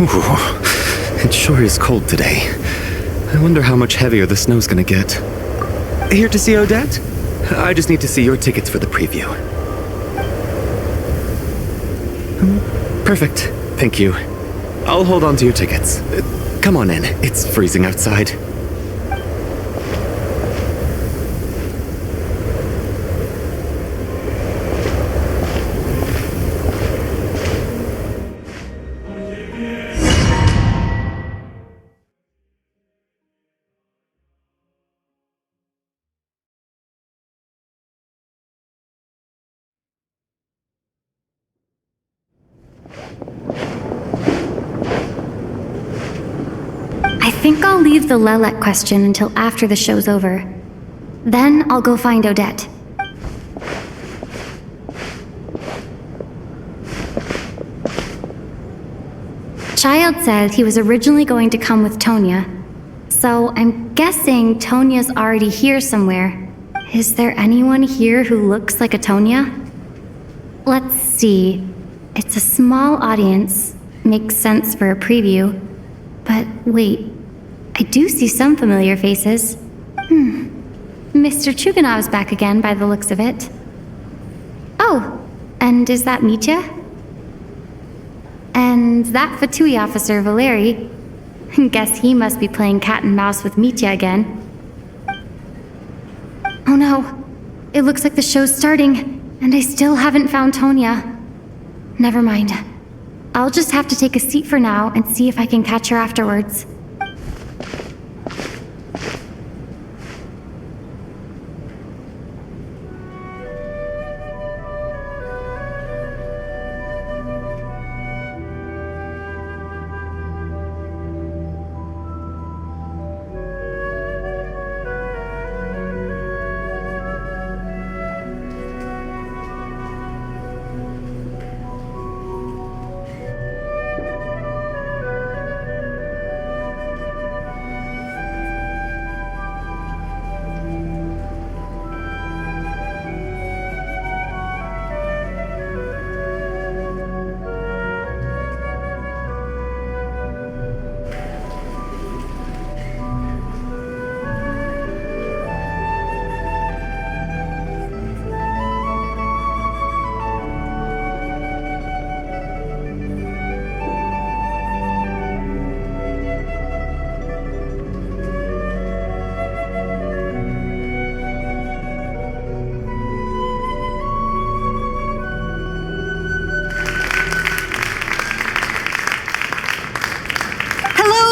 Ooh, it sure is cold today. I wonder how much heavier the snow's gonna get. Here to see Odette? I just need to see your tickets for the preview. Perfect. Thank you. I'll hold on to your tickets. Come on in. It's freezing outside. I think I'll leave the Lelek question until after the show's over. Then I'll go find Odette. Child said he was originally going to come with Tonya, so I'm guessing Tonya's already here somewhere. Is there anyone here who looks like a Tonya? Let's see. It's a small audience. Makes sense for a preview. But wait, I do see some familiar faces. Mr. Chuganov's back again by the looks of it. Oh, and is that Mitya? And that Fatui officer, Valeri. Guess he must be playing cat and mouse with Mitya again. Oh no, it looks like the show's starting, and I still haven't found Tonya. Never mind. I'll just have to take a seat for now and see if I can catch her afterwards.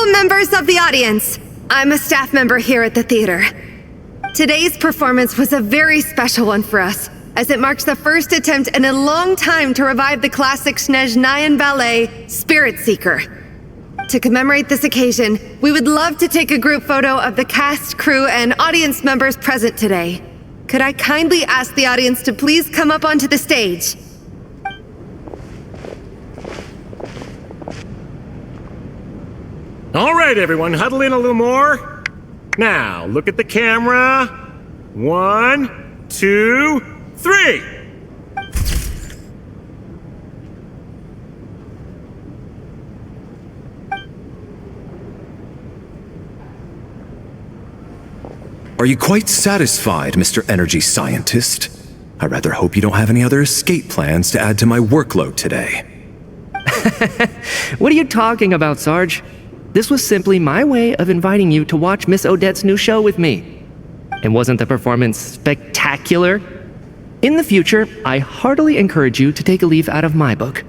Members of the audience, I'm a staff member here at the theater. Today's performance was a very special one for us, as it marks the first attempt in a long time to revive the classic Snezhnayan ballet, Spirit Seeker. To commemorate this occasion, we would love to take a group photo of the cast, crew, and audience members present today. Could I kindly ask the audience to please come up onto the stage? All right, everyone, huddle in a little more. Now, look at the camera. 1, 2, 3. Are you quite satisfied, Mr. Energy Scientist? I rather hope you don't have any other escape plans to add to my workload today. What are you talking about, Sarge? This was simply my way of inviting you to watch Miss Odette's new show with me. And wasn't the performance spectacular? In the future, I heartily encourage you to take a leaf out of my book.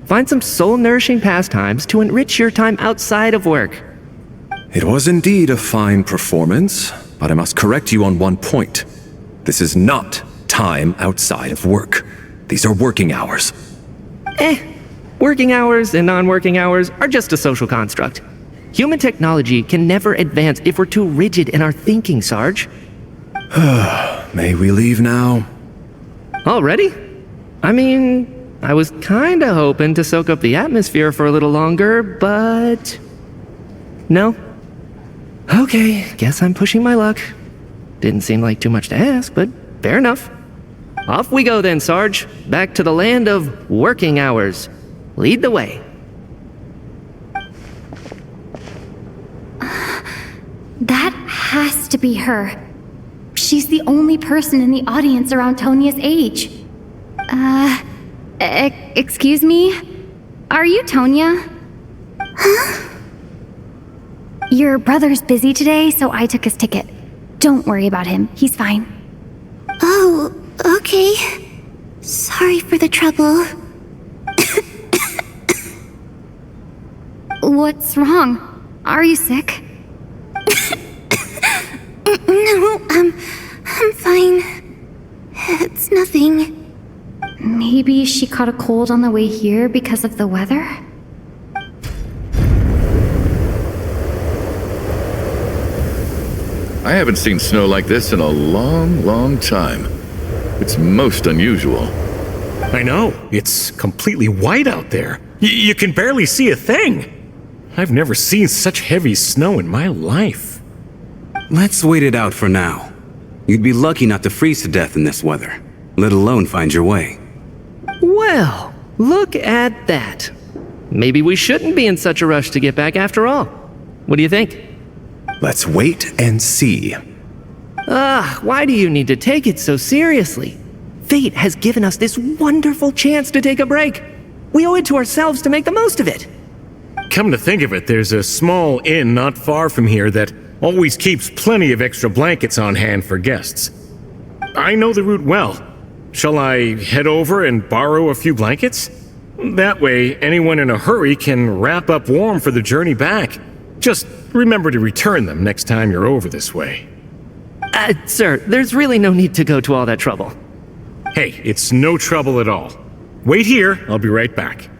Find some soul-nourishing pastimes to enrich your time outside of work. It was indeed a fine performance, but I must correct you on one point. This is not time outside of work. These are working hours. Working hours and non-working hours are just a social construct. Human technology can never advance if we're too rigid in our thinking, Sarge. May we leave now? Already? I mean, I was kinda hoping to soak up the atmosphere for a little longer, but... No? Okay, guess I'm pushing my luck. Didn't seem like too much to ask, but fair enough. Off we go then, Sarge. Back to the land of working hours. Lead the way. That has to be her. She's the only person in the audience around Tonia's age. Excuse me? Are you Tonia? Huh? Your brother's busy today, so I took his ticket. Don't worry about him. He's fine. Oh, okay. Sorry for the trouble. What's wrong? Are you sick? No, I'm fine. It's nothing. Maybe she caught a cold on the way here because of the weather? I haven't seen snow like this in a long, long time. It's most unusual. I know. It's completely white out there. You can barely see a thing. I've never seen such heavy snow in my life. Let's wait it out for now. You'd be lucky not to freeze to death in this weather, let alone find your way. Well, look at that. Maybe we shouldn't be in such a rush to get back after all. What do you think? Let's wait and see. Why do you need to take it so seriously? Fate has given us this wonderful chance to take a break. We owe it to ourselves to make the most of it. Come to think of it, there's a small inn not far from here that always keeps plenty of extra blankets on hand for guests. I know the route well. Shall I head over and borrow a few blankets? That way, anyone in a hurry can wrap up warm for the journey back. Just remember to return them next time you're over this way. Sir, there's really no need to go to all that trouble. Hey, it's no trouble at all. Wait here, I'll be right back.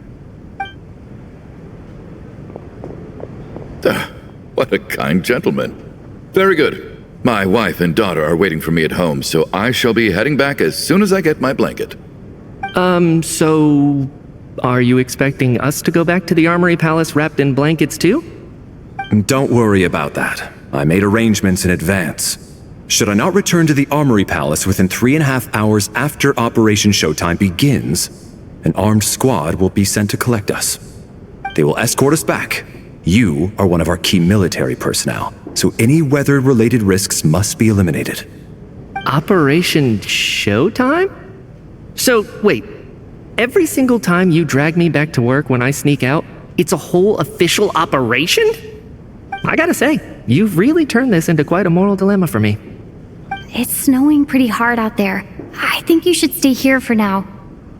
What a kind gentleman. Very good. My wife and daughter are waiting for me at home, so I shall be heading back as soon as I get my blanket. So are you expecting us to go back to the Armory Palace wrapped in blankets too? Don't worry about that. I made arrangements in advance. Should I not return to the Armory Palace within 3.5 hours after Operation Showtime begins, an armed squad will be sent to collect us. They will escort us back. You are one of our key military personnel, so any weather-related risks must be eliminated. Operation Showtime? So, wait. Every single time you drag me back to work when I sneak out, it's a whole official operation? I gotta say, you've really turned this into quite a moral dilemma for me. It's snowing pretty hard out there. I think you should stay here for now.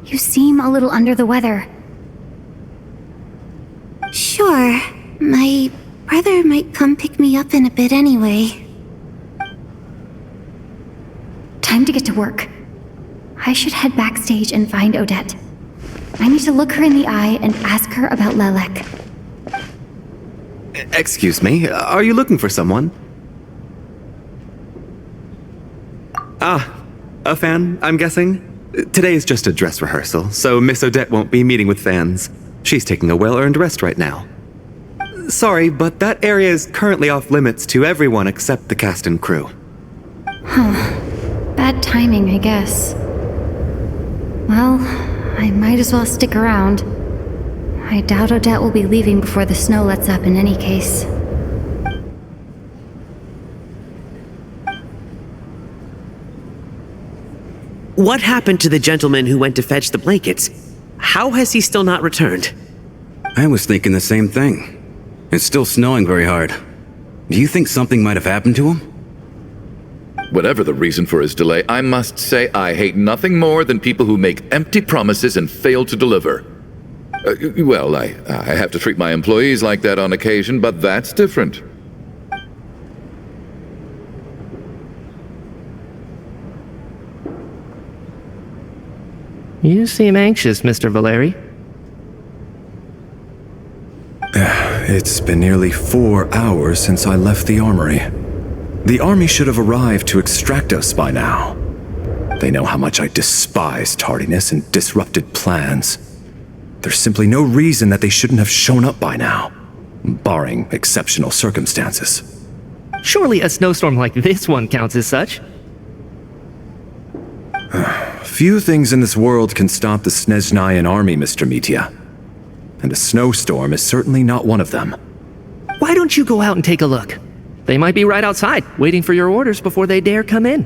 You seem a little under the weather. Sure. My brother might come pick me up in a bit anyway. Time to get to work. I should head backstage and find Odette. I need to look her in the eye and ask her about Lelek. Excuse me, are you looking for someone? A fan, I'm guessing? Today is just a dress rehearsal, so Miss Odette won't be meeting with fans. She's taking a well-earned rest right now. Sorry, but that area is currently off limits to everyone except the cast and crew. Bad timing, I guess. Well, I might as well stick around. I doubt Odette will be leaving before the snow lets up in any case. What happened to the gentleman who went to fetch the blankets? How has he still not returned? I was thinking the same thing. It's still snowing very hard. Do you think something might have happened to him? Whatever the reason for his delay, I must say I hate nothing more than people who make empty promises and fail to deliver. I have to treat my employees like that on occasion, but that's different. You seem anxious, Mr. Valeri. It's been nearly 4 hours since I left the armory. The army should have arrived to extract us by now. They know how much I despise tardiness and disrupted plans. There's simply no reason that they shouldn't have shown up by now, barring exceptional circumstances. Surely a snowstorm like this one counts as such. Few things in this world can stop the Snezhnayan army, Mr. Mitya. And a snowstorm is certainly not one of them. Why don't you go out and take a look? They might be right outside, waiting for your orders before they dare come in.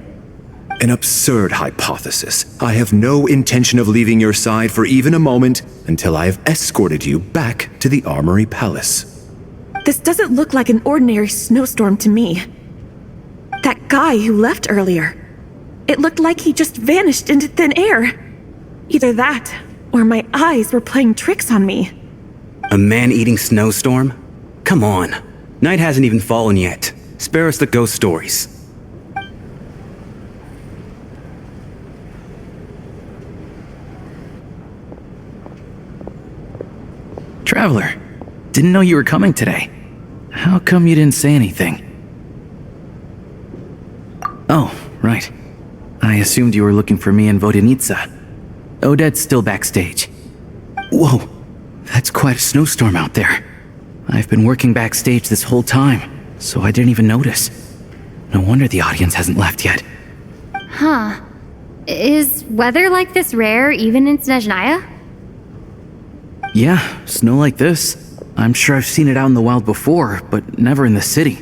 An absurd hypothesis. I have no intention of leaving your side for even a moment until I have escorted you back to the Armory Palace. This doesn't look like an ordinary snowstorm to me. That guy who left earlier, it looked like he just vanished into thin air. Either that, or my eyes were playing tricks on me. A man-eating snowstorm? Come on. Night hasn't even fallen yet. Spare us the ghost stories. Traveler, didn't know you were coming today. How come you didn't say anything? Oh, right. I assumed you were looking for me and Vodenitsa. Odette's still backstage. Whoa, that's quite a snowstorm out there. I've been working backstage this whole time, so I didn't even notice. No wonder the audience hasn't left yet. Huh. Is weather like this rare even in Snezhnaya? Yeah, snow like this. I'm sure I've seen it out in the wild before, but never in the city.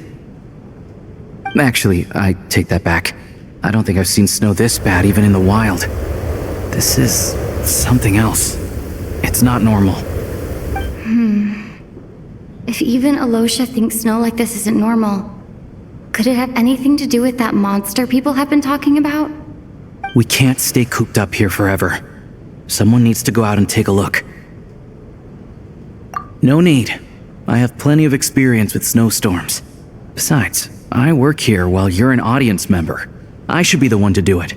Actually, I take that back. I don't think I've seen snow this bad even in the wild. This is something else. It's not normal. If even Alosha thinks snow like this isn't normal, could it have anything to do with that monster people have been talking about? We can't stay cooped up here forever. Someone needs to go out and take a look. No need. I have plenty of experience with snowstorms. Besides, I work here while you're an audience member. I should be the one to do it.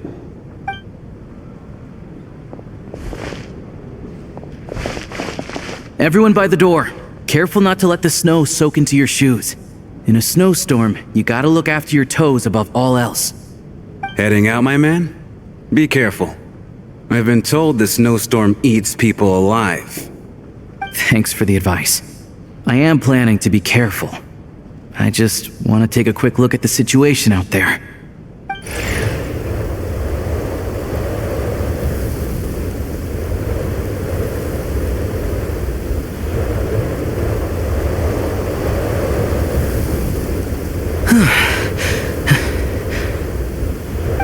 Everyone by the door. Careful not to let the snow soak into your shoes. In a snowstorm, you gotta look after your toes above all else. Heading out, my man? Be careful. I've been told the snowstorm eats people alive. Thanks for the advice. I am planning to be careful. I just want to take a quick look at the situation out there.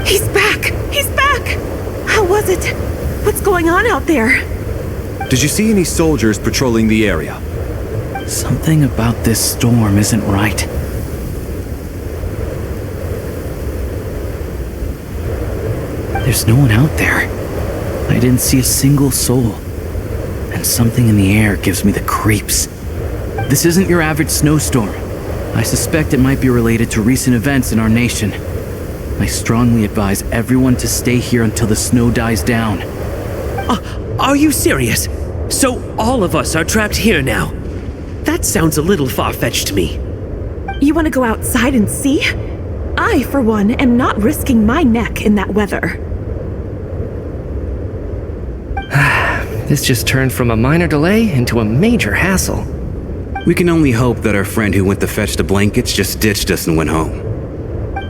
He's back! He's back! How was it? What's going on out there? Did you see any soldiers patrolling the area? Something about this storm isn't right. There's no one out there. I didn't see a single soul. And something in the air gives me the creeps. This isn't your average snowstorm. I suspect it might be related to recent events in our nation. I strongly advise everyone to stay here until the snow dies down. Are you serious? So all of us are trapped here now? That sounds a little far-fetched to me. You want to go outside and see? I, for one, am not risking my neck in that weather. This just turned from a minor delay into a major hassle. We can only hope that our friend who went to fetch the blankets just ditched us and went home.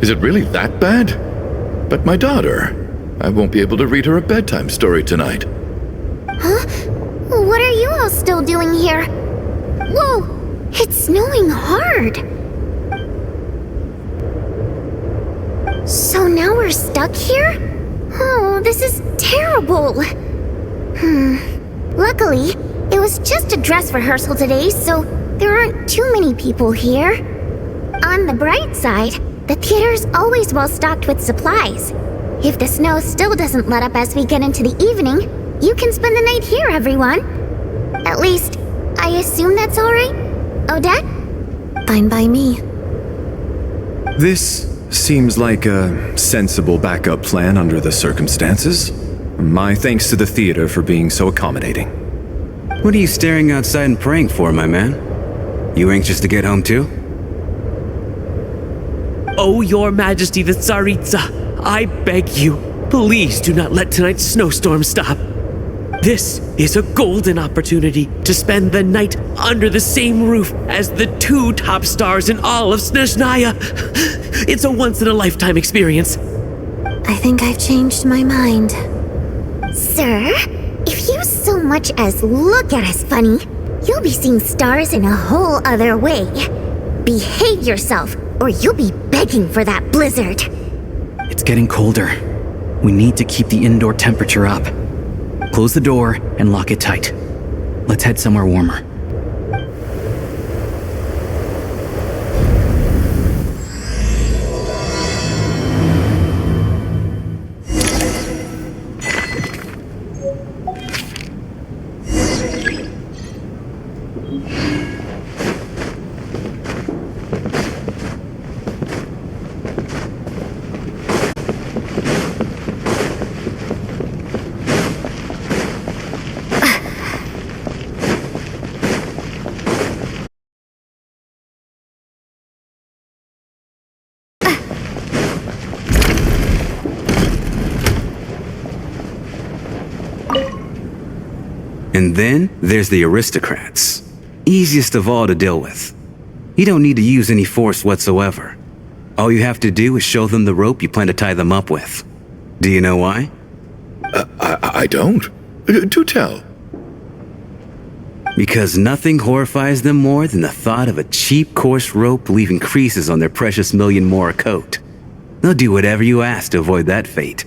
Is it really that bad? But my daughter, I won't be able to read her a bedtime story tonight. Huh? What are you all still doing here? Whoa! It's snowing hard! So now we're stuck here? Oh, this is terrible! Luckily, it was just a dress rehearsal today, so there aren't too many people here. On the bright side, the theater's always well stocked with supplies. If the snow still doesn't let up as we get into the evening, you can spend the night here, everyone. At least, I assume that's alright? Odette? Fine by me. This seems like a sensible backup plan under the circumstances. My thanks to the theater for being so accommodating. What are you staring outside and praying for, my man? You anxious to get home too? Oh, your majesty the Tsaritsa, I beg you, please do not let tonight's snowstorm stop. This is a golden opportunity to spend the night under the same roof as the two top stars in all of Snezhnaya. It's a once-in-a-lifetime experience. I think I've changed my mind. Sir, if you so much as look at us funny, you'll be seeing stars in a whole other way. Behave yourself, or you'll be begging for that blizzard. It's getting colder. We need to keep the indoor temperature up. Close the door and lock it tight. Let's head somewhere warmer. And then there's the aristocrats. Easiest of all to deal with. You don't need to use any force whatsoever. All you have to do is show them the rope you plan to tie them up with. Do you know why? I don't. Do tell. Because nothing horrifies them more than the thought of a cheap, coarse rope leaving creases on their precious million Mora coat. They'll do whatever you ask to avoid that fate.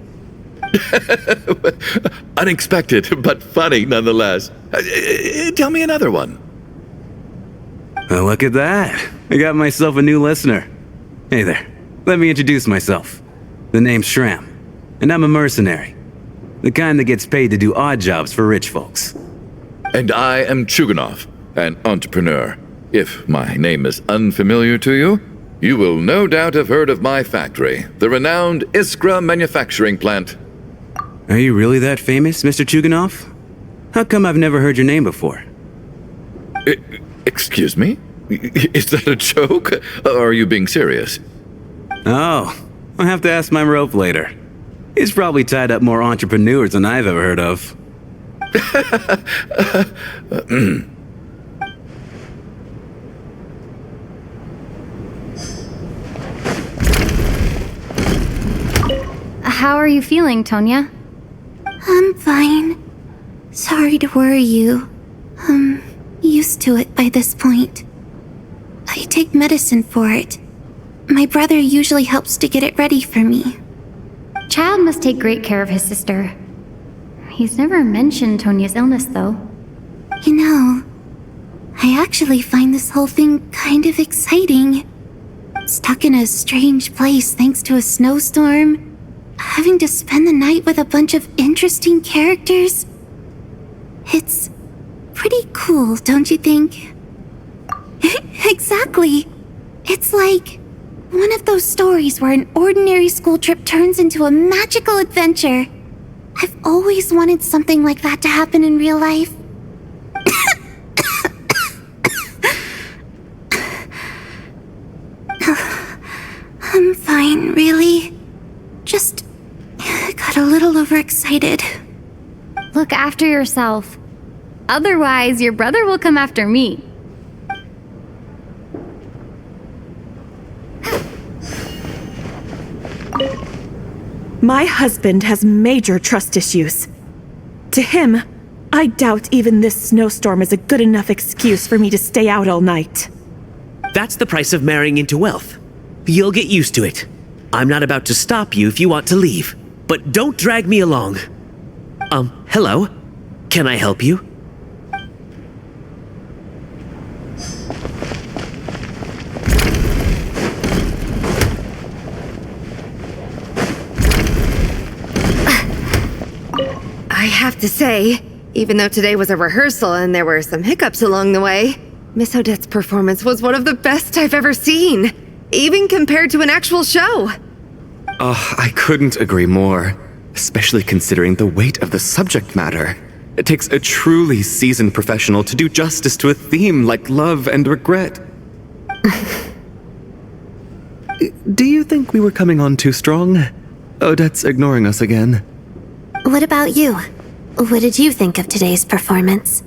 Unexpected, but funny nonetheless. Tell me another one. Well, look at that. I got myself a new listener. Hey there. Let me introduce myself. The name's Shram, and I'm a mercenary. The kind that gets paid to do odd jobs for rich folks. And I am Chuganov, an entrepreneur. If my name is unfamiliar to you, you will no doubt have heard of my factory, the renowned Iskra manufacturing plant. Are you really that famous, Mr. Chuganov? How come I've never heard your name before? Excuse me? Is that a joke? Or are you being serious? Oh, I'll have to ask my rope later. He's probably tied up more entrepreneurs than I've ever heard of. How are you feeling, Tonya? I'm fine. Sorry to worry you. I'm used to it by this point. I take medicine for it. My brother usually helps to get it ready for me. Child must take great care of his sister. He's never mentioned Tonya's illness, though. You know, I actually find this whole thing kind of exciting. Stuck in a strange place thanks to a snowstorm. Having to spend the night with a bunch of interesting characters. It's pretty cool, don't you think? Exactly. It's like one of those stories where an ordinary school trip turns into a magical adventure. I've always wanted something like that to happen in real life. I'm fine, really. Just got a little overexcited. Look after yourself. Otherwise, your brother will come after me. My husband has major trust issues. To him, I doubt even this snowstorm is a good enough excuse for me to stay out all night. That's the price of marrying into wealth. You'll get used to it. I'm not about to stop you if you want to leave, but don't drag me along. Hello? Can I help you? I have to say, even though today was a rehearsal and there were some hiccups along the way, Miss Odette's performance was one of the best I've ever seen, even compared to an actual show. Oh, I couldn't agree more, especially considering the weight of the subject matter. It takes a truly seasoned professional to do justice to a theme like love and regret. Do you think we were coming on too strong? Odette's ignoring us again. What about you? What did you think of today's performance?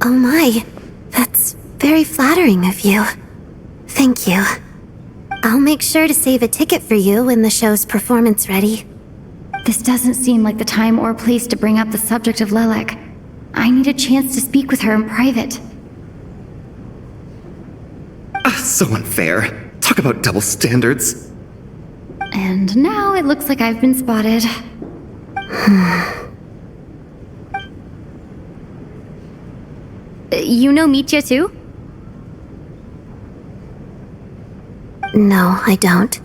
Oh my, that's very flattering of you. Thank you. I'll make sure to save a ticket for you when the show's performance ready. This doesn't seem like the time or place to bring up the subject of Lelek. I need a chance to speak with her in private. So unfair. Talk about double standards. And now it looks like I've been spotted. You know Mitya too? No, I don't.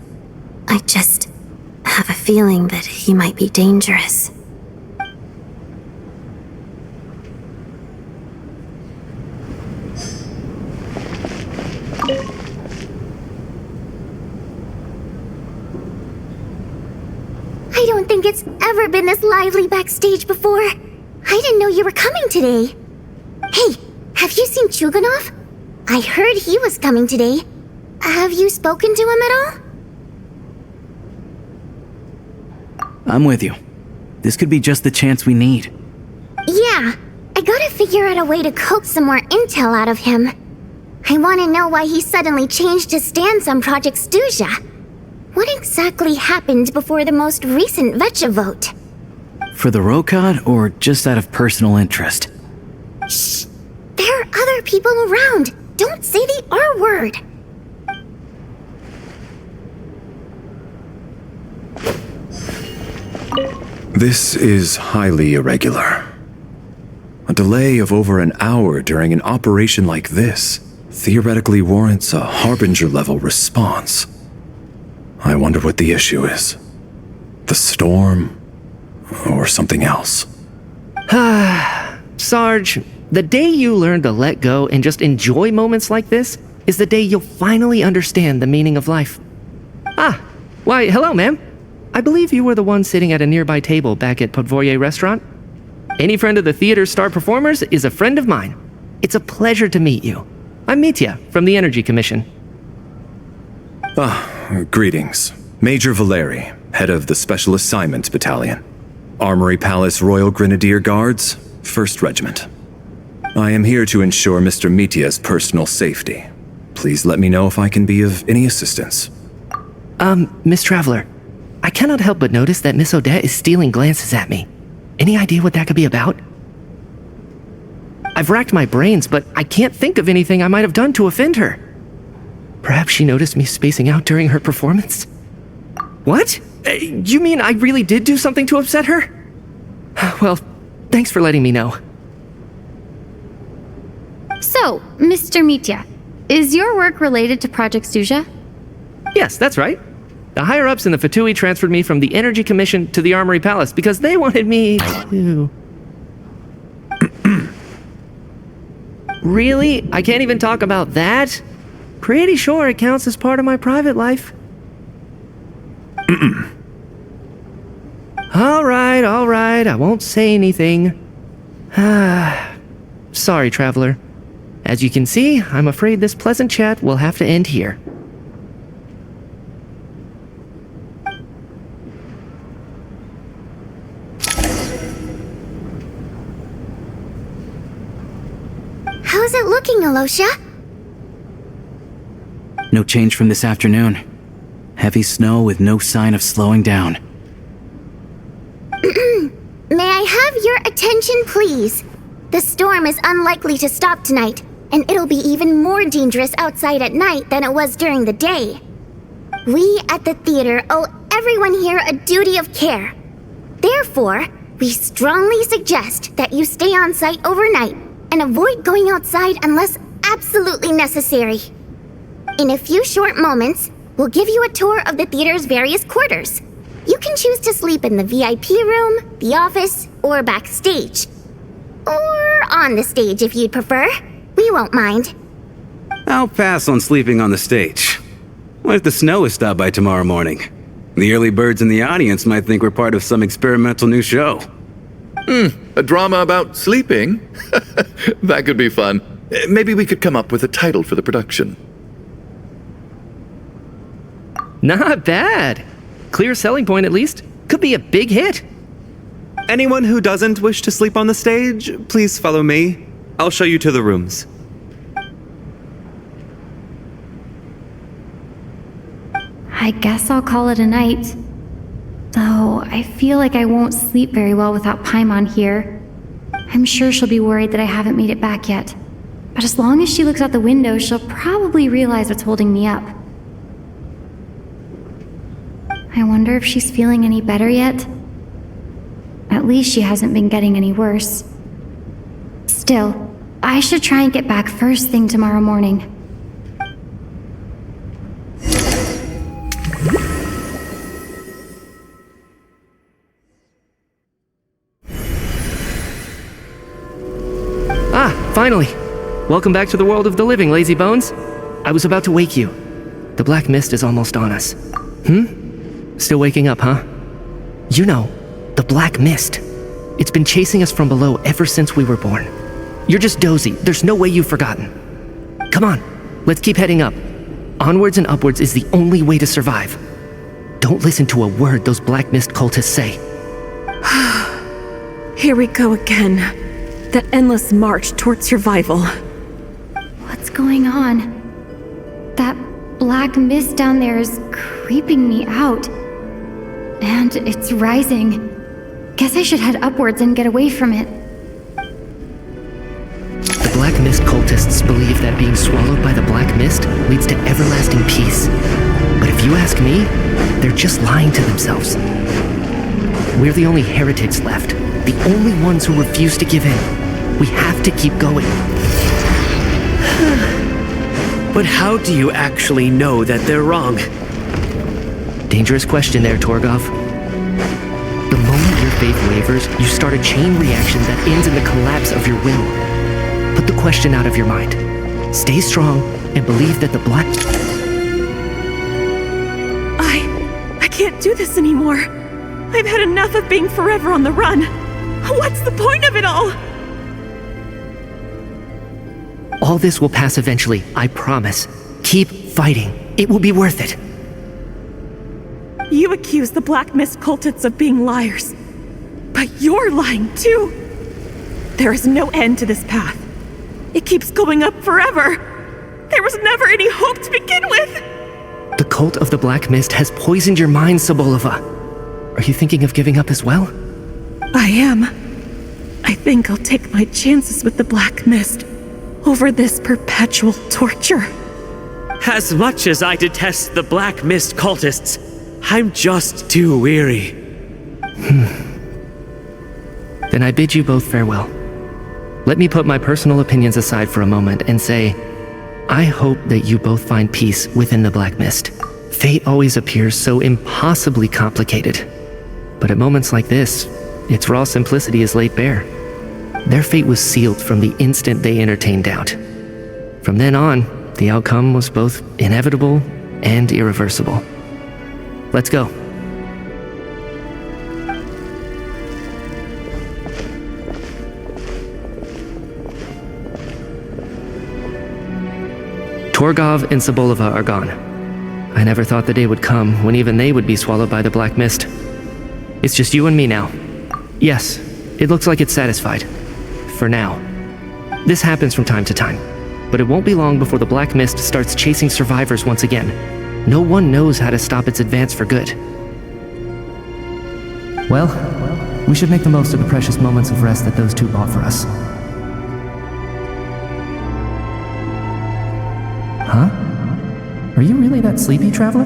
I just have a feeling that he might be dangerous. I don't think it's ever been this lively backstage before. I didn't know you were coming today. Hey, have you seen Chuganov? I heard he was coming today. Have you spoken to him at all? I'm with you. This could be just the chance we need. Yeah, I gotta figure out a way to coax some more intel out of him. I wanna know why he suddenly changed his stance on Project Stuja. What exactly happened before the most recent Vecha vote? For the Rokad, or just out of personal interest? Shh! There are other people around! Don't say the R word! This is highly irregular. A delay of over an hour during an operation like this theoretically warrants a Harbinger-level response. I wonder what the issue is. The storm, or something else. Sarge, the day you learn to let go and just enjoy moments like this is the day you'll finally understand the meaning of life. Why, hello, ma'am. I believe you were the one sitting at a nearby table back at Podvorye Restaurant. Any friend of the theater's star performers is a friend of mine. It's a pleasure to meet you. I'm Mitya from the Energy Commission. Greetings. Major Valeri, head of the Special Assignments Battalion. Armory Palace Royal Grenadier Guards, 1st Regiment. I am here to ensure Mr. Mitya's personal safety. Please let me know if I can be of any assistance. Miss Traveler, I cannot help but notice that Miss Odette is stealing glances at me. Any idea what that could be about? I've racked my brains, but I can't think of anything I might have done to offend her. Perhaps she noticed me spacing out during her performance? What? You mean I really did do something to upset her? Well, thanks for letting me know. So, Mr. Mitya, is your work related to Project Stuja? Yes, that's right. The higher-ups in the Fatui transferred me from the Energy Commission to the Armory Palace because they wanted me to... Really? I can't even talk about that? Pretty sure it counts as part of my private life. All right, I won't say anything. Sorry, Traveler. As you can see, I'm afraid this pleasant chat will have to end here. How's it looking, Alosha? No change from this afternoon. Heavy snow with no sign of slowing down. May I have your attention, please? The storm is unlikely to stop tonight, and it'll be even more dangerous outside at night than it was during the day. We at the theater owe everyone here a duty of care. Therefore, we strongly suggest that you stay on site overnight and avoid going outside unless absolutely necessary. In a few short moments, we'll give you a tour of the theater's various quarters. You can choose to sleep in the VIP room, the office, or backstage. Or on the stage if you'd prefer. We won't mind. I'll pass on sleeping on the stage. What if the snow is stopped by tomorrow morning? The early birds in the audience might think we're part of some experimental new show. A drama about sleeping? That could be fun. Maybe we could come up with a title for the production. Not bad. Clear selling point at least. Could be a big hit. Anyone who doesn't wish to sleep on the stage, please follow me. I'll show you to the rooms. I guess I'll call it a night. Though I feel like I won't sleep very well without Paimon here. I'm sure she'll be worried that I haven't made it back yet. But as long as she looks out the window, she'll probably realize what's holding me up. I wonder if she's feeling any better yet? At least she hasn't been getting any worse. Still, I should try and get back first thing tomorrow morning. Finally! Welcome back to the world of the living, lazy bones. I was about to wake you. The black mist is almost on us. Still waking up, huh? You know, the black mist. It's been chasing us from below ever since we were born. You're just dozy. There's no way you've forgotten. Come on, let's keep heading up. Onwards and upwards is the only way to survive. Don't listen to a word those black mist cultists say. Here we go again. That endless march toward survival. What's going on? That black mist down there is creeping me out. And it's rising. Guess I should head upwards and get away from it. The black mist cultists believe that being swallowed by the black mist leads to everlasting peace. But if you ask me, they're just lying to themselves. We're the only heretics left. The only ones who refuse to give in. We have to keep going. But how do you actually know that they're wrong? Dangerous question there, Torgov. The moment your faith wavers, you start a chain reaction that ends in the collapse of your will. Put the question out of your mind. Stay strong and believe that the black... I can't do this anymore. I've had enough of being forever on the run. What's the point of it all? All this will pass eventually, I promise. Keep fighting. It will be worth it. You accuse the Black Mist cultists of being liars. But you're lying too. There is no end to this path. It keeps going up forever. There was never any hope to begin with. The cult of the Black Mist has poisoned your mind, Sobolova. Are you thinking of giving up as well? I am. I think I'll take my chances with the Black Mist over this perpetual torture. As much as I detest the Black Mist cultists, I'm just too weary. Then I bid you both farewell. Let me put my personal opinions aside for a moment and say, I hope that you both find peace within the Black Mist. Fate always appears so impossibly complicated. But at moments like this, its raw simplicity is laid bare. Their fate was sealed from the instant they entertained doubt. From then on, the outcome was both inevitable and irreversible. Let's go. Torgov and Sobolova are gone. I never thought the day would come when even they would be swallowed by the Black Mist. It's just you and me now. Yes, it looks like it's satisfied. For now. This happens from time to time, but it won't be long before the Black Mist starts chasing survivors once again. No one knows how to stop its advance for good. Well, we should make the most of the precious moments of rest that those two bought for us. Huh? Are you really that sleepy, traveler?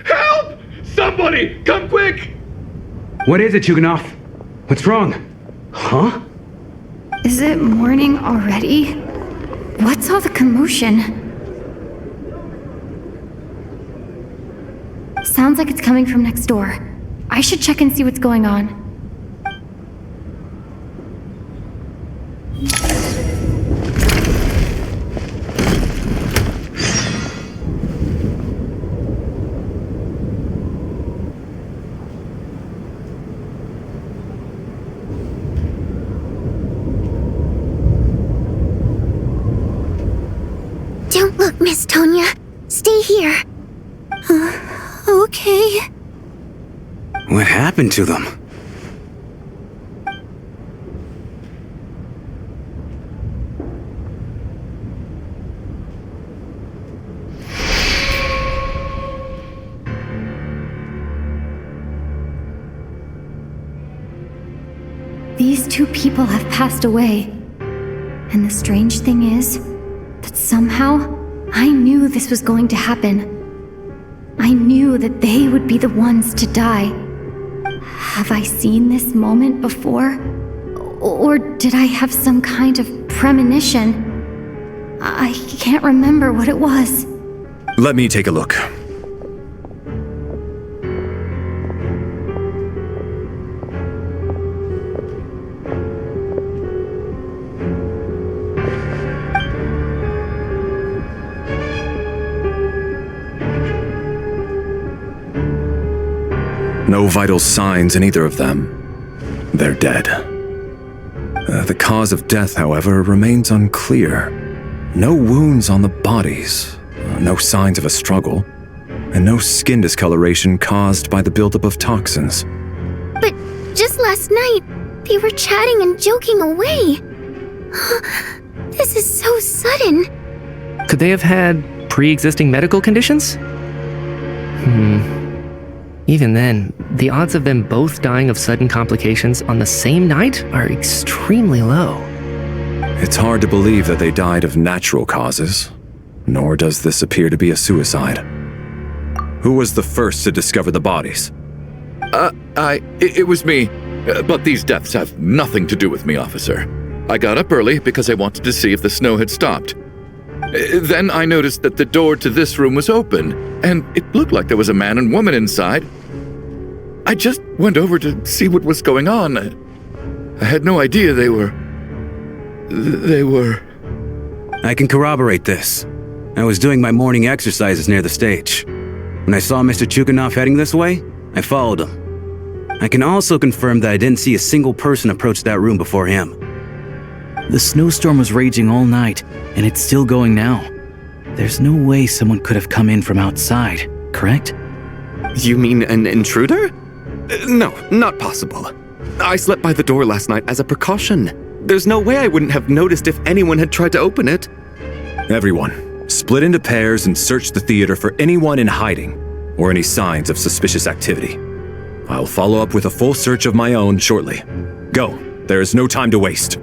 Help! Somebody, come quick! What is it, Chuganov? What's wrong? Huh? Is it morning already? What's all the commotion? Sounds like it's coming from next door. I should check and see what's going on. Don't look, Miss Tonya. Stay here. Okay. What happened to them? these two people have passed away. And the strange thing is that somehow I knew this was going to happen. I knew that they would be the ones to die. Have I seen this moment before? Or did I have some kind of premonition? I can't remember what it was. Let me take a look. No vital signs in either of them. They're dead. The cause of death, however, remains unclear. No wounds on the bodies, no signs of a struggle, and no skin discoloration caused by the buildup of toxins. But just last night, they were chatting and joking away. This is so sudden. Could they have had pre-existing medical conditions? Even then, the odds of them both dying of sudden complications on the same night are extremely low. It's hard to believe that they died of natural causes, nor does this appear to be a suicide. Who was the first to discover the bodies? It was me. But these deaths have nothing to do with me, officer. I got up early because I wanted to see if the snow had stopped. Then I noticed that the door to this room was open, and it looked like there was a man and woman inside. I just went over to see what was going on. I had no idea they were... I can corroborate this. I was doing my morning exercises near the stage. When I saw Mr. Chuganov heading this way, I followed him. I can also confirm that I didn't see a single person approach that room before him. The snowstorm was raging all night, and it's still going now. There's no way someone could have come in from outside, correct? You mean an intruder? No, not possible. I slept by the door last night as a precaution. There's no way I wouldn't have noticed if anyone had tried to open it. Everyone, split into pairs and search the theater for anyone in hiding or any signs of suspicious activity. I'll follow up with a full search of my own shortly. Go, there is no time to waste.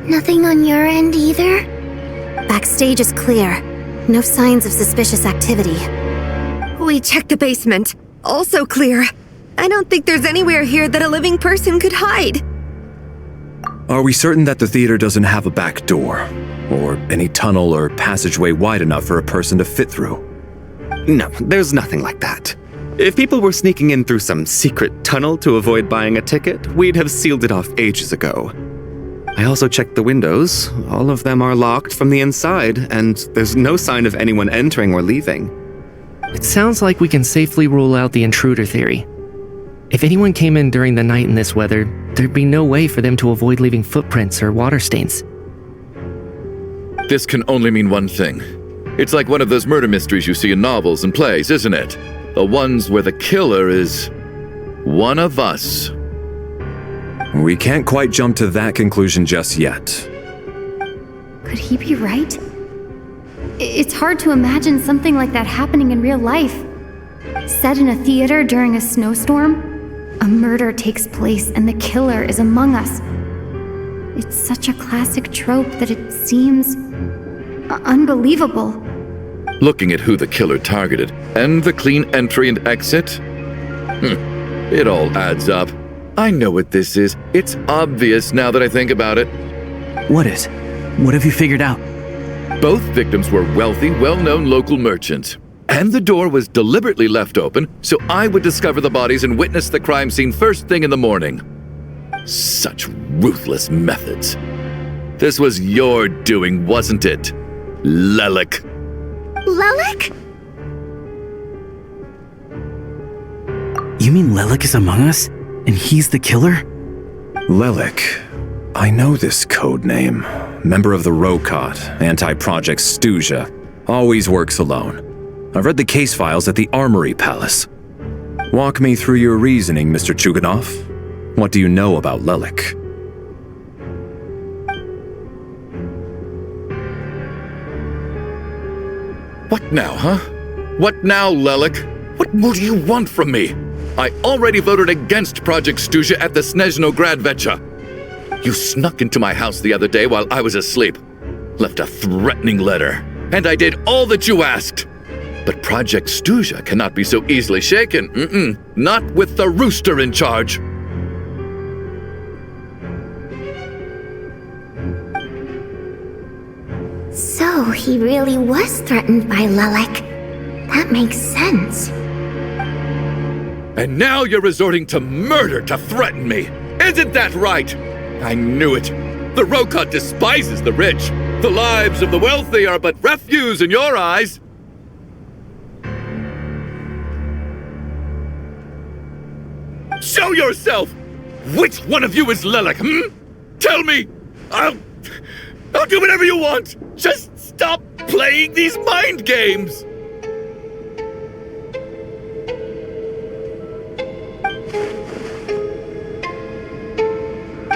Nothing on your end either? Backstage is clear. No signs of suspicious activity. We checked the basement. Also clear. I don't think there's anywhere here that a living person could hide. Are we certain that the theater doesn't have a back door? Or any tunnel or passageway wide enough for a person to fit through? No, there's nothing like that. If people were sneaking in through some secret tunnel to avoid buying a ticket, we'd have sealed it off ages ago. I also checked the windows. All of them are locked from the inside, and there's no sign of anyone entering or leaving. It sounds like we can safely rule out the intruder theory. If anyone came in during the night in this weather, there'd be no way for them to avoid leaving footprints or water stains. This can only mean one thing. It's like one of those murder mysteries you see in novels and plays, isn't it? The ones where the killer is one of us. We can't quite jump to that conclusion just yet. Could he be right? It's hard to imagine something like that happening in real life. Set in a theater during a snowstorm, a murder takes place and the killer is among us. It's such a classic trope that it seems unbelievable. Looking at who the killer targeted and the clean entry and exit, it all adds up. I know what this is. It's obvious now that I think about it. What is? What have you figured out? Both victims were wealthy, well-known local merchants. And the door was deliberately left open so I would discover the bodies and witness the crime scene first thing in the morning. Such ruthless methods. This was your doing, wasn't it, Lelik? Lelik? You mean Lelik is among us? And he's the killer? Lelik. I know this code name. Member of the Rokot, anti-Project Stuja. Always works alone. I've read the case files at the Armory Palace. Walk me through your reasoning, Mr. Chuganov. What do you know about Lelik? now, huh? What now, Lelik? What more do you want from me? I already voted against Project Stuja at the Snezhnograd Vecha. You snuck into my house the other day while I was asleep, left a threatening letter, and I did all that you asked. But Project Stuja cannot be so easily shaken. Not with the rooster in charge. So he really was threatened by Lelik. That makes sense. And now you're resorting to murder to threaten me. Isn't that right? I knew it. The Rokot despises the rich. The lives of the wealthy are but refuse in your eyes. Show yourself! Which one of you is Lelik, Tell me! I'll do whatever you want! Just stop playing these mind games!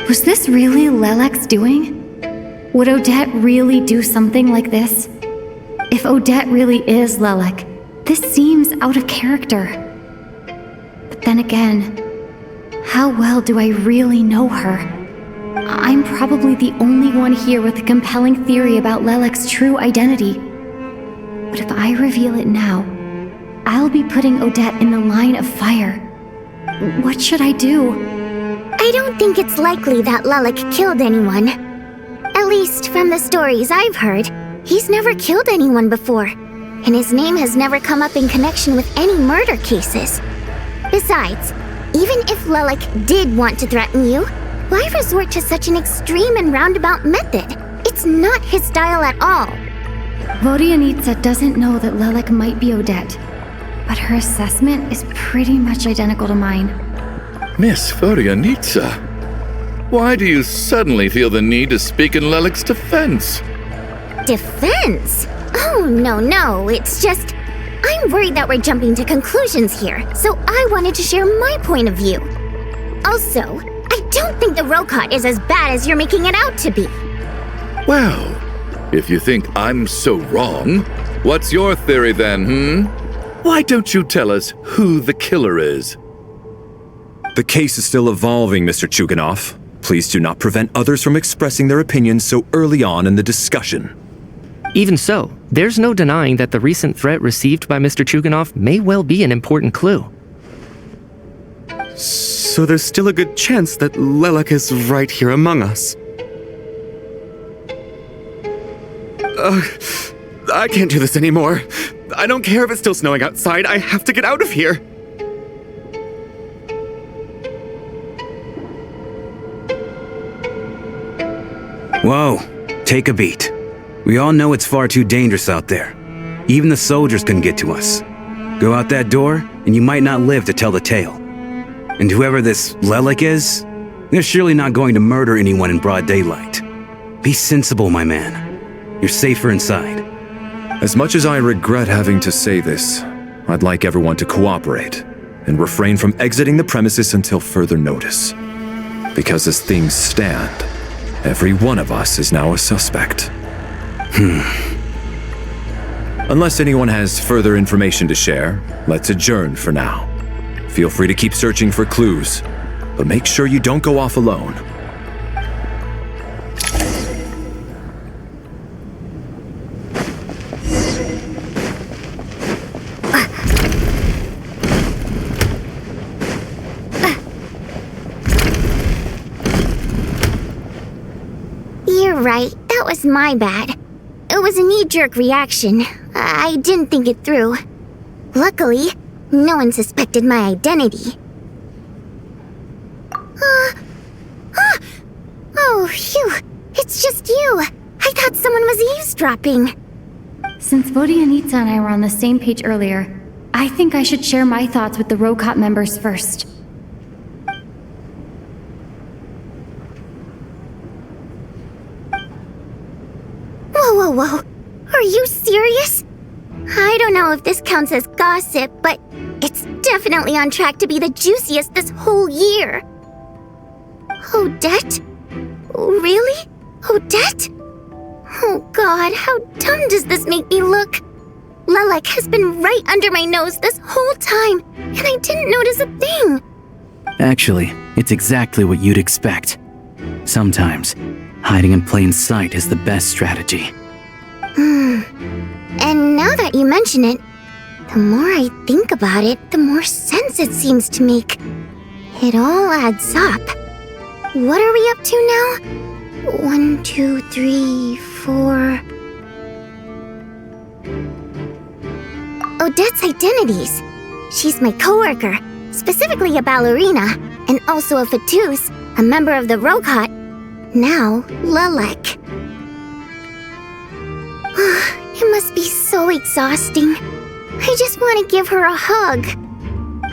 Was this really Lelek's doing? Would Odette really do something like this? If Odette really is Lelek, this seems out of character. But then again, how well do I really know her? I'm probably the only one here with a compelling theory about Lelek's true identity. But if I reveal it now, I'll be putting Odette in the line of fire. What should I do? I don't think it's likely that Lelik killed anyone. At least from the stories I've heard, he's never killed anyone before, and his name has never come up in connection with any murder cases. Besides, even if Lelik did want to threaten you, why resort to such an extreme and roundabout method? It's not his style at all. Vodianitsa doesn't know that Lelek might be Odette, but her assessment is pretty much identical to mine. Miss Vodianitsa, why do you suddenly feel the need to speak in Lelik's defense? Defense? Oh, no, it's just... I'm worried that we're jumping to conclusions here, so I wanted to share my point of view. Also, I don't think the Rokot is as bad as you're making it out to be. Well, if you think I'm so wrong, what's your theory then, Why don't you tell us who the killer is? The case is still evolving, Mr. Chuganov. Please do not prevent others from expressing their opinions so early on in the discussion. Even so, there's no denying that the recent threat received by Mr. Chuganov may well be an important clue. So there's still a good chance that Lelik is right here among us. I can't do this anymore. I don't care if it's still snowing outside. I have to get out of here. Whoa, take a beat. We all know it's far too dangerous out there. Even the soldiers couldn't get to us. Go out that door, and you might not live to tell the tale. And whoever this Lelik is, they're surely not going to murder anyone in broad daylight. Be sensible, my man. You're safer inside. As much as I regret having to say this, I'd like everyone to cooperate and refrain from exiting the premises until further notice. Because as things stand, every one of us is now a suspect. Unless anyone has further information to share, let's adjourn for now. Feel free to keep searching for clues, but make sure you don't go off alone. You're right, that was my bad. It was a knee-jerk reaction. I didn't think it through. Luckily, no one suspected my identity. Oh, phew. It's just you. I thought someone was eavesdropping. Since Vodianitsa and I were on the same page earlier, I think I should share my thoughts with the Rokot members first. Whoa. Are you serious? I don't know if this counts as gossip, but it's definitely on track to be the juiciest this whole year. Odette? Really? Odette? Oh God, how dumb does this make me look? Lilac has been right under my nose this whole time, and I didn't notice a thing. Actually, it's exactly what you'd expect. Sometimes, hiding in plain sight is the best strategy. And now that you mention it, the more I think about it, the more sense it seems to make. It all adds up. What are we up to now? 1, 2, 3, 4... Odette's identities. She's my coworker, specifically a ballerina, and also a Fatous, a member of the Rokat. Now, Lilac. It must be so exhausting. I just want to give her a hug.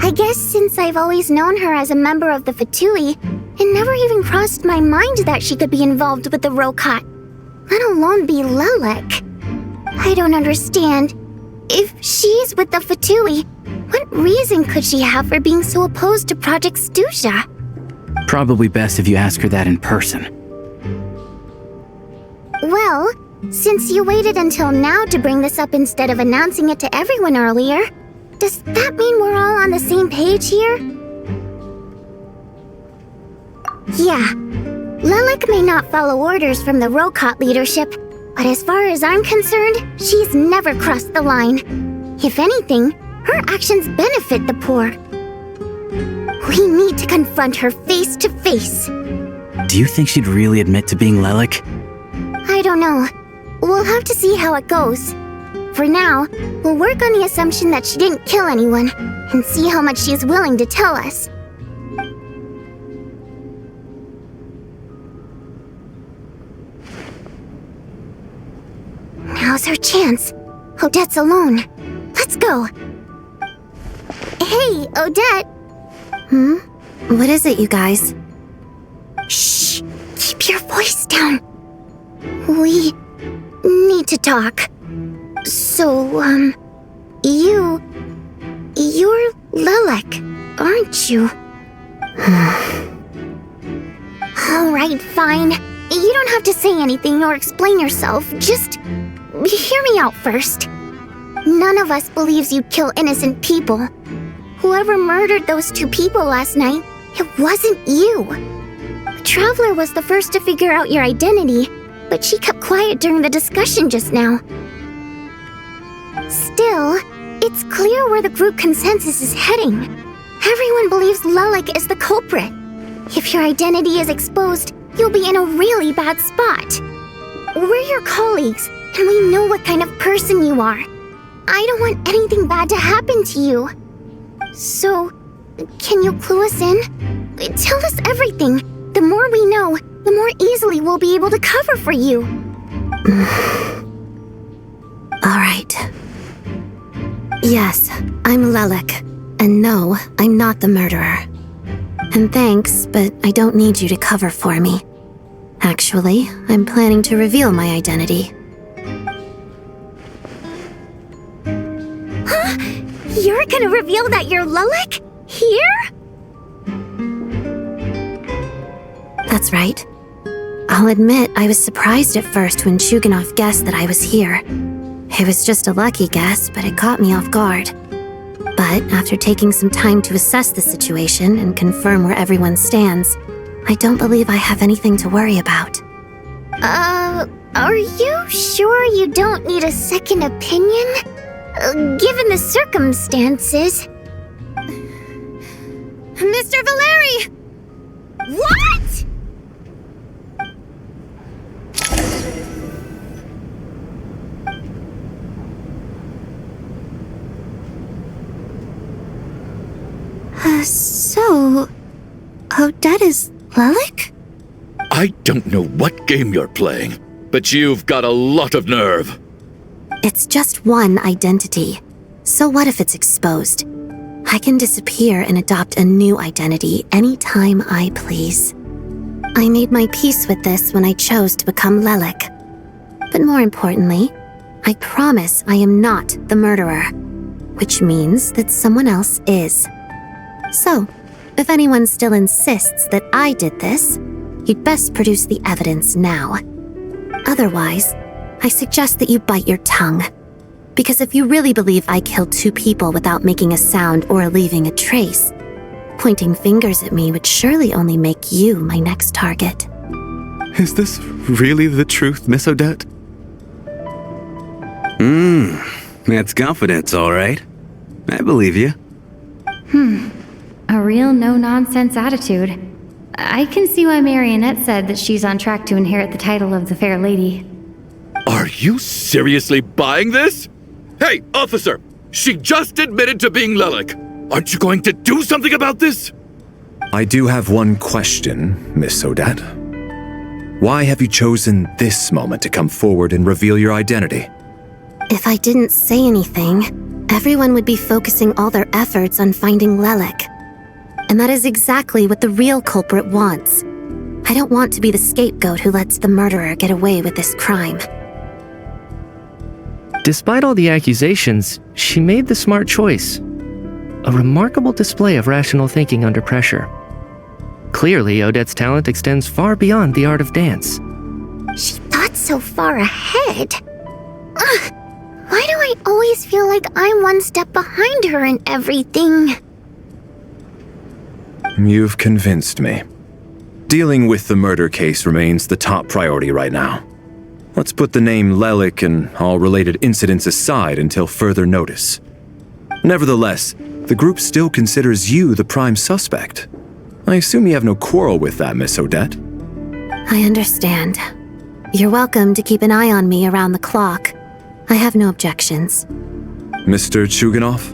I guess since I've always known her as a member of the Fatui, it never even crossed my mind that she could be involved with the Rokat, let alone be Lilac. I don't understand. If she's with the Fatui, what reason could she have for being so opposed to Project Stusha? Probably best if you ask her that in person. Well, since you waited until now to bring this up instead of announcing it to everyone earlier, does that mean we're all on the same page here? Yeah. Lilac may not follow orders from the Rokat leadership, but as far as I'm concerned, she's never crossed the line. If anything, her actions benefit the poor. We need to confront her face to face. Do you think she'd really admit to being Lilac? I don't know. We'll have to see how it goes. For now, we'll work on the assumption that she didn't kill anyone, and see how much she's willing to tell us. Now's her chance. Odette's alone. Let's go. Hey, Odette! What is it, you guys? Shh! Keep your voice down. We need to talk. So, you're Lilac, aren't you? Alright, fine. You don't have to say anything or explain yourself. Just hear me out first. None of us believes you'd kill innocent people. Whoever murdered those 2 people last night, it wasn't you. The Traveler was the first to figure out your identity, but she kept quiet during the discussion just now. Still, it's clear where the group consensus is heading. Everyone believes Lilac is the culprit. If your identity is exposed, you'll be in a really bad spot. We're your colleagues, and we know what kind of person you are. I don't want anything bad to happen to you. So, can you clue us in? Tell us everything. The more we know, the more easily we'll be able to cover for you. All right. Yes, I'm Lilac. And no, I'm not the murderer. And thanks, but I don't need you to cover for me. Actually, I'm planning to reveal my identity. Huh? You're gonna reveal that you're Lilac? Here? That's right. I'll admit I was surprised at first when Chuganov guessed that I was here. It was just a lucky guess, but it caught me off guard. But after taking some time to assess the situation and confirm where everyone stands, I don't believe I have anything to worry about. Are you sure you don't need a second opinion? Given the circumstances. Mr. Valeri! What?! So, Odette is Lilac? I don't know what game you're playing, but you've got a lot of nerve. It's just one identity. So what if it's exposed? I can disappear and adopt a new identity anytime I please. I made my peace with this when I chose to become Lilac. But more importantly, I promise I am not the murderer, which means that someone else is. So, if anyone still insists that I did this, you'd best produce the evidence now. Otherwise, I suggest that you bite your tongue. Because if you really believe I killed 2 people without making a sound or leaving a trace, pointing fingers at me would surely only make you my next target. Is this really the truth, Miss Odette? That's confidence, all right. I believe you. A real no-nonsense attitude. I can see why Marionette said that she's on track to inherit the title of the Fair Lady. Are you seriously buying this? Hey, officer! She just admitted to being Lelik. Aren't you going to do something about this? I do have one question, Miss Odette. Why have you chosen this moment to come forward and reveal your identity? If I didn't say anything, everyone would be focusing all their efforts on finding Lelik. And that is exactly what the real culprit wants. I don't want to be the scapegoat who lets the murderer get away with this crime. Despite all the accusations, she made the smart choice. A remarkable display of rational thinking under pressure. Clearly, Odette's talent extends far beyond the art of dance. She thought so far ahead. Ugh, why do I always feel like I'm one step behind her in everything? You've convinced me. Dealing with the murder case remains the top priority right now. Let's put the name Lelik and all related incidents aside until further notice. Nevertheless, the group still considers you the prime suspect. I assume you have no quarrel with that, Miss Odette? I understand. You're welcome to keep an eye on me around the clock. I have no objections. Mr. Chuganov?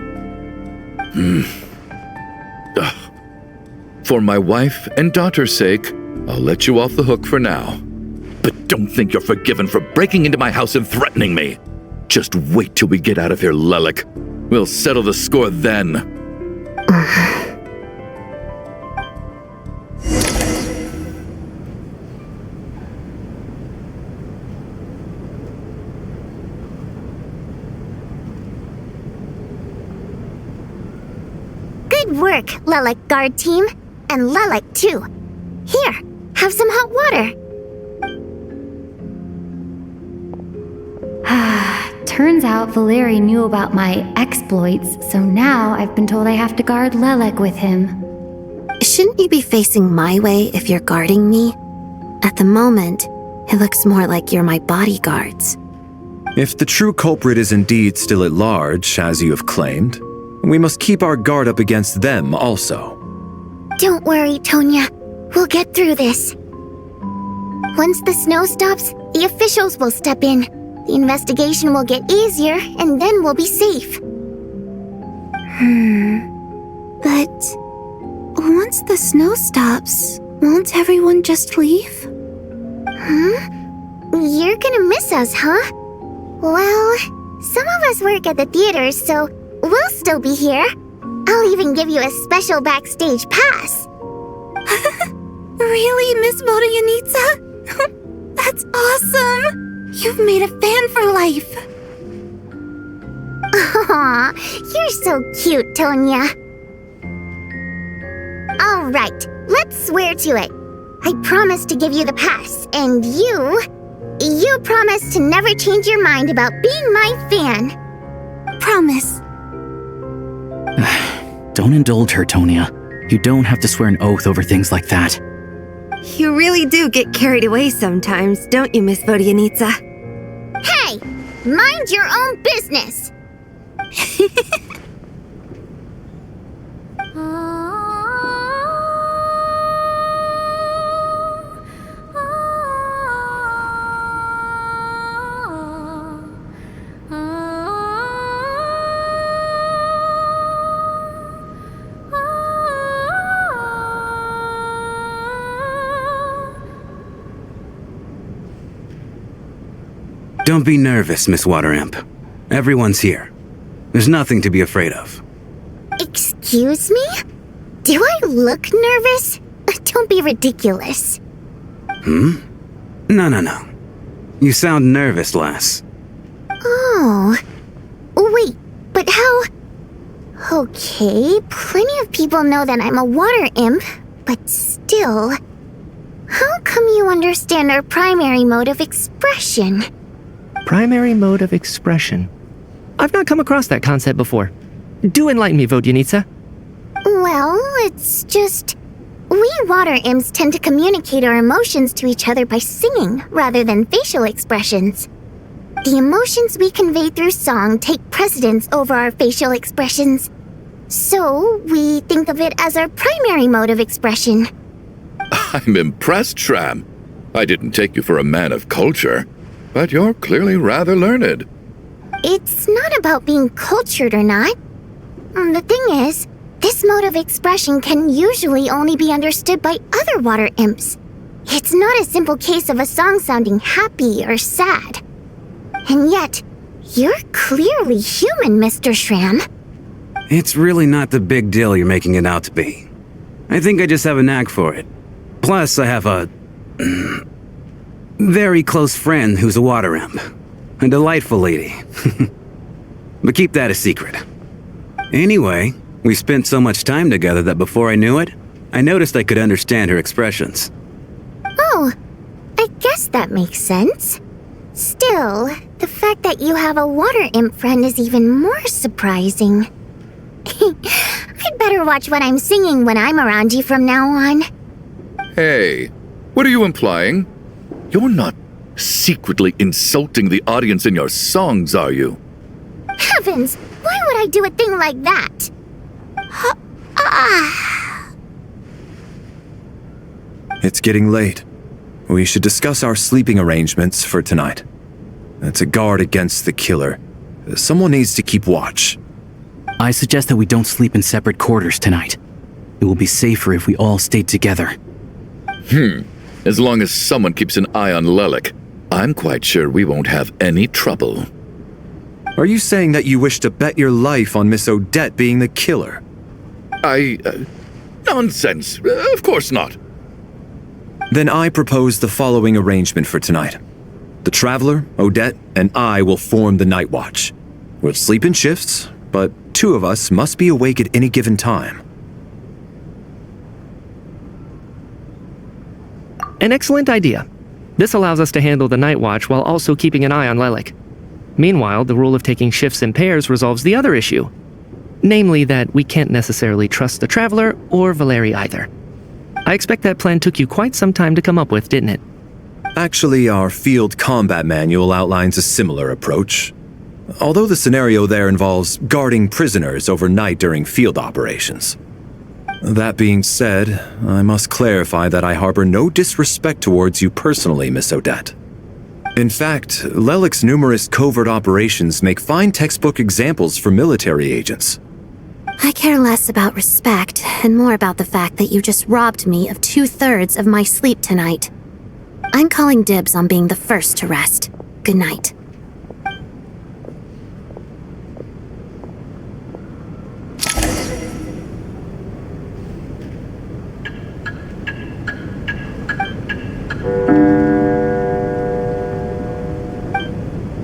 For my wife and daughter's sake, I'll let you off the hook for now. But don't think you're forgiven for breaking into my house and threatening me. Just wait till we get out of here, Lelik. We'll settle the score then. Good work, Lelik guard team. And Lelik too. Here, have some hot water. Turns out Valeri knew about my exploits, so now I've been told I have to guard Lelik with him. Shouldn't you be facing my way if you're guarding me? At the moment, it looks more like you're my bodyguards. If the true culprit is indeed still at large, as you have claimed, we must keep our guard up against them also. Don't worry, Tonya. We'll get through this. Once the snow stops, the officials will step in. The investigation will get easier, and then we'll be safe. But once the snow stops, won't everyone just leave? You're gonna miss us, huh? Well, some of us work at the theater, so we'll still be here. I'll even give you a special backstage pass. Really, Miss Vodyanitsa? That's awesome! You've made a fan for life! Aw, you're so cute, Tonya. All right, let's swear to it. I promise to give you the pass, and you promise to never change your mind about being my fan. Promise. Don't indulge her, Tonya. You don't have to swear an oath over things like that. You really do get carried away sometimes, don't you, Miss Vodyanitsa? Hey, mind your own business. Don't be nervous, Miss Wateramp. Everyone's here. There's nothing to be afraid of. Excuse me? Do I look nervous? Don't be ridiculous. No. You sound nervous, lass. Oh. Wait, but how... Okay, plenty of people know that I'm a water imp, but still... How come you understand our primary mode of expression? Primary mode of expression. I've not come across that concept before. Do enlighten me, Vodyanitsa. Well, it's just... we water imps tend to communicate our emotions to each other by singing rather than facial expressions. The emotions we convey through song take precedence over our facial expressions. So, we think of it as our primary mode of expression. I'm impressed, Shram. I didn't take you for a man of culture, but you're clearly rather learned. It's not about being cultured or not. The thing is, this mode of expression can usually only be understood by other water imps. It's not a simple case of a song sounding happy or sad. And yet, you're clearly human, Mr. Shram. It's really not the big deal you're making it out to be. I think I just have a knack for it. Plus, I have a very close friend who's a water imp. A delightful lady. But keep that a secret. Anyway, we spent so much time together that before I knew it, I noticed I could understand her expressions. Oh, I guess that makes sense. Still, the fact that you have a water imp friend is even more surprising. I'd better watch what I'm singing when I'm around you from now on. Hey, what are you implying? You're not secretly insulting the audience in your songs, are you? Heavens, why would I do a thing like that? It's getting late. We should discuss our sleeping arrangements for tonight. It's a guard against the killer. Someone needs to keep watch. I suggest that we don't sleep in separate quarters tonight. It will be safer if we all stayed together. As long as someone keeps an eye on Lelik, I'm quite sure we won't have any trouble. Are you saying that you wish to bet your life on Miss Odette being the killer? Nonsense. Of course not. Then I propose the following arrangement for tonight. The Traveler, Odette, and I will form the Night Watch. We'll sleep in shifts, but 2 of us must be awake at any given time. An excellent idea. This allows us to handle the Night Watch while also keeping an eye on Lelik. Meanwhile, the rule of taking shifts in pairs resolves the other issue. Namely that we can't necessarily trust the Traveler or Valeri either. I expect that plan took you quite some time to come up with, didn't it? Actually, our field combat manual outlines a similar approach. Although the scenario there involves guarding prisoners overnight during field operations. That being said, I must clarify that I harbor no disrespect towards you personally, Miss Odette. In fact, Lelik's numerous covert operations make fine textbook examples for military agents. I care less about respect and more about the fact that you just robbed me of 2/3 of my sleep tonight. I'm calling dibs on being the first to rest. Good night.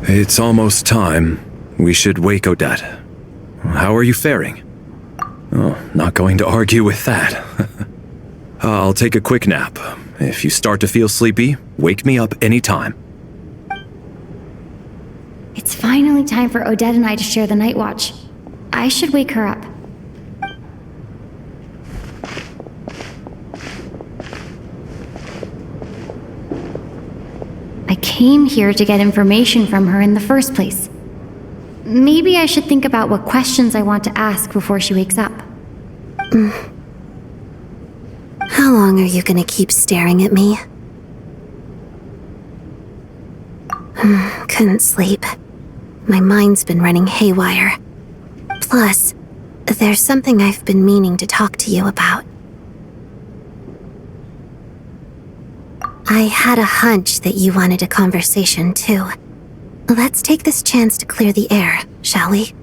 It's almost time. We should wake Odette. How are you faring? Oh, not going to argue with that. I'll take a quick nap. If you start to feel sleepy, wake me up anytime. It's finally time for Odette and I to share the night watch. I should wake her up. I came here to get information from her in the first place. Maybe I should think about what questions I want to ask before she wakes up. How long are you gonna keep staring at me? Couldn't sleep. My mind's been running haywire. Plus, there's something I've been meaning to talk to you about. I had a hunch that you wanted a conversation, too. Let's take this chance to clear the air, shall we?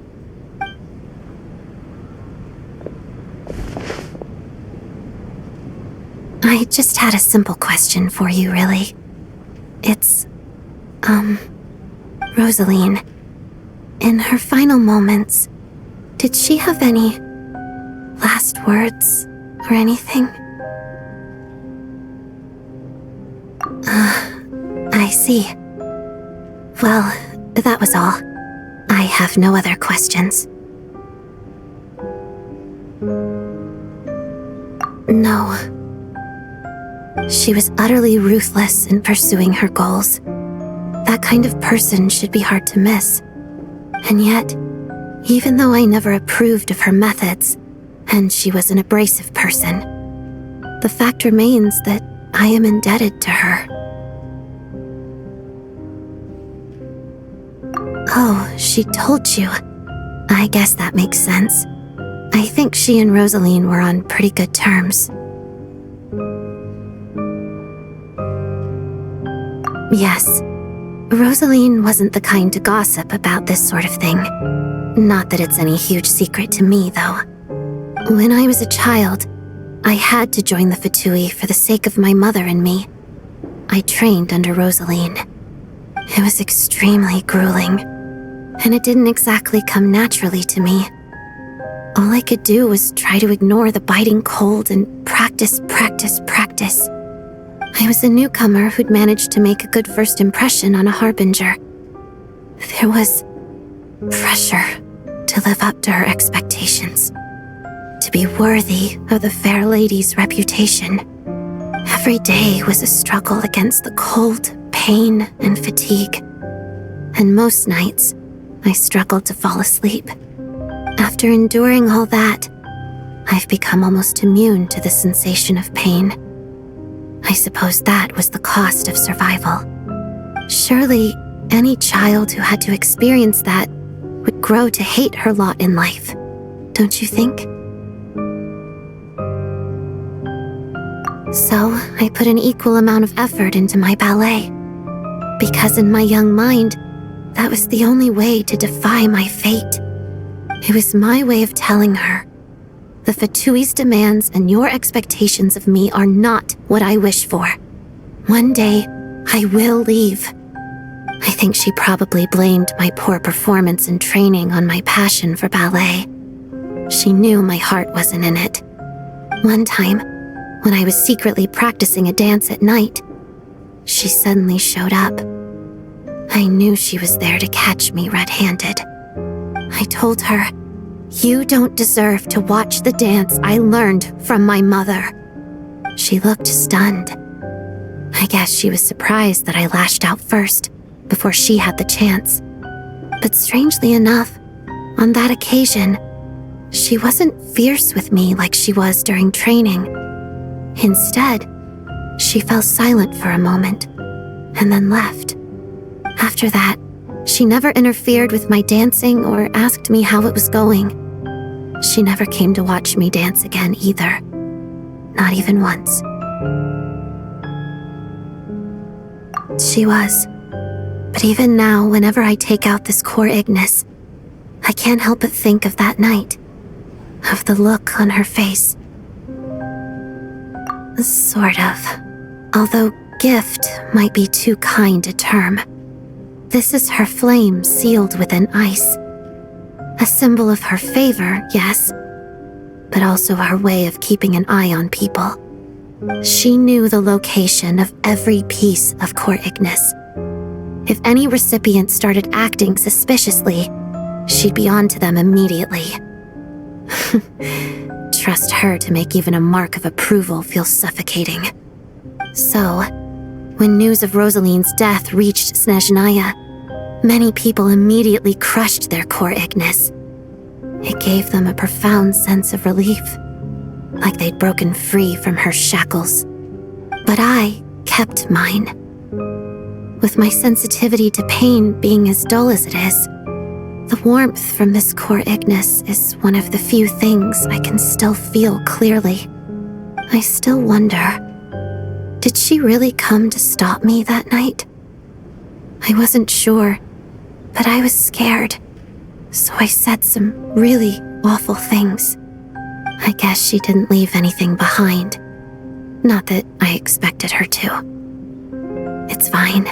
I just had a simple question for you, really. It's, Rosaline. In her final moments, did she have any last words or anything? I see. Well, that was all. I have no other questions. No. She was utterly ruthless in pursuing her goals. That kind of person should be hard to miss. And yet, even though I never approved of her methods, and she was an abrasive person, the fact remains that I am indebted to her. Oh, she told you. I guess that makes sense. I think she and Rosaline were on pretty good terms. Yes, Rosaline wasn't the kind to gossip about this sort of thing. Not that it's any huge secret to me, though. When I was a child, I had to join the Fatui for the sake of my mother and me. I trained under Rosaline. It was extremely grueling, and it didn't exactly come naturally to me. All I could do was try to ignore the biting cold and practice. I was a newcomer who'd managed to make a good first impression on a harbinger. There was pressure to live up to her expectations, to be worthy of the fair lady's reputation. Every day was a struggle against the cold, pain, and fatigue. And most nights, I struggled to fall asleep. After enduring all that, I've become almost immune to the sensation of pain. I suppose that was the cost of survival. Surely, any child who had to experience that would grow to hate her lot in life, don't you think? So, I put an equal amount of effort into my ballet. Because in my young mind, that was the only way to defy my fate. It was my way of telling her, the Fatui's demands and your expectations of me are not what I wish for. One day, I will leave. I think she probably blamed my poor performance in training on my passion for ballet. She knew my heart wasn't in it. One time, when I was secretly practicing a dance at night, she suddenly showed up. I knew she was there to catch me red-handed. I told her, "You don't deserve to watch the dance I learned from my mother." She looked stunned. I guess she was surprised that I lashed out first, before she had the chance. But strangely enough, on that occasion, she wasn't fierce with me like she was during training. Instead, she fell silent for a moment, and then left. After that, she never interfered with my dancing or asked me how it was going. She never came to watch me dance again either. Not even once. She was. But even now, whenever I take out this core Ignis, I can't help but think of that night. Of the look on her face. Sort of. Although gift might be too kind a term. This is her flame sealed within ice. A symbol of her favor, yes, but also her way of keeping an eye on people. She knew the location of every piece of core Ignis. If any recipient started acting suspiciously, she'd be on to them immediately. Trust her to make even a mark of approval feel suffocating. So, when news of Rosaline's death reached Snezhnaya, many people immediately crushed their core Ignis. It gave them a profound sense of relief, like they'd broken free from her shackles. But I kept mine. With my sensitivity to pain being as dull as it is, the warmth from this core Ignis is one of the few things I can still feel clearly. I still wonder, did she really come to stop me that night? I wasn't sure, but I was scared, so I said some really awful things. I guess she didn't leave anything behind. Not that I expected her to. It's fine.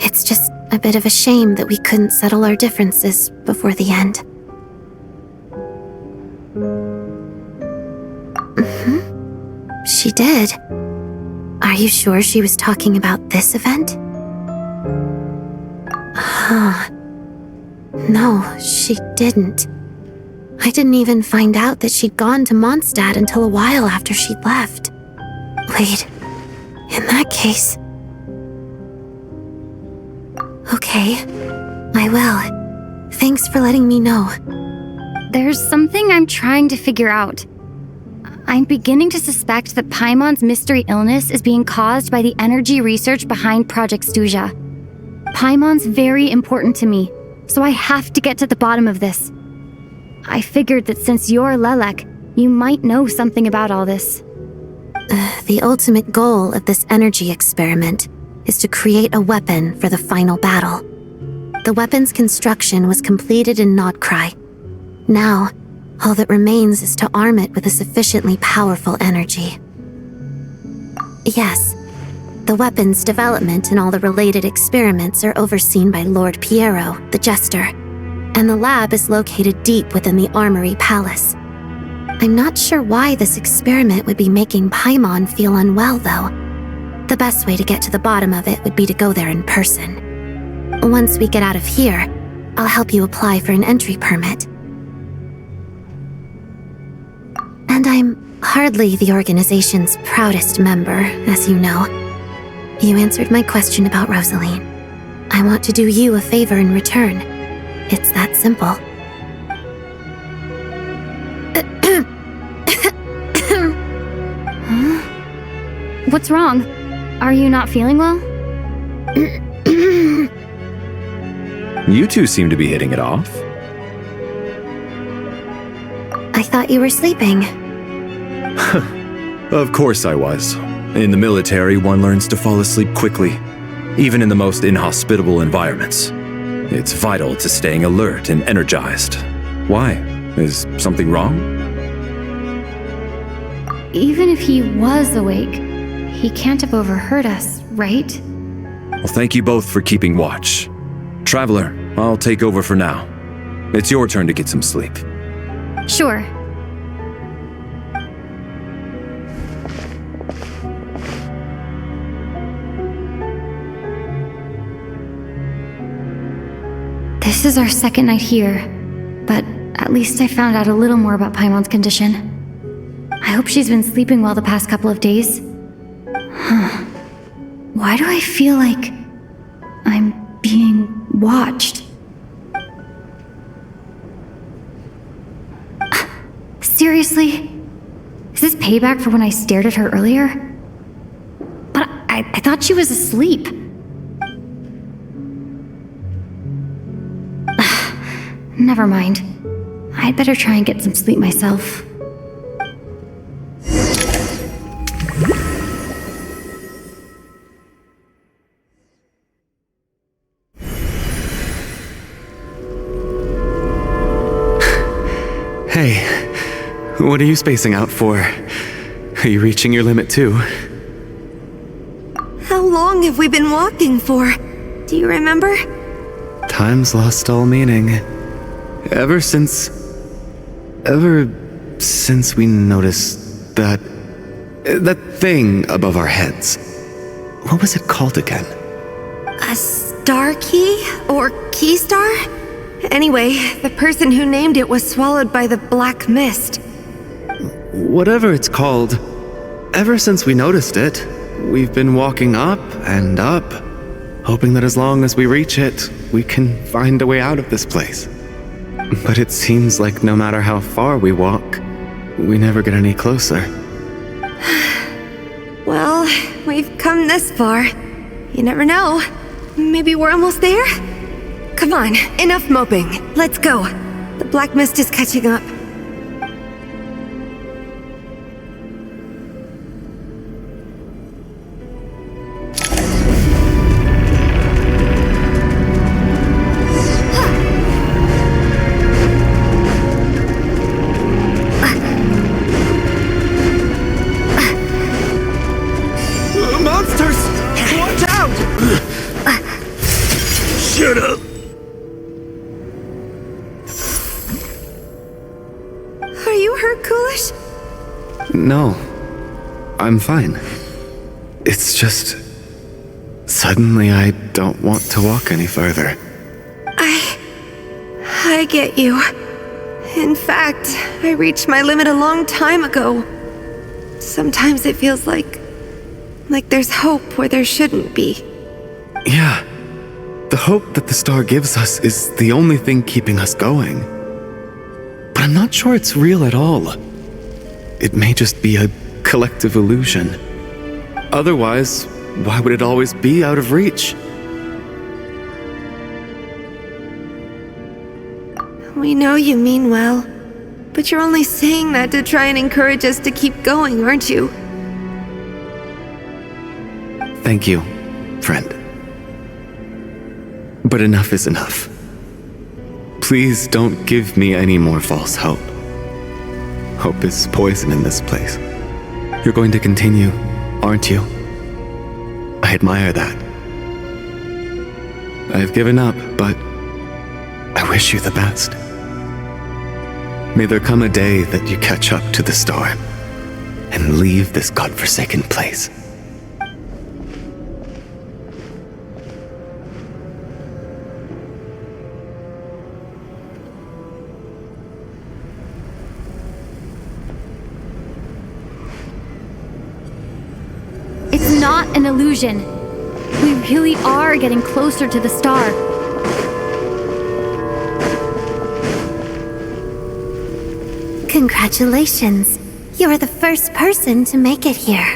It's just a bit of a shame that we couldn't settle our differences before the end. She did. Are you sure she was talking about this event? No, she didn't. I didn't even find out that she'd gone to Mondstadt until a while after she'd left. Wait, in that case... Okay, I will. Thanks for letting me know. There's something I'm trying to figure out. I'm beginning to suspect that Paimon's mystery illness is being caused by the energy research behind Project Stuja. Paimon's very important to me, so I have to get to the bottom of this. I figured that since you're Lelek, you might know something about all this. The ultimate goal of this energy experiment is to create a weapon for the final battle. The weapon's construction was completed in Nocturne. Now, all that remains is to arm it with a sufficiently powerful energy. Yes, the weapon's development and all the related experiments are overseen by Lord Piero, the Jester, and the lab is located deep within the Armory Palace. I'm not sure why this experiment would be making Paimon feel unwell, though. The best way to get to the bottom of it would be to go there in person. Once we get out of here, I'll help you apply for an entry permit. And I'm hardly the organization's proudest member, as you know. You answered my question about Rosaline. I want to do you a favor in return. It's that simple. Huh? What's wrong? Are you not feeling well? You two seem to be hitting it off. I thought you were sleeping. Of course I was. In the military, one learns to fall asleep quickly, even in the most inhospitable environments. It's vital to staying alert and energized. Why? Is something wrong? Even if he was awake, he can't have overheard us, right? Well, thank you both for keeping watch. Traveler, I'll take over for now. It's your turn to get some sleep. Sure. This is our second night here, but at least I found out a little more about Paimon's condition. I hope she's been sleeping well the past couple of days. Huh. Why do I feel like I'm being watched? Seriously? Is this payback for when I stared at her earlier? But I thought she was asleep. Never mind. I'd better try and get some sleep myself. Hey, what are you spacing out for? Are you reaching your limit too? How long have we been walking for? Do you remember? Time's lost all meaning. Ever since we noticed that thing above our heads. What was it called again? A star key? Or key star? Anyway, the person who named it was swallowed by the black mist. Whatever it's called, ever since we noticed it, we've been walking up and up, hoping that as long as we reach it, we can find a way out of this place. But it seems like no matter how far we walk, we never get any closer. Well, we've come this far. You never know. Maybe we're almost there? Come on, enough moping. Let's go. The black mist is catching up. Shut up! Are you hurt, Coolish? No, I'm fine. It's just... suddenly I don't want to walk any further. I get you. In fact, I reached my limit a long time ago. Sometimes it feels like there's hope where there shouldn't be. Yeah. The hope that the star gives us is the only thing keeping us going. But I'm not sure it's real at all. It may just be a collective illusion. Otherwise, why would it always be out of reach? We know you mean well, but you're only saying that to try and encourage us to keep going, aren't you? Thank you, friend. But enough is enough. Please don't give me any more false hope. Hope is poison in this place. You're going to continue, aren't you? I admire that. I've given up, but I wish you the best. May there come a day that you catch up to the star and leave this godforsaken place. It's not an illusion. We really are getting closer to the star. Congratulations. You are the first person to make it here.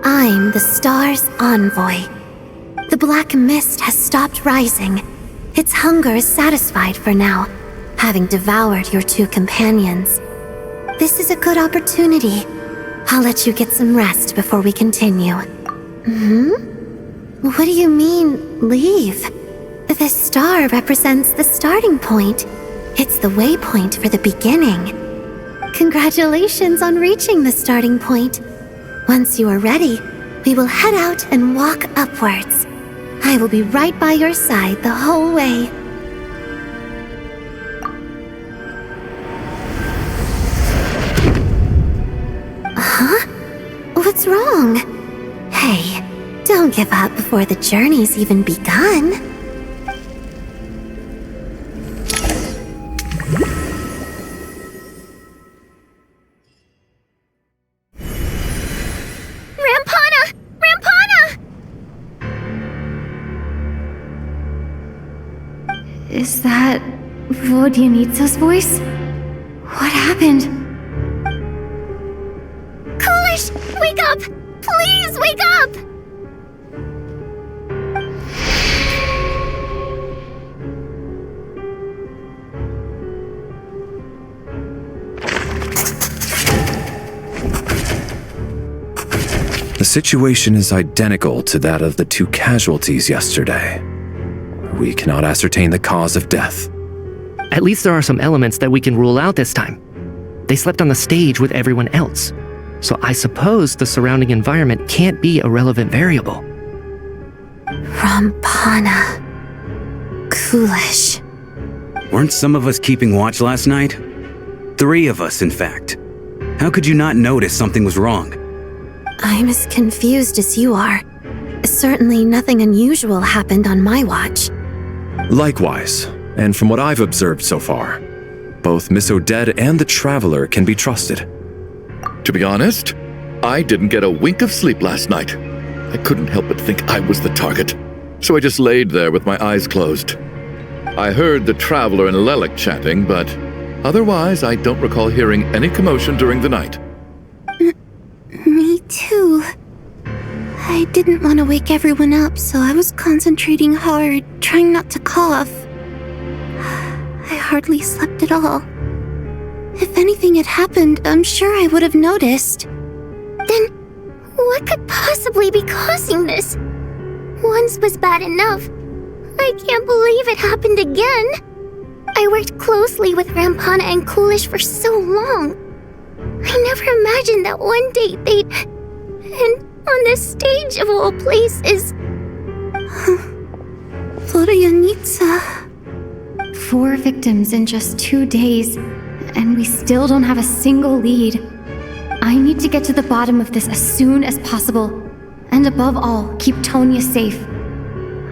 I'm the star's envoy. The black mist has stopped rising. Its hunger is satisfied for now, having devoured your two companions. This is a good opportunity. I'll let you get some rest before we continue. What do you mean, leave? The star represents the starting point. It's the waypoint for the beginning. Congratulations on reaching the starting point. Once you are ready, we will head out and walk upwards. I will be right by your side the whole way. Huh? What's wrong? Hey, don't give up before the journey's even begun. Is that Vodyanitsa's voice? What happened? Coolish, wake up! Please wake up! The situation is identical to that of the two casualties yesterday. We cannot ascertain the cause of death. At least there are some elements that we can rule out this time. They slept on the stage with everyone else, so I suppose the surrounding environment can't be a relevant variable. Rampana. Coolish. Weren't some of us keeping watch last night? 3 of us, in fact. How could you not notice something was wrong? I'm as confused as you are. Certainly nothing unusual happened on my watch. Likewise, and from what I've observed so far, both Miss Odette and the Traveler can be trusted. To be honest, I didn't get a wink of sleep last night. I couldn't help but think I was the target, so I just laid there with my eyes closed. I heard the Traveler and Lelek chatting, but otherwise I don't recall hearing any commotion during the night. Me too. I didn't want to wake everyone up, so I was concentrating hard, trying not to cough. I hardly slept at all. If anything had happened, I'm sure I would have noticed. Then, what could possibly be causing this? Once was bad enough. I can't believe it happened again. I worked closely with Rampana and Coolish for so long. I never imagined that one day they'd... And on the stage of all places... Vodyanitsa. 4 victims in just 2 days, and we still don't have a single lead. I need to get to the bottom of this as soon as possible. And above all, keep Tonya safe.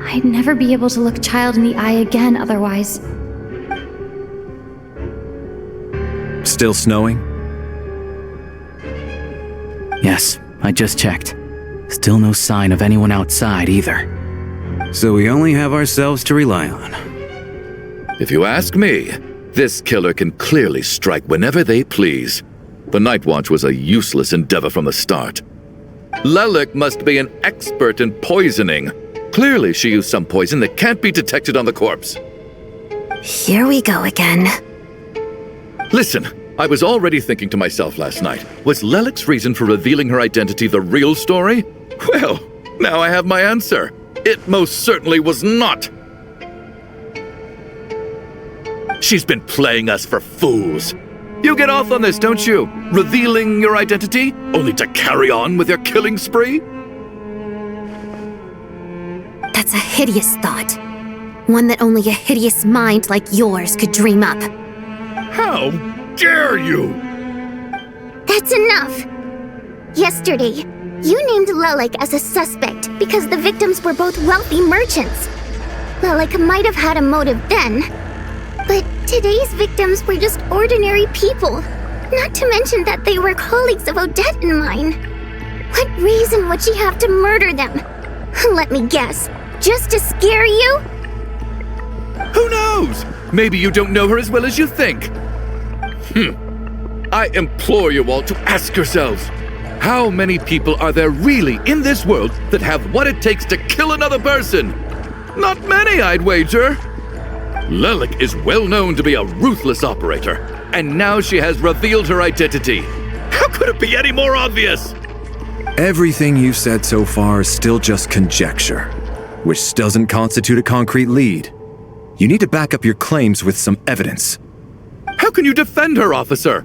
I'd never be able to look Child in the eye again otherwise. Still snowing? Yes, I just checked. Still no sign of anyone outside either. So we only have ourselves to rely on. If you ask me, this killer can clearly strike whenever they please. The Night Watch was a useless endeavor from the start. Lelik must be an expert in poisoning. Clearly she used some poison that can't be detected on the corpse. Here we go again. Listen, I was already thinking to myself last night, was Lelik's reason for revealing her identity the real story? Well, now I have my answer. It most certainly was not. She's been playing us for fools. You get off on this, don't you? Revealing your identity, only to carry on with your killing spree? That's a hideous thought. One that only a hideous mind like yours could dream up. How dare you? That's enough! Yesterday, you named Lelik as a suspect because the victims were both wealthy merchants. Lelik might have had a motive then, but today's victims were just ordinary people, not to mention that they were colleagues of Odette and mine. What reason would she have to murder them? Let me guess, just to scare you? Who knows? Maybe you don't know her as well as you think. I implore you all to ask yourselves, how many people are there really in this world that have what it takes to kill another person? Not many, I'd wager. Lelik is well known to be a ruthless operator, and now she has revealed her identity. How could it be any more obvious? Everything you've said so far is still just conjecture, which doesn't constitute a concrete lead. You need to back up your claims with some evidence. How can you defend her, officer?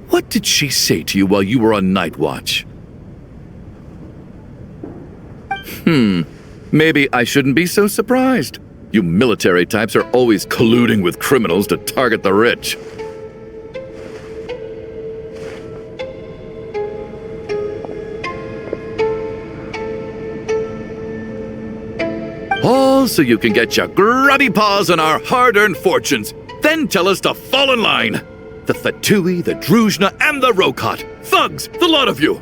What did she say to you while you were on Night Watch? Maybe I shouldn't be so surprised. You military types are always colluding with criminals to target the rich. All so you can get your grubby paws on our hard-earned fortunes, then tell us to fall in line. The Fatui, the Druzhna, and the Rokot. Thugs, the lot of you!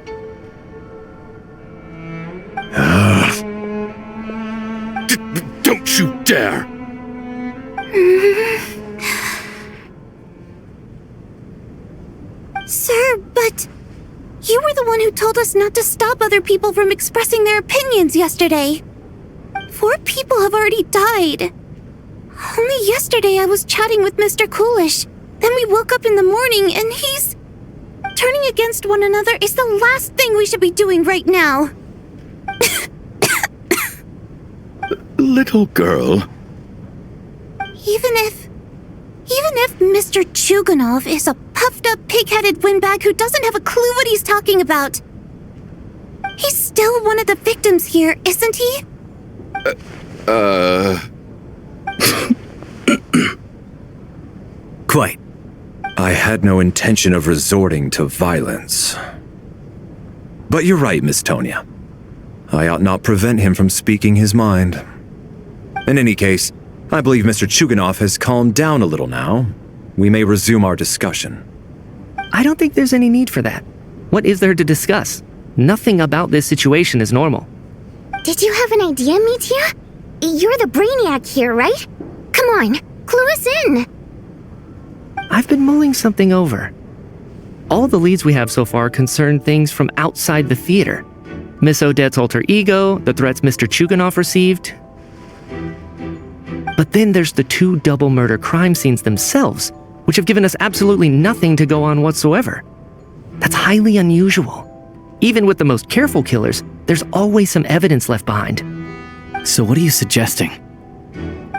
Don't you dare! Sir, but you were the one who told us not to stop other people from expressing their opinions yesterday. 4 people have already died. Only yesterday I was chatting with Mr. Coolish. Then we woke up in the morning and he's... Turning against one another is the last thing we should be doing right now. Little girl. Even if Mr. Chuganov is a puffed-up, pig-headed windbag who doesn't have a clue what he's talking about, he's still one of the victims here, isn't he? Quite. I had no intention of resorting to violence. But you're right, Miss Tonya. I ought not prevent him from speaking his mind. In any case, I believe Mr. Chuganov has calmed down a little now. We may resume our discussion. I don't think there's any need for that. What is there to discuss? Nothing about this situation is normal. Did you have an idea, Mitya? You're the brainiac here, right? Come on, clue us in! I've been mulling something over. All the leads we have so far concern things from outside the theater. Miss Odette's alter ego, the threats Mr. Chuganov received. But then there's the 2 double murder crime scenes themselves, which have given us absolutely nothing to go on whatsoever. That's highly unusual. Even with the most careful killers, there's always some evidence left behind. So what are you suggesting?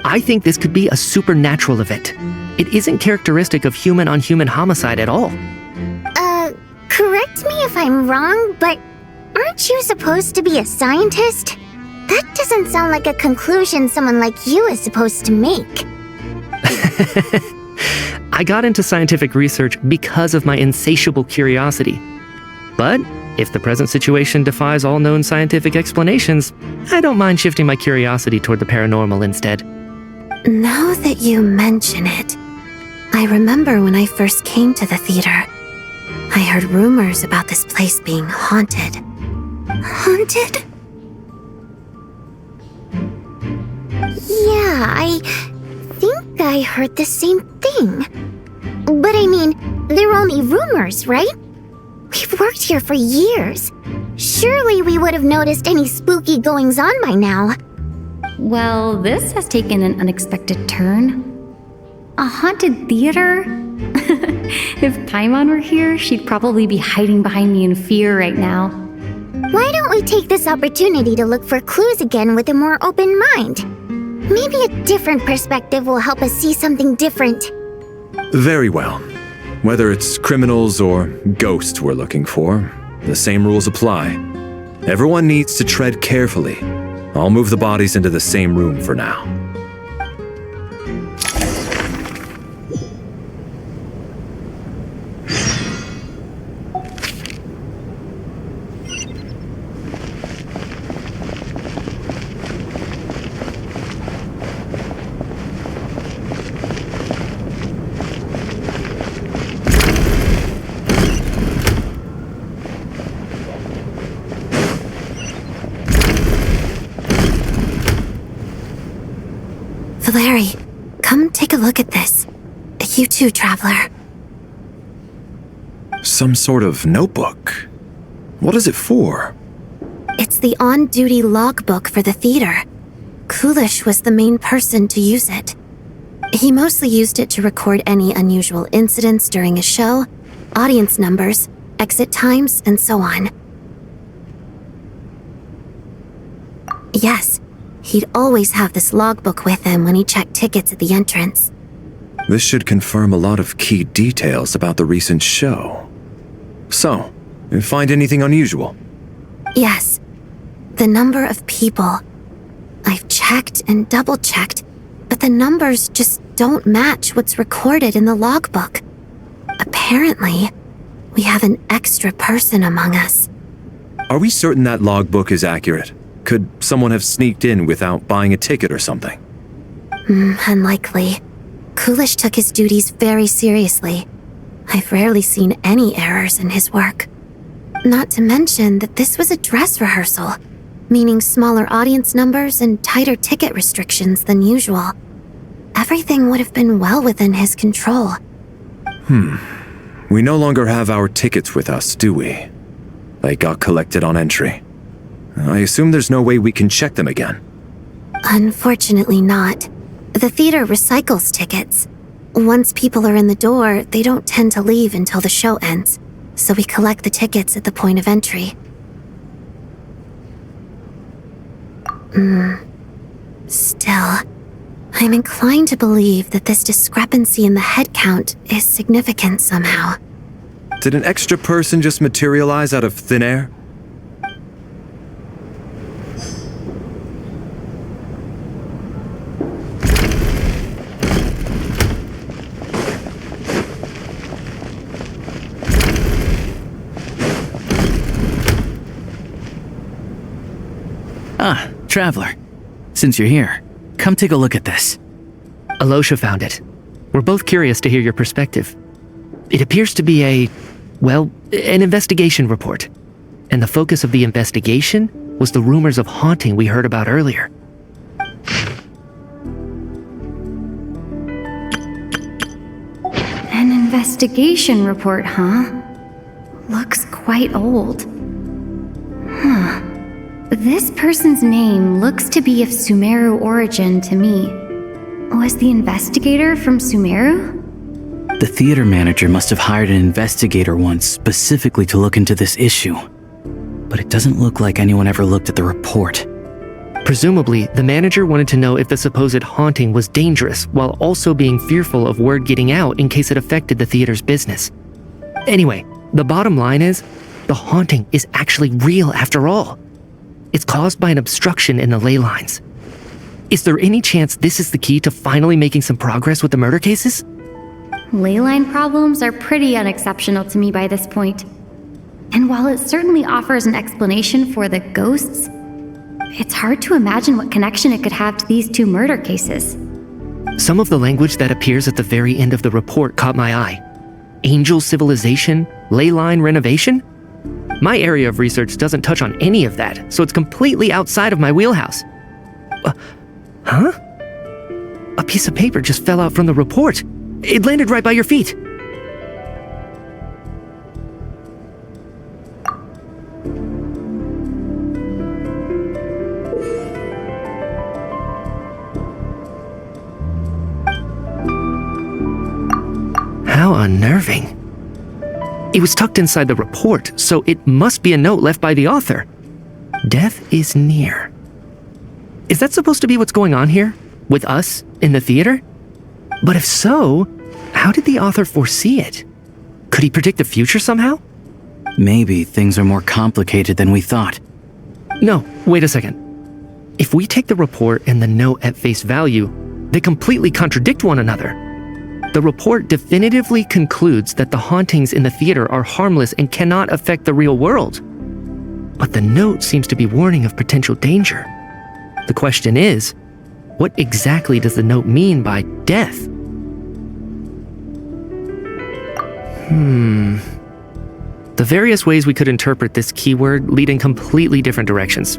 I think this could be a supernatural event. It isn't characteristic of human-on-human homicide at all. Correct me if I'm wrong, but aren't you supposed to be a scientist? That doesn't sound like a conclusion someone like you is supposed to make. I got into scientific research because of my insatiable curiosity. But If the present situation defies all known scientific explanations, I don't mind shifting my curiosity toward the paranormal instead. Now that you mention it, I remember when I first came to the theater. I heard rumors about this place being haunted. Haunted? Yeah, I think I heard the same thing. But I mean, they're only rumors, right? We've worked here for years. Surely we would have noticed any spooky goings-on by now. Well, this has taken an unexpected turn. A haunted theater? If Paimon were here, she'd probably be hiding behind me in fear right now. Why don't we take this opportunity to look for clues again with a more open mind? Maybe a different perspective will help us see something different. Very well. Whether it's criminals or ghosts we're looking for, the same rules apply. Everyone needs to tread carefully. I'll move the bodies into the same room for now. Larry, come take a look at this. You too, Traveler. Some sort of notebook. What is it for? It's the on-duty logbook for the theater. Kulish was the main person to use it. He mostly used it to record any unusual incidents during a show, audience numbers, exit times, and so on. Yes, he'd always have this logbook with him when he checked tickets at the entrance. This should confirm a lot of key details about the recent show. So, you find anything unusual? Yes. The number of people. I've checked and double-checked, but the numbers just don't match what's recorded in the logbook. Apparently, we have an extra person among us. Are we certain that logbook is accurate? Could someone have sneaked in without buying a ticket or something? Unlikely. Kulish took his duties very seriously. I've rarely seen any errors in his work. Not to mention that this was a dress rehearsal, meaning smaller audience numbers and tighter ticket restrictions than usual. Everything would have been well within his control. We no longer have our tickets with us, do we? They got collected on entry. I assume there's no way we can check them again. Unfortunately not. The theater recycles tickets. Once people are in the door, they don't tend to leave until the show ends, so we collect the tickets at the point of entry. Still, I'm inclined to believe that this discrepancy in the head count is significant somehow. Did an extra person just materialize out of thin air? Ah, Traveler. Since you're here, come take a look at this. Alosha found it. We're both curious to hear your perspective. It appears to be an investigation report. And the focus of the investigation was the rumors of haunting we heard about earlier. An investigation report, huh? Looks quite old. This person's name looks to be of Sumeru origin to me. Was the investigator from Sumeru? The theater manager must have hired an investigator once specifically to look into this issue. But it doesn't look like anyone ever looked at the report. Presumably, the manager wanted to know if the supposed haunting was dangerous while also being fearful of word getting out in case it affected the theater's business. Anyway, the bottom line is, the haunting is actually real after all. It's caused by an obstruction in the ley lines. Is there any chance this is the key to finally making some progress with the murder cases? Ley line problems are pretty unexceptional to me by this point. And while it certainly offers an explanation for the ghosts, it's hard to imagine what connection it could have to these two murder cases. Some of the language that appears at the very end of the report caught my eye. Angel civilization, ley line renovation? My area of research doesn't touch on any of that, so it's completely outside of my wheelhouse. Huh? A piece of paper just fell out from the report. It landed right by your feet. How unnerving. It was tucked inside the report, so it must be a note left by the author. Death is near. Is that supposed to be what's going on here? With us in the theater? But if so, how did the author foresee it? Could he predict the future somehow? Maybe things are more complicated than we thought. No, wait a second. If we take the report and the note at face value, they completely contradict one another. The report definitively concludes that the hauntings in the theater are harmless and cannot affect the real world. But the note seems to be warning of potential danger. The question is, what exactly does the note mean by death? The various ways we could interpret this keyword lead in completely different directions.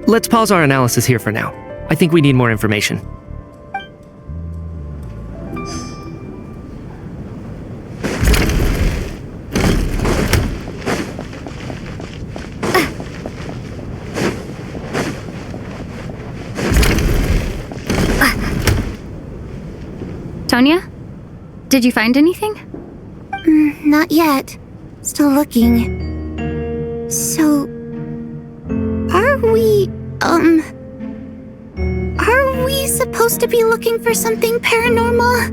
Let's pause our analysis here for now. I think we need more information. Tonya? Did you find anything? Not yet. Still looking. So... Are we supposed to be looking for something paranormal?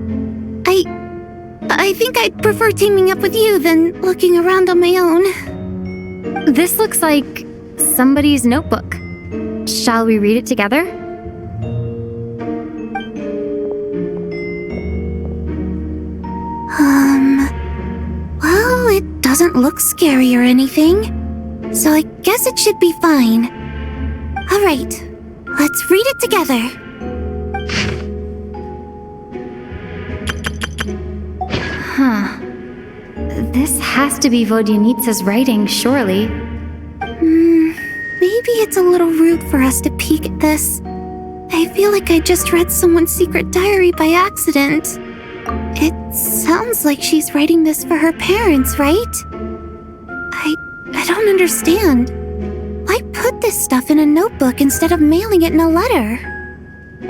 I think I'd prefer teaming up with you than looking around on my own. This looks like somebody's notebook. Shall we read it together? Well, it doesn't look scary or anything, so I guess it should be fine. All right, let's read it together. Huh. This has to be Vodyanitsa's writing, surely. Maybe it's a little rude for us to peek at this. I feel like I just read someone's secret diary by accident. It sounds like she's writing this for her parents, right? I don't understand. Why put this stuff in a notebook instead of mailing it in a letter?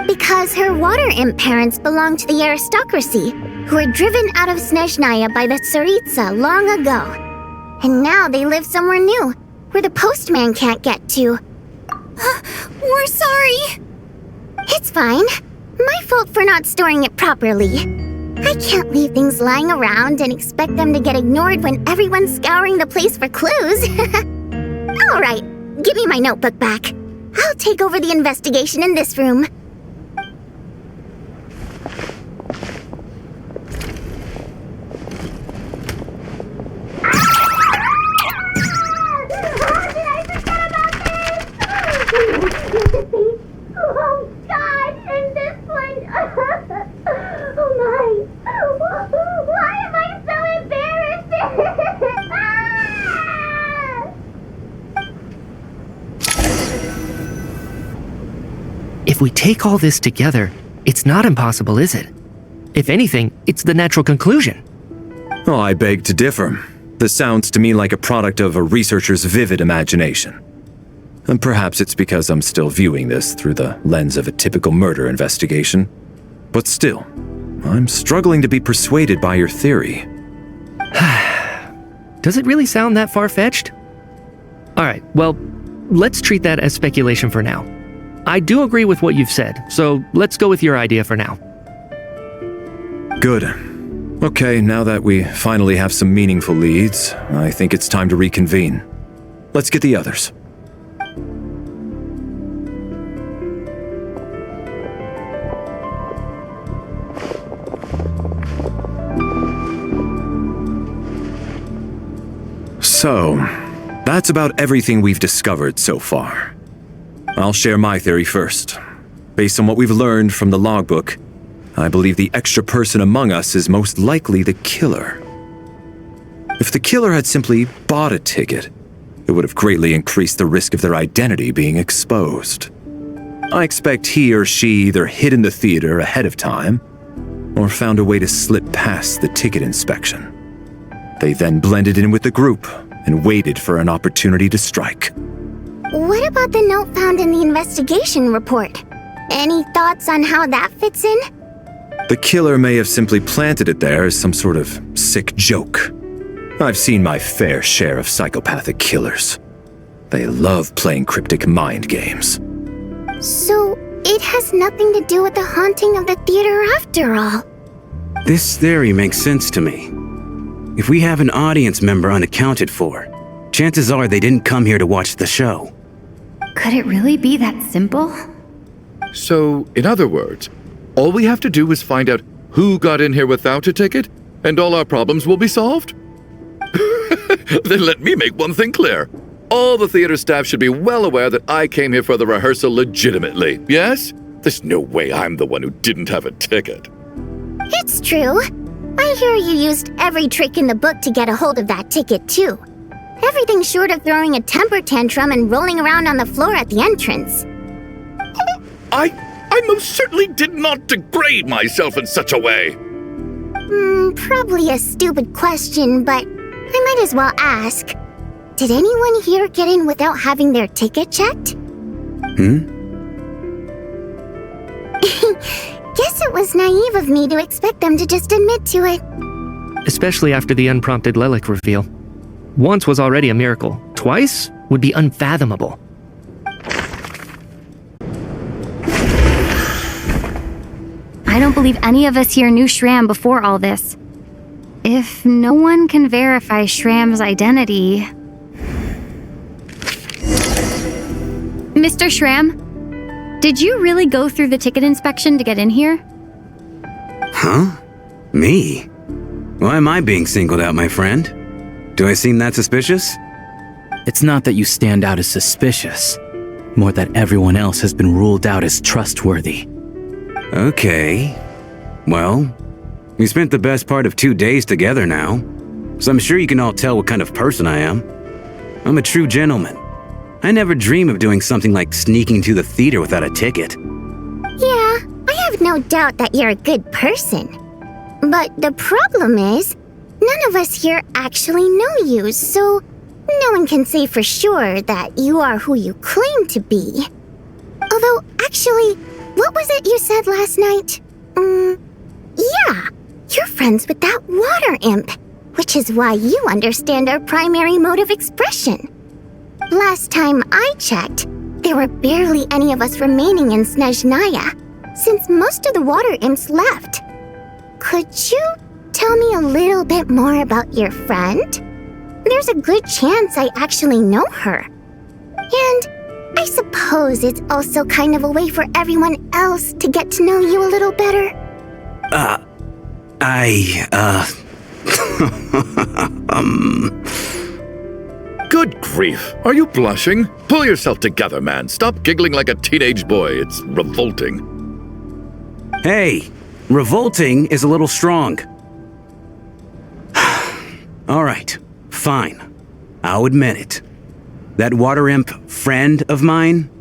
Because her water imp parents belong to the aristocracy, who were driven out of Snezhnaya by the Tsaritsa long ago. And now they live somewhere new, where the postman can't get to. We're sorry. It's fine. My fault for not storing it properly. I can't leave things lying around and expect them to get ignored when everyone's scouring the place for clues. All right, give me my notebook back. I'll take over the investigation in this room. Oh, God, and this one. Oh, my. Why am I so embarrassed? If we take all this together, it's not impossible, is it? If anything, it's the natural conclusion. Oh, I beg to differ. This sounds to me like a product of a researcher's vivid imagination. And perhaps it's because I'm still viewing this through the lens of a typical murder investigation. But still, I'm struggling to be persuaded by your theory. Does it really sound that far-fetched? Alright, well, let's treat that as speculation for now. I do agree with what you've said, so let's go with your idea for now. Good. Okay, now that we finally have some meaningful leads, I think it's time to reconvene. Let's get the others. So, That's about everything we've discovered so far. I'll share my theory first. Based on what we've learned from the logbook, I believe the extra person among us is most likely the killer. If the killer had simply bought a ticket, it would have greatly increased the risk of their identity being exposed. I expect he or she either hid in the theater ahead of time, or found a way to slip past the ticket inspection. They then blended in with the group and waited for an opportunity to strike. What about the note found in the investigation report? Any thoughts on how that fits in? The killer may have simply planted it there as some sort of sick joke. I've seen my fair share of psychopathic killers. They love playing cryptic mind games. So, it has nothing to do with the haunting of the theater after all. This theory makes sense to me. If we have an audience member unaccounted for, chances are they didn't come here to watch the show. Could it really be that simple? So, in other words, all we have to do is find out who got in here without a ticket, and all our problems will be solved? Then let me make one thing clear. All the theater staff should be well aware that I came here for the rehearsal legitimately, yes? There's no way I'm the one who didn't have a ticket. It's true. I hear you used every trick in the book to get a hold of that ticket, too. Everything short of throwing a temper tantrum and rolling around on the floor at the entrance. I most certainly did not degrade myself in such a way. Probably a stupid question, but I might as well ask. Did anyone here get in without having their ticket checked? Guess it was naive of me to expect them to just admit to it. Especially after the unprompted Lelek reveal. Once was already a miracle. Twice would be unfathomable. I don't believe any of us here knew Shram before all this. If no one can verify Shram's identity... Mr. Shram, did you really go through the ticket inspection to get in here? Huh? Me? Why am I being singled out, my friend? Do I seem that suspicious? It's not that you stand out as suspicious, more that everyone else has been ruled out as trustworthy. Okay. Well, we spent the best part of 2 days together now, so I'm sure you can all tell what kind of person I am. I'm a true gentleman. I never dream of doing something like sneaking to the theater without a ticket. Yeah, I have no doubt that you're a good person. But the problem is, none of us here actually know you, so no one can say for sure that you are who you claim to be. Although, actually, what was it you said last night? Yeah, you're friends with that water imp, which is why you understand our primary mode of expression. Last time I checked, there were barely any of us remaining in Snezhnaya, since most of the water imps left. Could you tell me a little bit more about your friend? There's a good chance I actually know her. And I suppose it's also kind of a way for everyone else to get to know you a little better. Good grief. Are you blushing? Pull yourself together, man. Stop giggling like a teenage boy. It's revolting. Hey, revolting is a little strong. All right, fine. I'll admit it. That water imp friend of mine,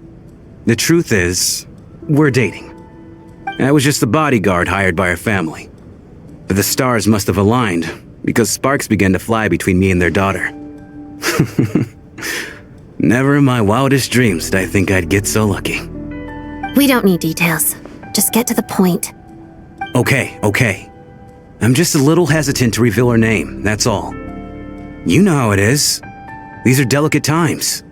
the truth is, we're dating. I was just the bodyguard hired by our family. But the stars must have aligned because sparks began to fly between me and their daughter. Never in my wildest dreams did I think I'd get so lucky. We don't need details. Just get to the point. Okay. I'm just a little hesitant to reveal her name, that's all. You know how it is. These are delicate times.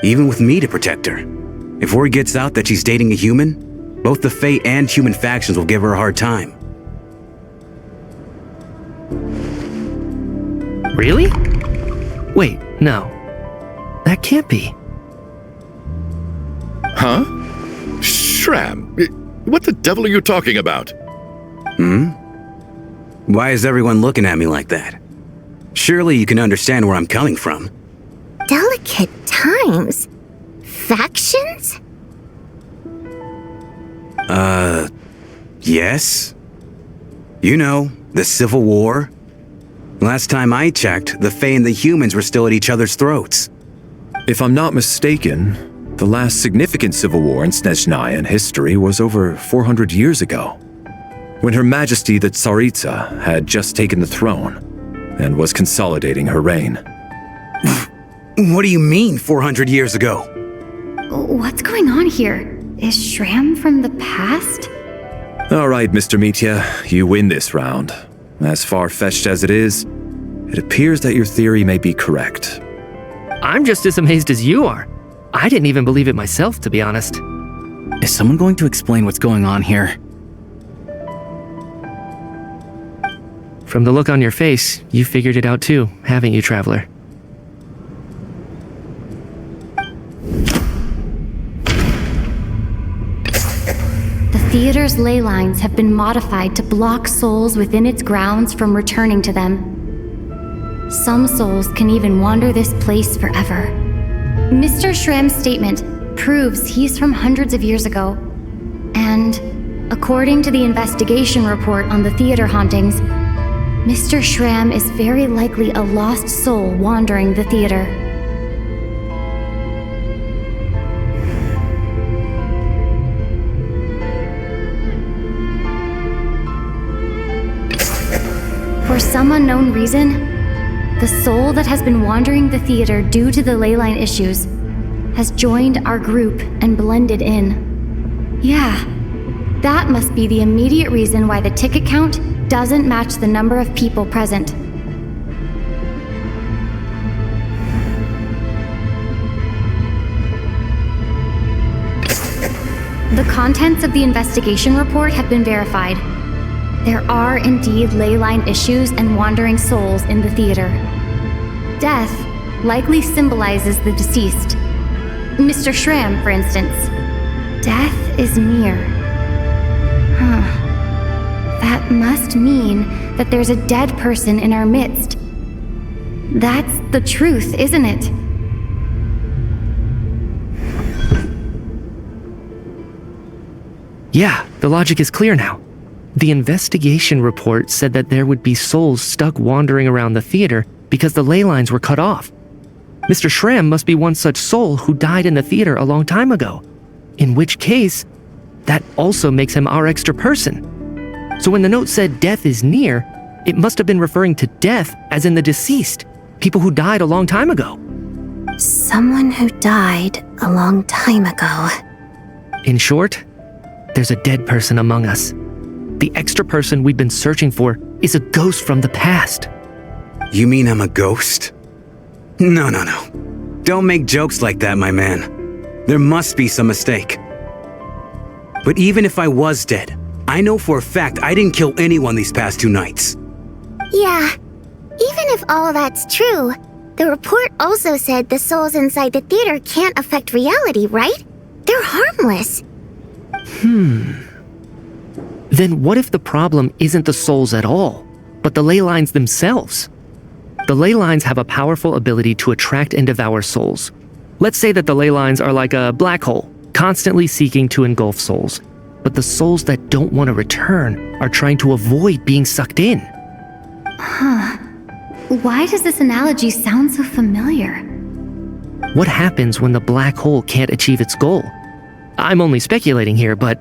Even with me to protect her. If word gets out that she's dating a human, both the Fae and human factions will give her a hard time. Really? Wait, no. That can't be. Huh? Shram, what the devil are you talking about? Why is everyone looking at me like that? Surely you can understand where I'm coming from. Delicate times? Factions? Yes? You know, the Civil War? Last time I checked, the Fae and the humans were still at each other's throats. If I'm not mistaken, the last significant civil war in Snezhnayan history was over 400 years ago, when Her Majesty the Tsaritsa had just taken the throne and was consolidating her reign. What do you mean, 400 years ago? What's going on here? Is Shram from the past? All right, Mr. Mitya, you win this round. As far-fetched as it is, it appears that your theory may be correct. I'm just as amazed as you are. I didn't even believe it myself, to be honest. Is someone going to explain what's going on here? From the look on your face, you figured it out too, haven't you, Traveler? The theater's ley lines have been modified to block souls within its grounds from returning to them. Some souls can even wander this place forever. Mr. Shram's statement proves he's from hundreds of years ago. And according to the investigation report on the theater hauntings, Mr. Shram is very likely a lost soul wandering the theater. For some unknown reason, the soul that has been wandering the theater due to the ley line issues has joined our group and blended in. Yeah, that must be the immediate reason why the ticket count doesn't match the number of people present. The contents of the investigation report have been verified. There are indeed ley line issues and wandering souls in the theater. Death likely symbolizes the deceased. Mr. Shram, for instance. Death is near. That must mean that there's a dead person in our midst. That's the truth, isn't it? Yeah, the logic is clear now. The investigation report said that there would be souls stuck wandering around the theater because the ley lines were cut off. Mr. Shram must be one such soul who died in the theater a long time ago. In which case, that also makes him our extra person. So when the note said death is near, it must have been referring to death as in the deceased, people who died a long time ago. Someone who died a long time ago. In short, there's a dead person among us. The extra person we've been searching for is a ghost from the past. You mean I'm a ghost? No. Don't make jokes like that, my man. There must be some mistake. But even if I was dead, I know for a fact I didn't kill anyone these past 2 nights. Yeah, even if all that's true, the report also said the souls inside the theater can't affect reality, right? They're harmless. Then what if the problem isn't the souls at all, but the ley lines themselves? The ley lines have a powerful ability to attract and devour souls. Let's say that the ley lines are like a black hole, constantly seeking to engulf souls. But the souls that don't want to return are trying to avoid being sucked in. Why does this analogy sound so familiar? What happens when the black hole can't achieve its goal? I'm only speculating here, but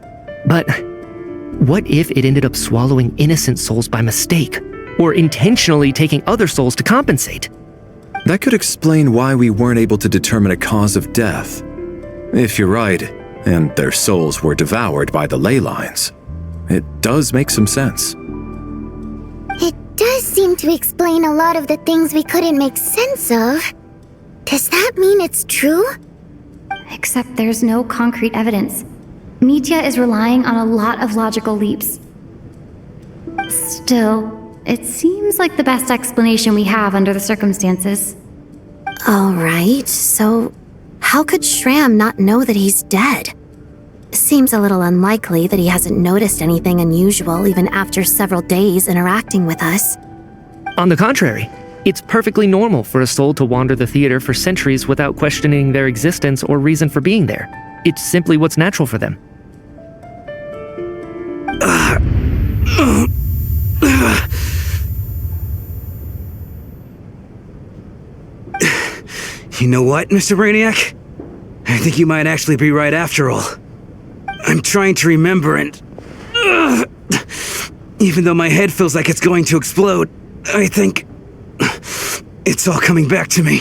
what if it ended up swallowing innocent souls by mistake, or intentionally taking other souls to compensate? That could explain why we weren't able to determine a cause of death. If you're right, and their souls were devoured by the ley lines, it does make some sense. It does seem to explain a lot of the things we couldn't make sense of. Does that mean it's true? Except there's no concrete evidence. Mitya is relying on a lot of logical leaps. Still, it seems like the best explanation we have under the circumstances. All right, so how could Shram not know that he's dead? Seems a little unlikely that he hasn't noticed anything unusual even after several days interacting with us. On the contrary, It's perfectly normal for a soul to wander the theater for centuries without questioning their existence or reason for being there. It's simply what's natural for them. You know what, Mr. Brainiac? I think you might actually be right after all. I'm trying to remember and... even though my head feels like it's going to explode, I think... it's all coming back to me.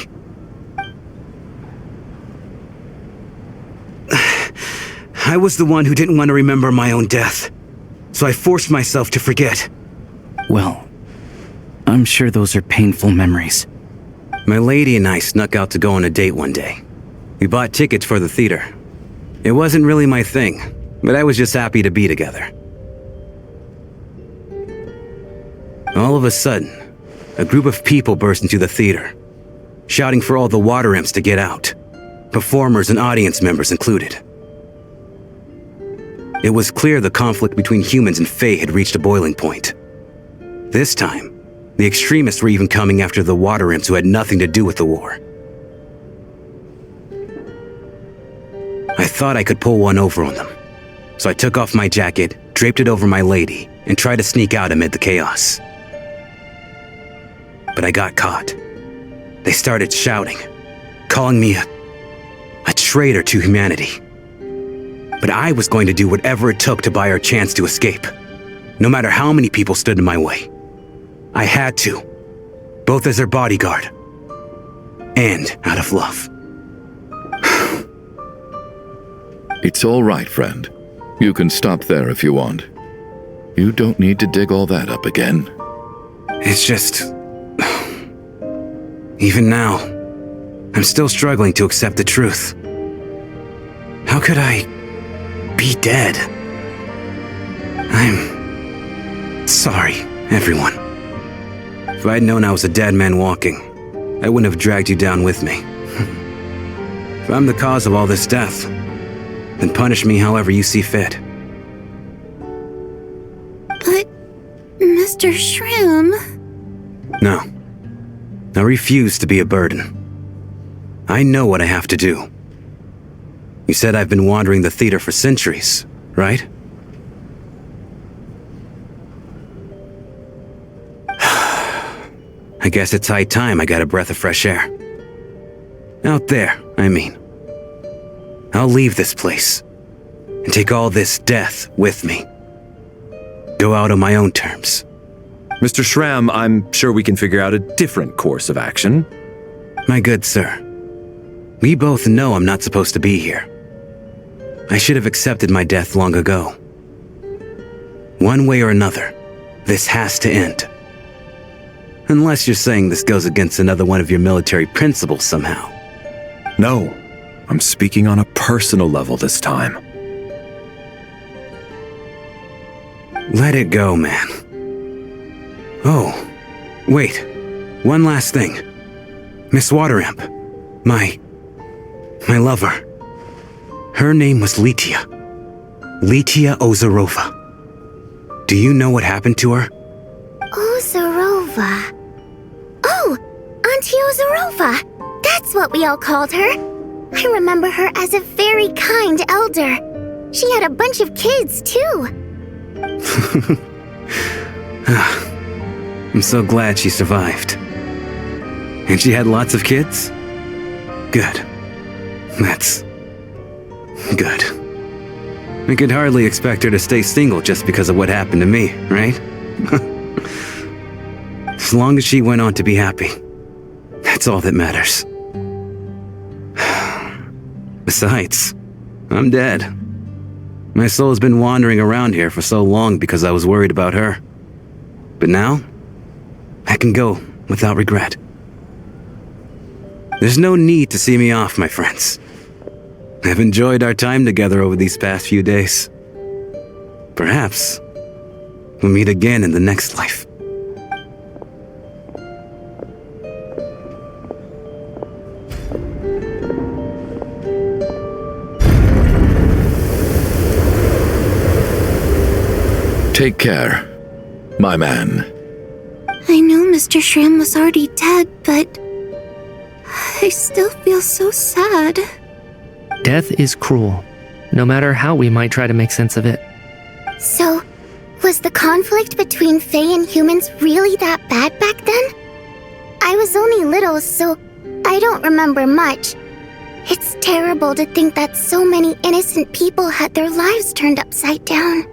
I was the one who didn't want to remember my own death, so I forced myself to forget. Well, I'm sure those are painful memories. My lady and I snuck out to go on a date one day. We bought tickets for the theater. It wasn't really my thing, but I was just happy to be together. All of a sudden, a group of people burst into the theater, shouting for all the water imps to get out, performers and audience members included. It was clear the conflict between humans and Fae had reached a boiling point. This time, the extremists were even coming after the water imps who had nothing to do with the war. I thought I could pull one over on them, so I took off my jacket, draped it over my lady, and tried to sneak out amid the chaos. But I got caught. They started shouting, calling me a traitor to humanity. But I was going to do whatever it took to buy our chance to escape, no matter how many people stood in my way. I had to, both as their bodyguard and out of love. It's all right, friend. You can stop there if you want. You don't need to dig all that up again. It's just... even now, I'm still struggling to accept the truth. How could I be dead? I'm sorry, everyone. If I'd known I was a dead man walking, I wouldn't have dragged you down with me. If I'm the cause of all this death, then punish me however you see fit. But, Mr. Shroom... No. I refuse to be a burden. I know what I have to do. You said I've been wandering the theater for centuries, right? I guess it's high time I got a breath of fresh air. Out there, I mean. I'll leave this place and take all this death with me. Go out on my own terms. Mr. Shram, I'm sure we can figure out a different course of action. My good sir, we both know I'm not supposed to be here. I should have accepted my death long ago. One way or another, this has to end. Unless you're saying this goes against another one of your military principles somehow. No, I'm speaking on a personal level this time. Let it go, man. Oh, wait. One last thing. Miss Water Imp. My lover. Her name was Litia. Litia Ozarova. Do you know what happened to her? Ozarova. Oh, Auntie Ozarova. That's what we all called her. I remember her as a very kind elder. She had a bunch of kids, too. I'm so glad she survived. And she had lots of kids? Good. That's... good. I could hardly expect her to stay single just because of what happened to me, right? As long as she went on to be happy, that's all that matters. Besides, I'm dead. My soul has been wandering around here for so long because I was worried about her. But now, I can go without regret. There's no need to see me off, my friends. I've enjoyed our time together over these past few days. Perhaps we'll meet again in the next life. Take care, my man. I know, Mr. Shram was already dead, but I still feel so sad. Death is cruel, no matter how we might try to make sense of it. So, was the conflict between Fae and humans really that bad back then? I was only little, so I don't remember much. It's terrible to think that so many innocent people had their lives turned upside down.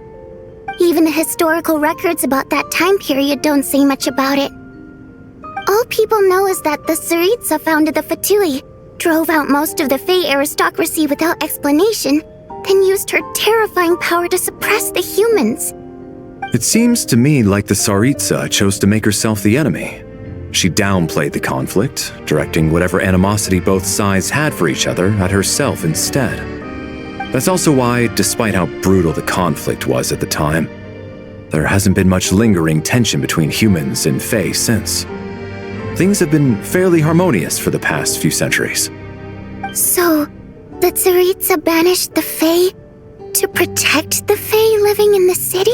Even the historical records about that time period don't say much about it. All people know is that the Tsaritsa founded the Fatui, drove out most of the Fae aristocracy without explanation, then used her terrifying power to suppress the humans. It seems to me like the Tsaritsa chose to make herself the enemy. She downplayed the conflict, directing whatever animosity both sides had for each other at herself instead. That's also why, despite how brutal the conflict was at the time, there hasn't been much lingering tension between humans and Fae since. Things have been fairly harmonious for the past few centuries. So, the Tsaritsa banished the Fae to protect the Fae living in the city?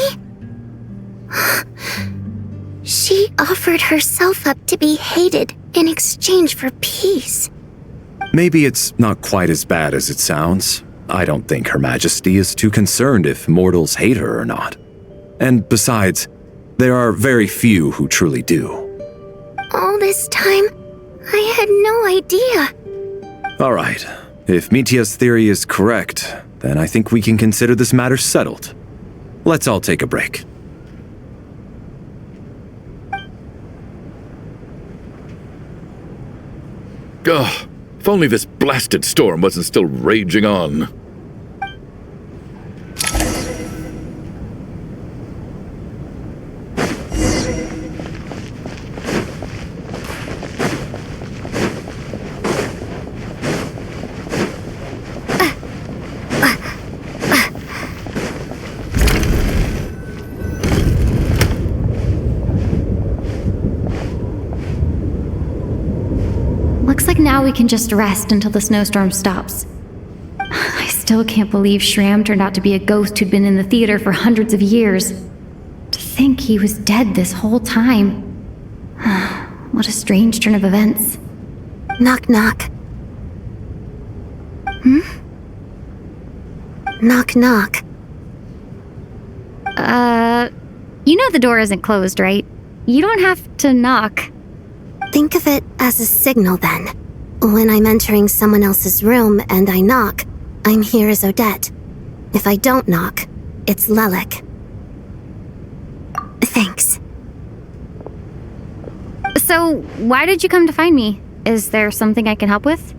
She offered herself up to be hated in exchange for peace. Maybe it's not quite as bad as it sounds. I don't think Her Majesty is too concerned if mortals hate her or not. And besides, there are very few who truly do. All this time, I had no idea. All right, if Mitia's theory is correct, then I think we can consider this matter settled. Let's all take a break. Ugh, if only this blasted storm wasn't still raging on. Looks like now we can just rest until the snowstorm stops. I still can't believe Shram turned out to be a ghost who'd been in the theater for hundreds of years. To think he was dead this whole time. What a strange turn of events. Knock, knock. Knock, knock. You know the door isn't closed, right? You don't have to knock. Think of it as a signal then. When I'm entering someone else's room and I knock, I'm here as Odette. If I don't knock, it's Lelik. Thanks. So, why did you come to find me? Is there something I can help with?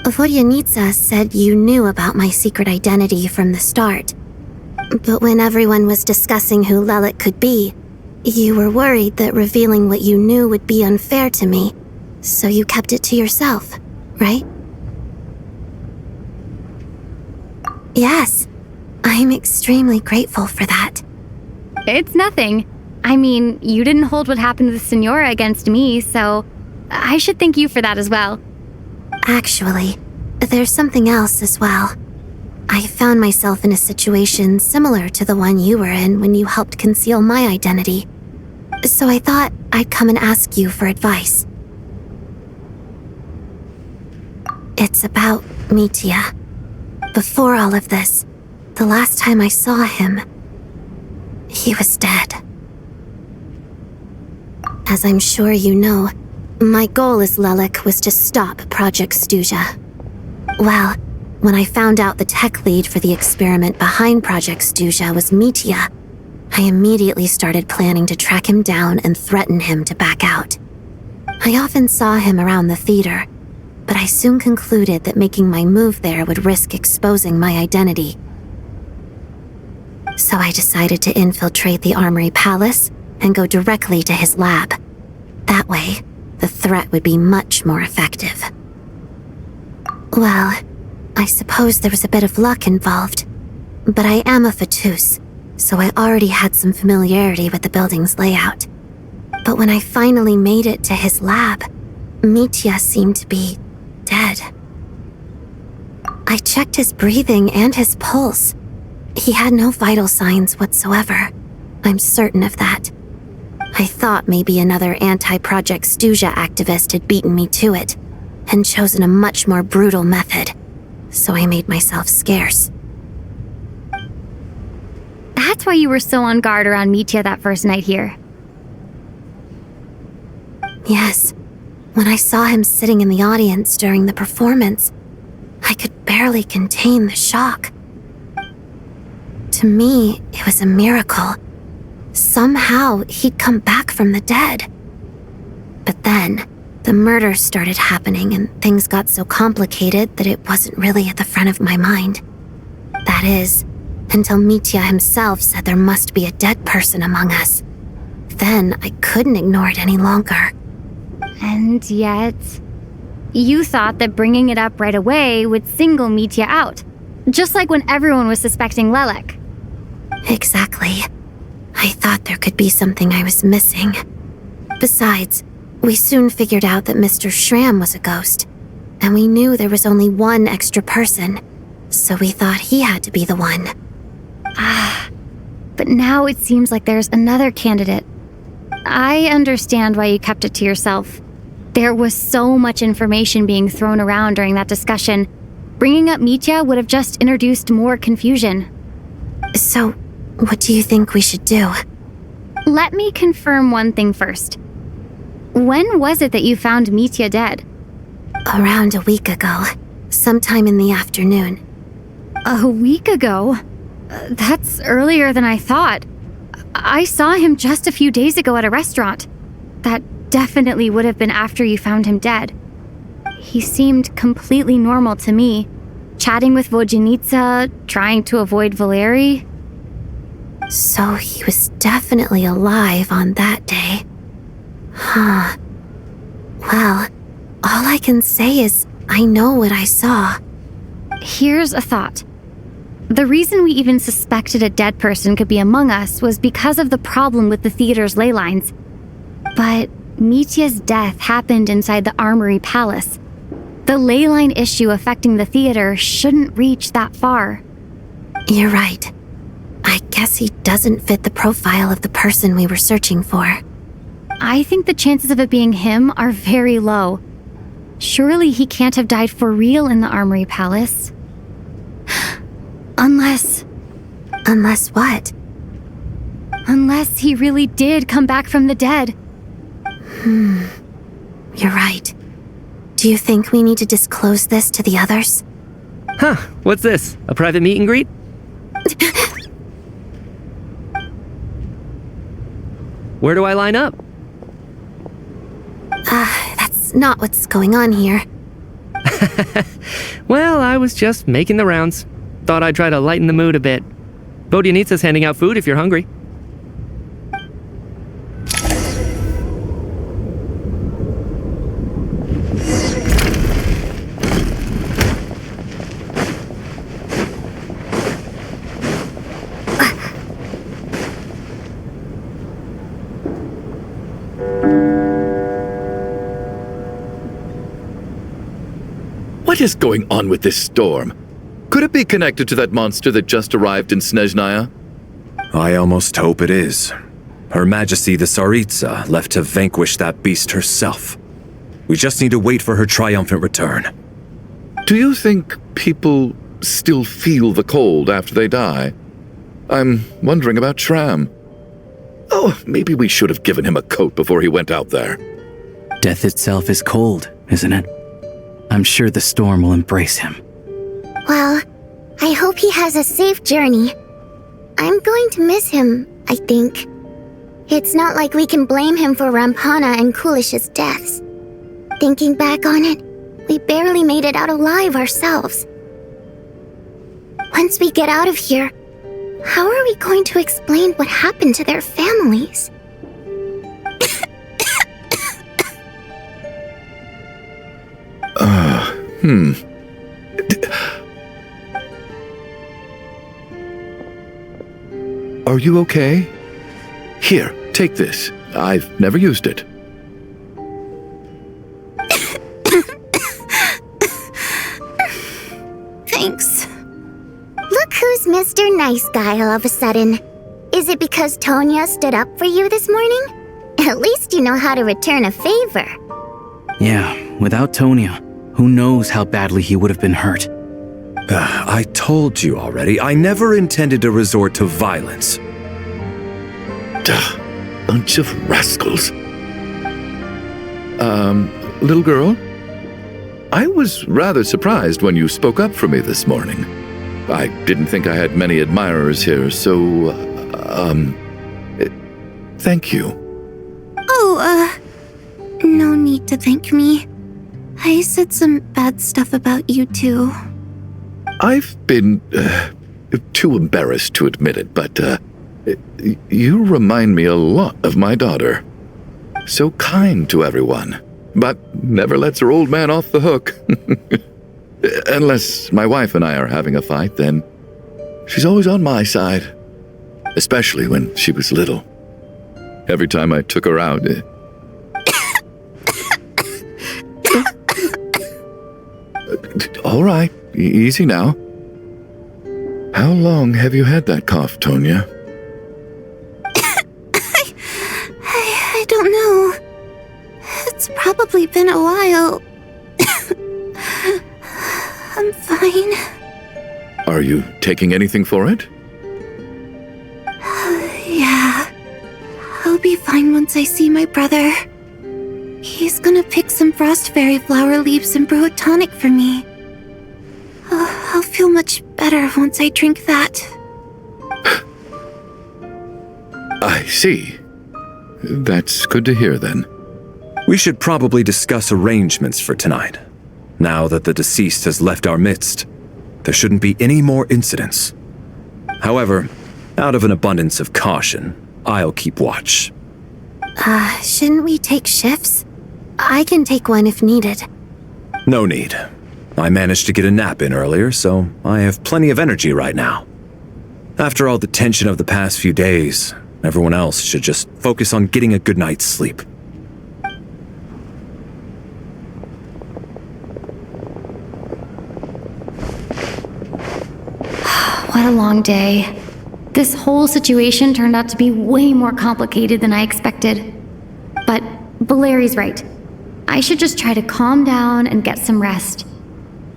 Vodyanitsa said you knew about my secret identity from the start. But when everyone was discussing who Lelik could be, you were worried that revealing what you knew would be unfair to me, so you kept it to yourself, right? Yes, I'm extremely grateful for that. It's nothing. I mean, you didn't hold what happened to the Senora against me, so I should thank you for that as well. Actually, there's something else as well. I found myself in a situation similar to the one you were in when you helped conceal my identity. So I thought I'd come and ask you for advice. It's about Mitia. Before all of this, the last time I saw him, he was dead. As I'm sure you know, my goal as Lelik was to stop Project Stuja. Well, when I found out the tech lead for the experiment behind Project Stuja was Mitia, I immediately started planning to track him down and threaten him to back out. I often saw him around the theater, but I soon concluded that making my move there would risk exposing my identity. So I decided to infiltrate the Armory Palace and go directly to his lab. That way, the threat would be much more effective. Well, I suppose there was a bit of luck involved, but I am a Fatus, so I already had some familiarity with the building's layout. But when I finally made it to his lab, Mitia seemed to be dead. I checked his breathing and his pulse. He had no vital signs whatsoever. I'm certain of that. I thought maybe another anti-Project Stuja activist had beaten me to it, and chosen a much more brutal method, so I made myself scarce. That's why you were so on guard around Mitya that first night here. Yes. When I saw him sitting in the audience during the performance, I could barely contain the shock. To me, it was a miracle. Somehow, he'd come back from the dead. But then, the murders started happening and things got so complicated that it wasn't really at the front of my mind. That is, until Mitya himself said there must be a dead person among us. Then I couldn't ignore it any longer. And yet, you thought that bringing it up right away would single Mitya out, just like when everyone was suspecting Lelek. Exactly. I thought there could be something I was missing. Besides, we soon figured out that Mr. Schramm was a ghost, and we knew there was only one extra person, so we thought he had to be the one. But now it seems like there's another candidate. I understand why you kept it to yourself. There was so much information being thrown around during that discussion. Bringing up Mitya would have just introduced more confusion. So, what do you think we should do? Let me confirm one thing first. When was it that you found Mitya dead? Around a week ago, sometime in the afternoon. A week ago? That's earlier than I thought. I saw him just a few days ago at a restaurant. That definitely would have been after you found him dead. He seemed completely normal to me, chatting with Vodjanitsa, trying to avoid Valeri. So he was definitely alive on that day. Huh. Well, all I can say is I know what I saw. Here's a thought. The reason we even suspected a dead person could be among us was because of the problem with the theater's ley lines. But Mitya's death happened inside the Armory Palace. The ley line issue affecting the theater shouldn't reach that far. You're right. I guess he doesn't fit the profile of the person we were searching for. I think the chances of it being him are very low. Surely he can't have died for real in the Armory Palace. Unless what? Unless he really did come back from the dead. You're right. Do you think we need to disclose this to the others? Huh, what's this? A private meet and greet? Where do I line up? That's not what's going on here. Well, I was just making the rounds. Thought I'd try to lighten the mood a bit. Vodjanitsa's handing out food if you're hungry. What is going on with this storm? Could it be connected to that monster that just arrived in Snezhnaya? I almost hope it is. Her Majesty the Tsaritsa left to vanquish that beast herself. We just need to wait for her triumphant return. Do you think people still feel the cold after they die? I'm wondering about Schramm. Oh, maybe we should have given him a coat before he went out there. Death itself is cold, isn't it? I'm sure the storm will embrace him. Well, I hope he has a safe journey. I'm going to miss him, I think. It's not like we can blame him for Rampana and Kulish's deaths. Thinking back on it, we barely made it out alive ourselves. Once we get out of here, how are we going to explain what happened to their families? Are you okay? Here, take this. I've never used it. Thanks. Look who's Mr. Nice Guy all of a sudden. Is it because Tonya stood up for you this morning? At least you know how to return a favor. Yeah, without Tonya, who knows how badly he would have been hurt. I told you already, I never intended to resort to violence. Duh, bunch of rascals. Little girl? I was rather surprised when you spoke up for me this morning. I didn't think I had many admirers here, so, thank you. Oh, no need to thank me. I said some bad stuff about you too. I've been, too embarrassed to admit it, but, you remind me a lot of my daughter. So kind to everyone, but never lets her old man off the hook. Unless my wife and I are having a fight, then she's always on my side. Especially when she was little. Every time I took her out... All right, easy now. How long have you had that cough, Tonya? I don't know. It's probably been a while. I'm fine. Are you taking anything for it? Yeah. I'll be fine once I see my brother. He's gonna pick some frost fairy flower leaves and brew a tonic for me. I'll feel much better once I drink that. I see. That's good to hear then. We should probably discuss arrangements for tonight. Now that the deceased has left our midst, there shouldn't be any more incidents. However, out of an abundance of caution, I'll keep watch. Shouldn't we take shifts? I can take one if needed. No need. I managed to get a nap in earlier, so I have plenty of energy right now. After all the tension of the past few days, everyone else should just focus on getting a good night's sleep. What a long day. This whole situation turned out to be way more complicated than I expected. But Valeri's right. I should just try to calm down and get some rest.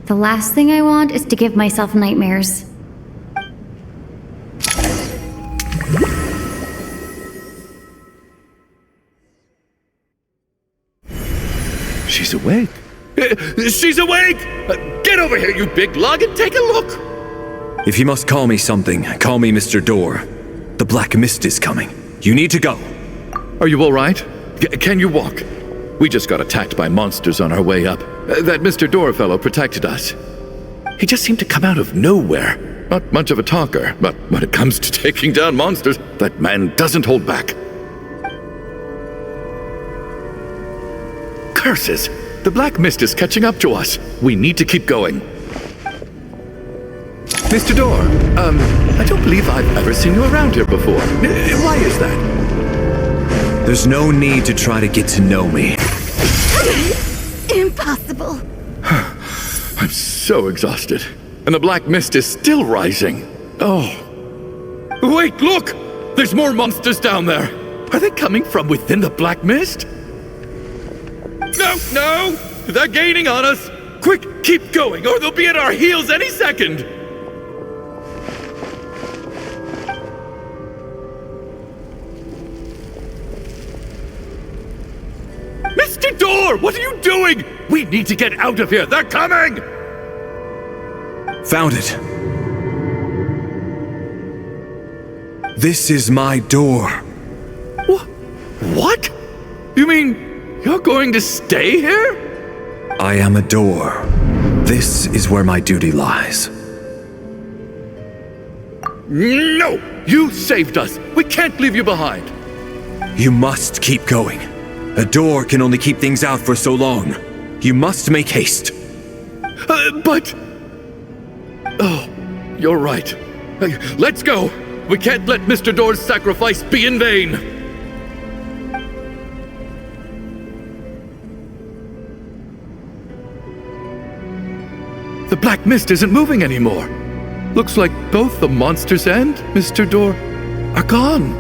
The last thing I want is to give myself nightmares. She's awake. She's awake! Get over here, you big lug, and take a look! If you must call me something, call me Mr. Door. The Black Mist is coming. You need to go. Are you all right? Can you walk? We just got attacked by monsters on our way up. That Mr. Door fellow protected us. He just seemed to come out of nowhere. Not much of a talker, but when it comes to taking down monsters, that man doesn't hold back. Curses! The Black Mist is catching up to us. We need to keep going. Mr. Door, I don't believe I've ever seen you around here before. Why is that? There's no need to try to get to know me. Impossible. I'm so exhausted. And the Black Mist is still rising. Oh. Wait, look! There's more monsters down there. Are they coming from within the Black Mist? No! They're gaining on us! Quick, keep going, or they'll be at our heels any second! Mr. Door, what are you doing? We need to get out of here. They're coming! Found it. This is my door. What? You mean you're going to stay here? I am a door. This is where my duty lies. No! You saved us. We can't leave you behind. You must keep going. A door can only keep things out for so long. You must make haste. But... Oh, you're right. Let's go. We can't let Mr. Door's sacrifice be in vain. The Black Mist isn't moving anymore. Looks like both the monsters and Mr. Door are gone.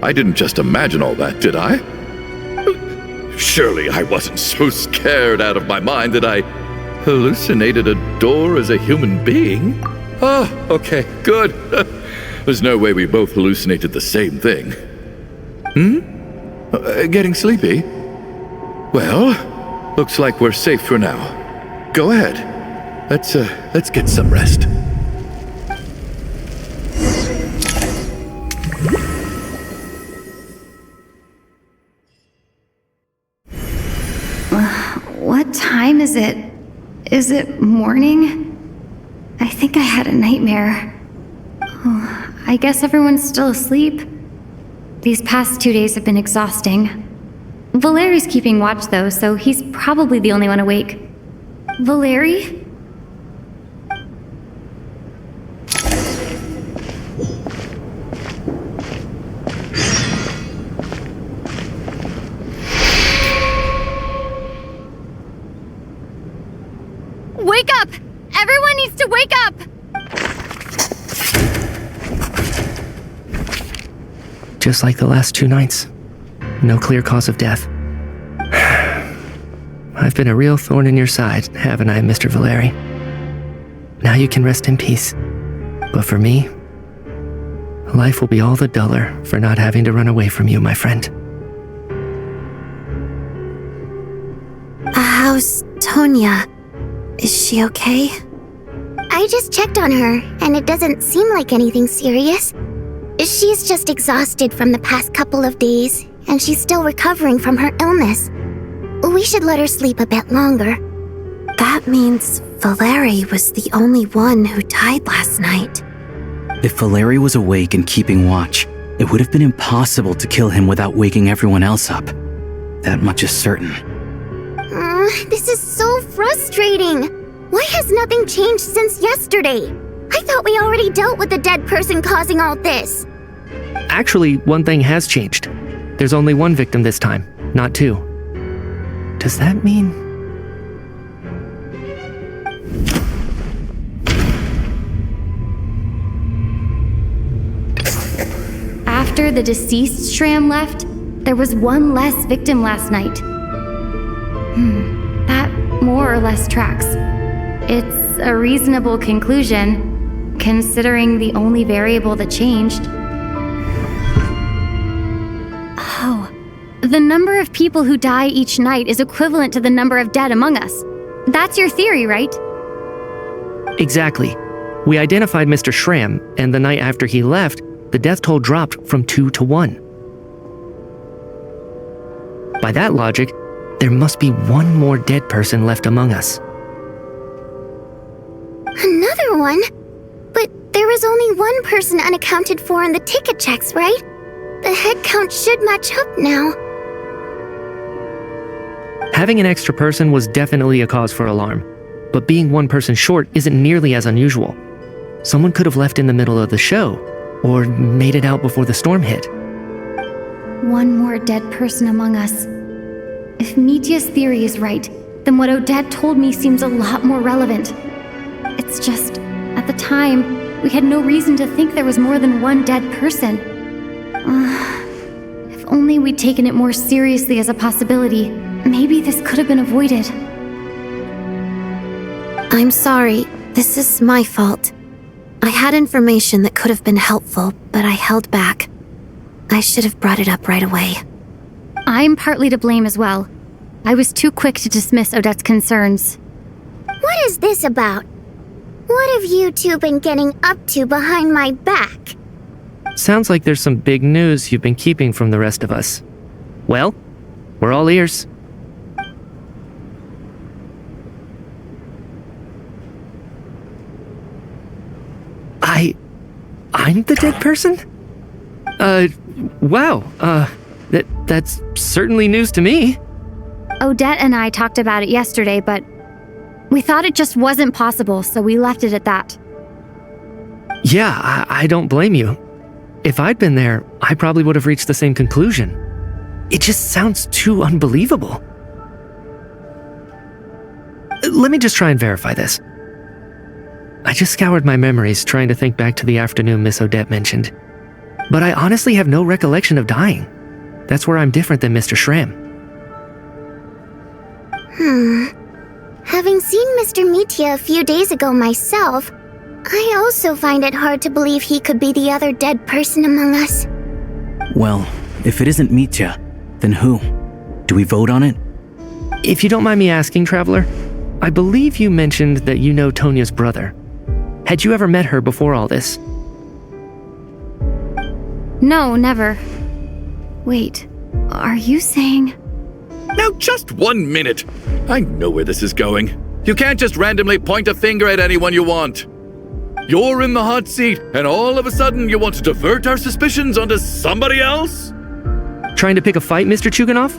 I didn't just imagine all that, did I? Surely I wasn't so scared out of my mind that I hallucinated a door as a human being? Oh, okay, good. There's no way we both hallucinated the same thing. Getting sleepy? Well, looks like we're safe for now. Go ahead. Let's get some rest. What time is it? Is it morning? I think I had a nightmare. Oh, I guess everyone's still asleep. These past 2 days have been exhausting. Valeri's keeping watch though, so he's probably the only one awake. Valeri? Wake up! Everyone needs to wake up! Just like the last 2 nights. No clear cause of death. I've been a real thorn in your side, haven't I, Mr. Valeri? Now you can rest in peace. But for me, life will be all the duller for not having to run away from you, my friend. How's Tonya? Is she okay? I just checked on her, and it doesn't seem like anything serious. She's just exhausted from the past couple of days, and she's still recovering from her illness. We should let her sleep a bit longer. That means Valeri was the only one who died last night. If Valeri was awake and keeping watch, it would have been impossible to kill him without waking everyone else up. That much is certain. This is so frustrating. Why has nothing changed since yesterday? I thought we already dealt with the dead person causing all this. Actually, one thing has changed. There's only one victim this time, not 2. Does that mean... After the deceased Shram left, there was one less victim last night. That more or less tracks. It's a reasonable conclusion, considering the only variable that changed. Oh, the number of people who die each night is equivalent to the number of dead among us. That's your theory, right? Exactly. We identified Mr. Shram, and the night after he left, the death toll dropped from 2 to 1. By that logic, there must be one more dead person left among us. Another one? But there was only one person unaccounted for in the ticket checks, right? The head count should match up now. Having an extra person was definitely a cause for alarm, but being one person short isn't nearly as unusual. Someone could have left in the middle of the show, or made it out before the storm hit. One more dead person among us. If Mitya's theory is right, then what Odette told me seems a lot more relevant. It's just, at the time, we had no reason to think there was more than one dead person. If only we'd taken it more seriously as a possibility, maybe this could have been avoided. I'm sorry. This is my fault. I had information that could have been helpful, but I held back. I should have brought it up right away. I'm partly to blame as well. I was too quick to dismiss Odette's concerns. What is this about? What have you two been getting up to behind my back? Sounds like there's some big news you've been keeping from the rest of us. Well, we're all ears. I'm the dead person? Wow, that's certainly news to me. Odette and I talked about it yesterday, but we thought it just wasn't possible, so we left it at that. Yeah, I don't blame you. If I'd been there, I probably would have reached the same conclusion. It just sounds too unbelievable. Let me just try and verify this. I just scoured my memories trying to think back to the afternoon Miss Odette mentioned. But I honestly have no recollection of dying. That's where I'm different than Mr. Schramm. Having seen Mr. Mitya a few days ago myself, I also find it hard to believe he could be the other dead person among us. Well, if it isn't Mitya, then who? Do we vote on it? If you don't mind me asking, Traveler, I believe you mentioned that you know Tonya's brother. Had you ever met her before all this? No, never. Wait, are you saying... Now, just 1 minute. I know where this is going. You can't just randomly point a finger at anyone you want. You're in the hot seat, and all of a sudden you want to divert our suspicions onto somebody else? Trying to pick a fight, Mr. Chuganov?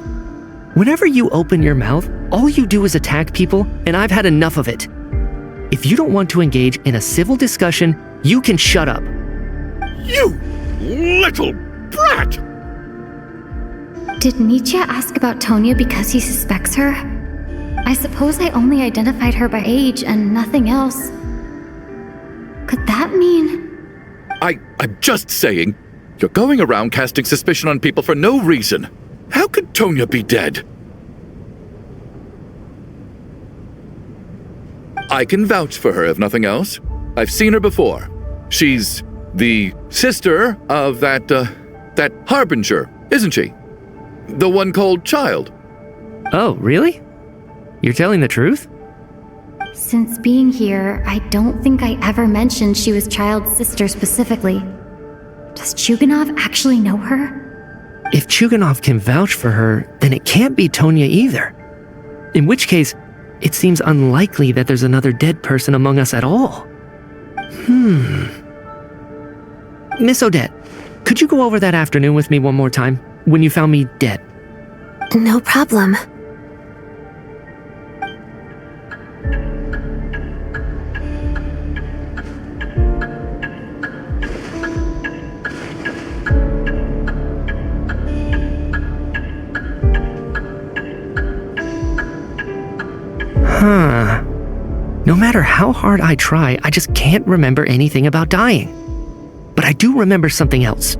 Whenever you open your mouth, all you do is attack people, and I've had enough of it. If you don't want to engage in a civil discussion, you can shut up. You little brat! Did Mitya ask about Tonya because he suspects her? I suppose I only identified her by age and nothing else. Could that mean... I'm just saying, you're going around casting suspicion on people for no reason. How could Tonya be dead? I can vouch for her if nothing else. I've seen her before. She's the sister of that Harbinger, isn't she? The one called Child. Oh, really? You're telling the truth? Since being here, I don't think I ever mentioned she was Child's sister specifically. Does Chuganov actually know her? If Chuganov can vouch for her, then it can't be Tonya either. In which case, it seems unlikely that there's another dead person among us at all. Miss Odette, could you go over that afternoon with me one more time, when you found me dead? No problem. No matter how hard I try, I just can't remember anything about dying. But I do remember something else.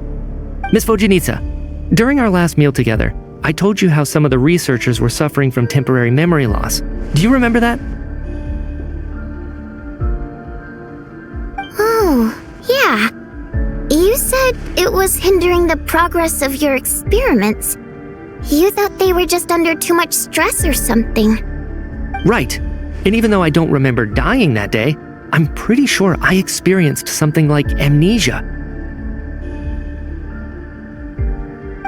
Miss Vojanitsa, during our last meal together, I told you how some of the researchers were suffering from temporary memory loss. Do you remember that? Oh, yeah. You said it was hindering the progress of your experiments. You thought they were just under too much stress or something. Right. And even though I don't remember dying that day, I'm pretty sure I experienced something like amnesia.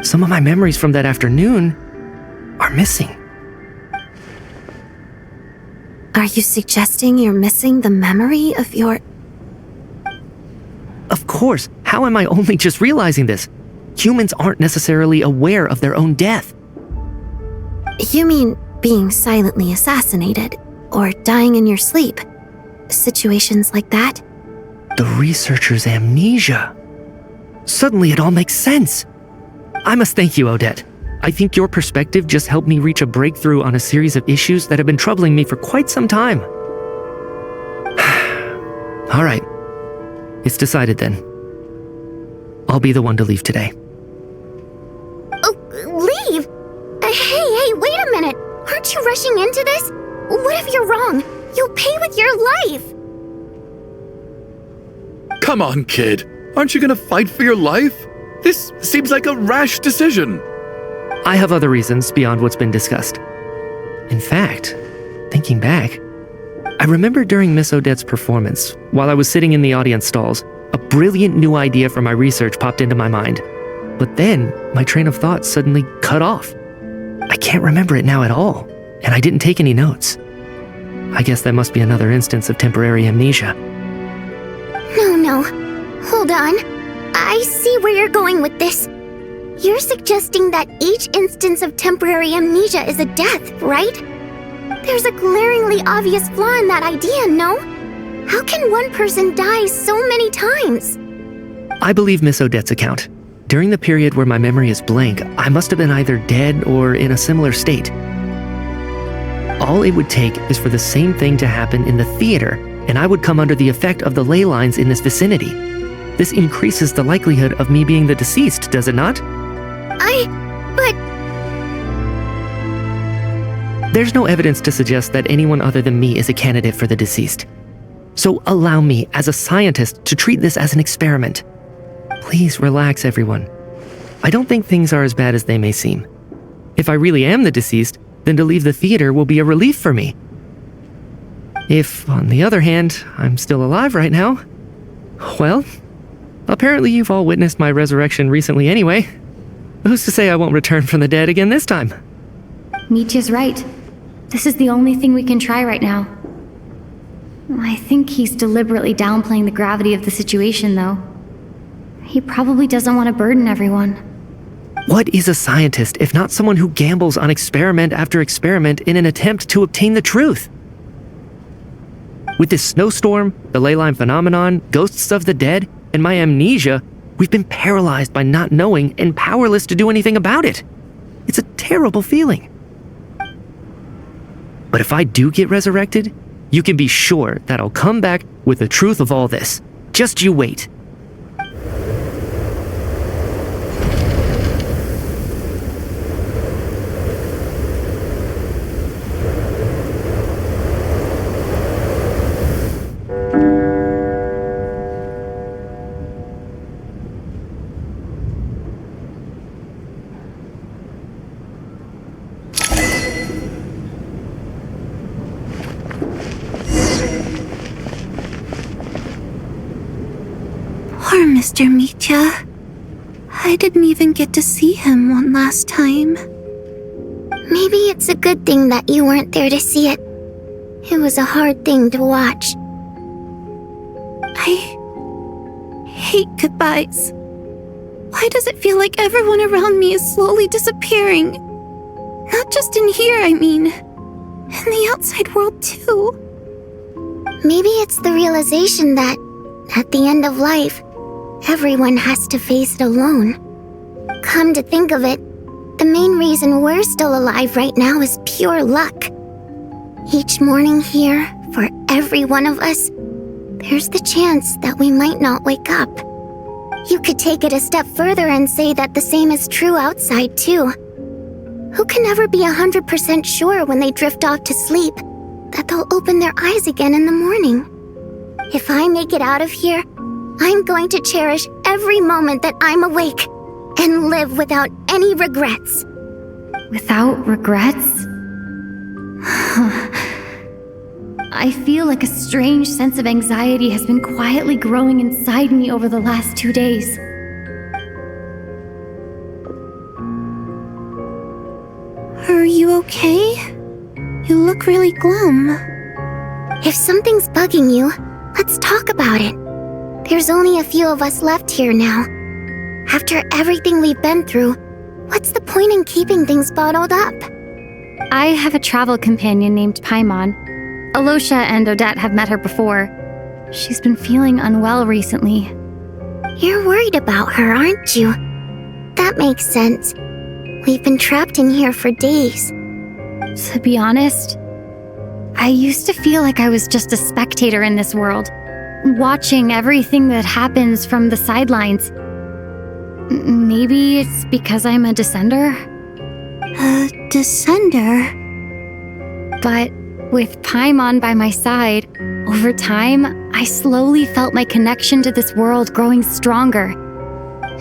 Some of my memories from that afternoon are missing. Are you suggesting you're missing the memory of your... Of course. How am I only just realizing this? Humans aren't necessarily aware of their own death. You mean being silently assassinated, or dying in your sleep? Situations like that? The researcher's amnesia. Suddenly it all makes sense. I must thank you, Odette. I think your perspective just helped me reach a breakthrough on a series of issues that have been troubling me for quite some time. All right. It's decided then. I'll be the one to leave today. Oh, leave? Hey, wait a minute. Aren't you rushing into this? What if you're wrong? You'll pay with your life. Come on, kid. Aren't you gonna fight for your life? This seems like a rash decision. I have other reasons beyond what's been discussed. In fact, thinking back, I remember during Miss Odette's performance, while I was sitting in the audience stalls, a brilliant new idea for my research popped into my mind. But then, my train of thought suddenly cut off. I can't remember it now at all, and I didn't take any notes. I guess that must be another instance of temporary amnesia. No. Hold on. I see where you're going with this. You're suggesting that each instance of temporary amnesia is a death, right? There's a glaringly obvious flaw in that idea, no? How can one person die so many times? I believe Miss Odette's account. During the period where my memory is blank, I must have been either dead or in a similar state. All it would take is for the same thing to happen in the theater, and I would come under the effect of the ley lines in this vicinity. This increases the likelihood of me being the deceased, does it not? But There's no evidence to suggest that anyone other than me is a candidate for the deceased. So allow me, as a scientist, to treat this as an experiment. Please relax, everyone. I don't think things are as bad as they may seem. If I really am the deceased, then to leave the theater will be a relief for me. If, on the other hand, I'm still alive right now, well, apparently you've all witnessed my resurrection recently anyway. Who's to say I won't return from the dead again this time? Mitya's right. This is the only thing we can try right now. I think he's deliberately downplaying the gravity of the situation, though. He probably doesn't want to burden everyone. What is a scientist if not someone who gambles on experiment after experiment in an attempt to obtain the truth? With this snowstorm, the ley line phenomenon, ghosts of the dead, and my amnesia, we've been paralyzed by not knowing and powerless to do anything about it. It's a terrible feeling. But if I do get resurrected, you can be sure that I'll come back with the truth of all this. Just you wait. Poor Mr. Mitya. I didn't even get to see him one last time. maybe it's a good thing that you weren't there to see it. It was a hard thing to watch. I hate goodbyes. Why does it feel like everyone around me is slowly disappearing? Not just in here, I mean. In the outside world, too. Maybe it's the realization that, at the end of life, everyone has to face it alone. Come to think of it, the main reason we're still alive right now is pure luck. Each morning here, for every one of us, there's the chance that we might not wake up. You could take it a step further and say that the same is true outside, too. Who can ever be 100% sure when they drift off to sleep that they'll open their eyes again in the morning? If I make it out of here, I'm going to cherish every moment that I'm awake and live without any regrets. Without regrets? I feel like a strange sense of anxiety has been quietly growing inside me over the last 2 days. Are you okay? You look really glum. If something's bugging you, let's talk about it. There's only a few of us left here now. After everything we've been through, what's the point in keeping things bottled up? I have a travel companion named Paimon. Alosha and Odette have met her before. She's been feeling unwell recently. You're worried about her, aren't you? That makes sense. We've been trapped in here for days. To be honest, I used to feel like I was just a spectator in this world, watching everything that happens from the sidelines. Maybe it's because I'm a descender? A descender? But with Paimon by my side, over time, I slowly felt my connection to this world growing stronger.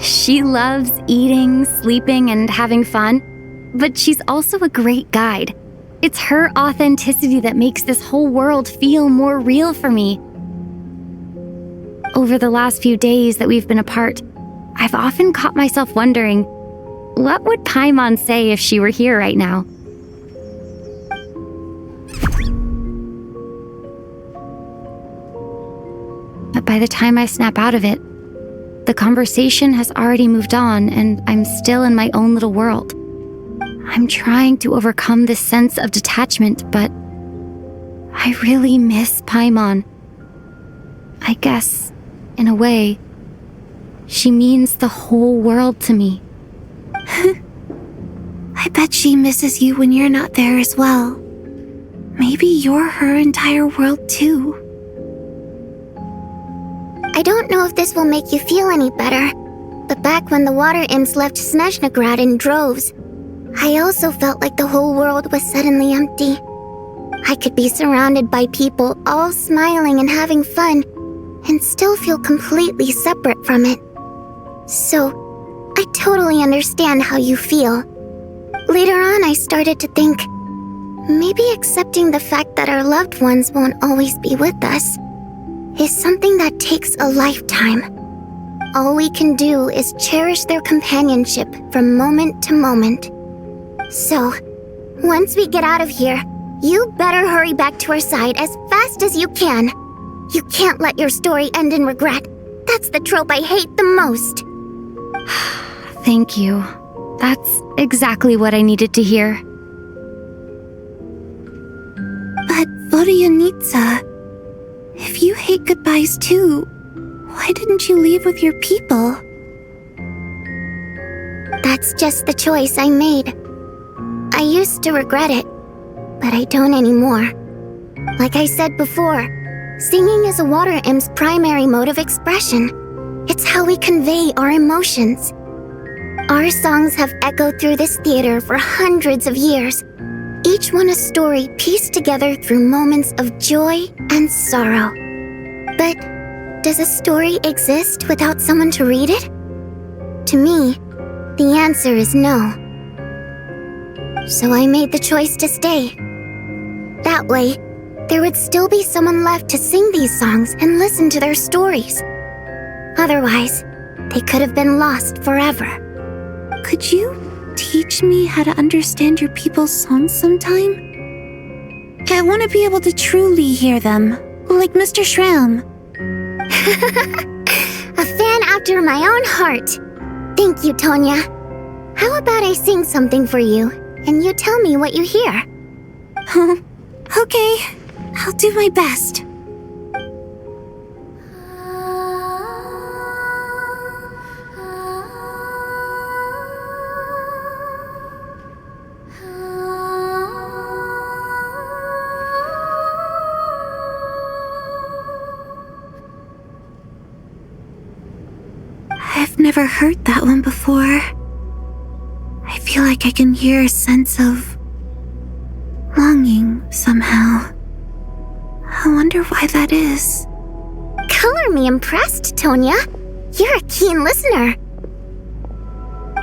She loves eating, sleeping, and having fun, but she's also a great guide. It's her authenticity that makes this whole world feel more real for me. Over the last few days that we've been apart, I've often caught myself wondering, what would Paimon say if she were here right now? But by the time I snap out of it, the conversation has already moved on and I'm still in my own little world. I'm trying to overcome this sense of detachment, but I really miss Paimon. I guess, in a way, she means the whole world to me. I bet she misses you when you're not there as well. Maybe you're her entire world too. I don't know if this will make you feel any better, but back when the water imps left Snezhnograd in droves, I also felt like the whole world was suddenly empty. I could be surrounded by people all smiling and having fun, and still feel completely separate from it. So, I totally understand how you feel. Later on, I started to think, maybe accepting the fact that our loved ones won't always be with us is something that takes a lifetime. All we can do is cherish their companionship from moment to moment. So, once we get out of here, you better hurry back to our side as fast as you can. You can't let your story end in regret. That's the trope I hate the most. Thank you. That's exactly what I needed to hear. But Vodyanitsa, if you hate goodbyes too, why didn't you leave with your people? That's just the choice I made. I used to regret it, but I don't anymore. Like I said before, singing is a water imp's primary mode of expression. It's how we convey our emotions. Our songs have echoed through this theater for hundreds of years, each one a story pieced together through moments of joy and sorrow. But does a story exist without someone to read it? To me, the answer is no. So I made the choice to stay. That way, there would still be someone left to sing these songs and listen to their stories. Otherwise, they could have been lost forever. Could you teach me how to understand your people's songs sometime? I want to be able to truly hear them, like Mr. Shram. A fan after my own heart. Thank you, Tonya. How about I sing something for you, and you tell me what you hear? Okay, I'll do my best. I've never heard that one before. I feel like I can hear a sense of longing somehow. I wonder why that is. Color me impressed, Tonya. You're a keen listener.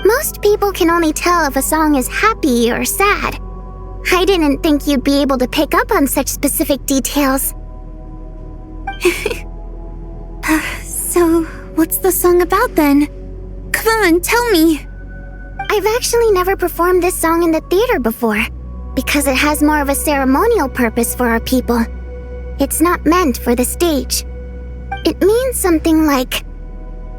Most people can only tell if a song is happy or sad. I didn't think you'd be able to pick up on such specific details. So, what's the song about then? Come on, tell me. I've actually never performed this song in the theater before, because it has more of a ceremonial purpose for our people. It's not meant for the stage. It means something like,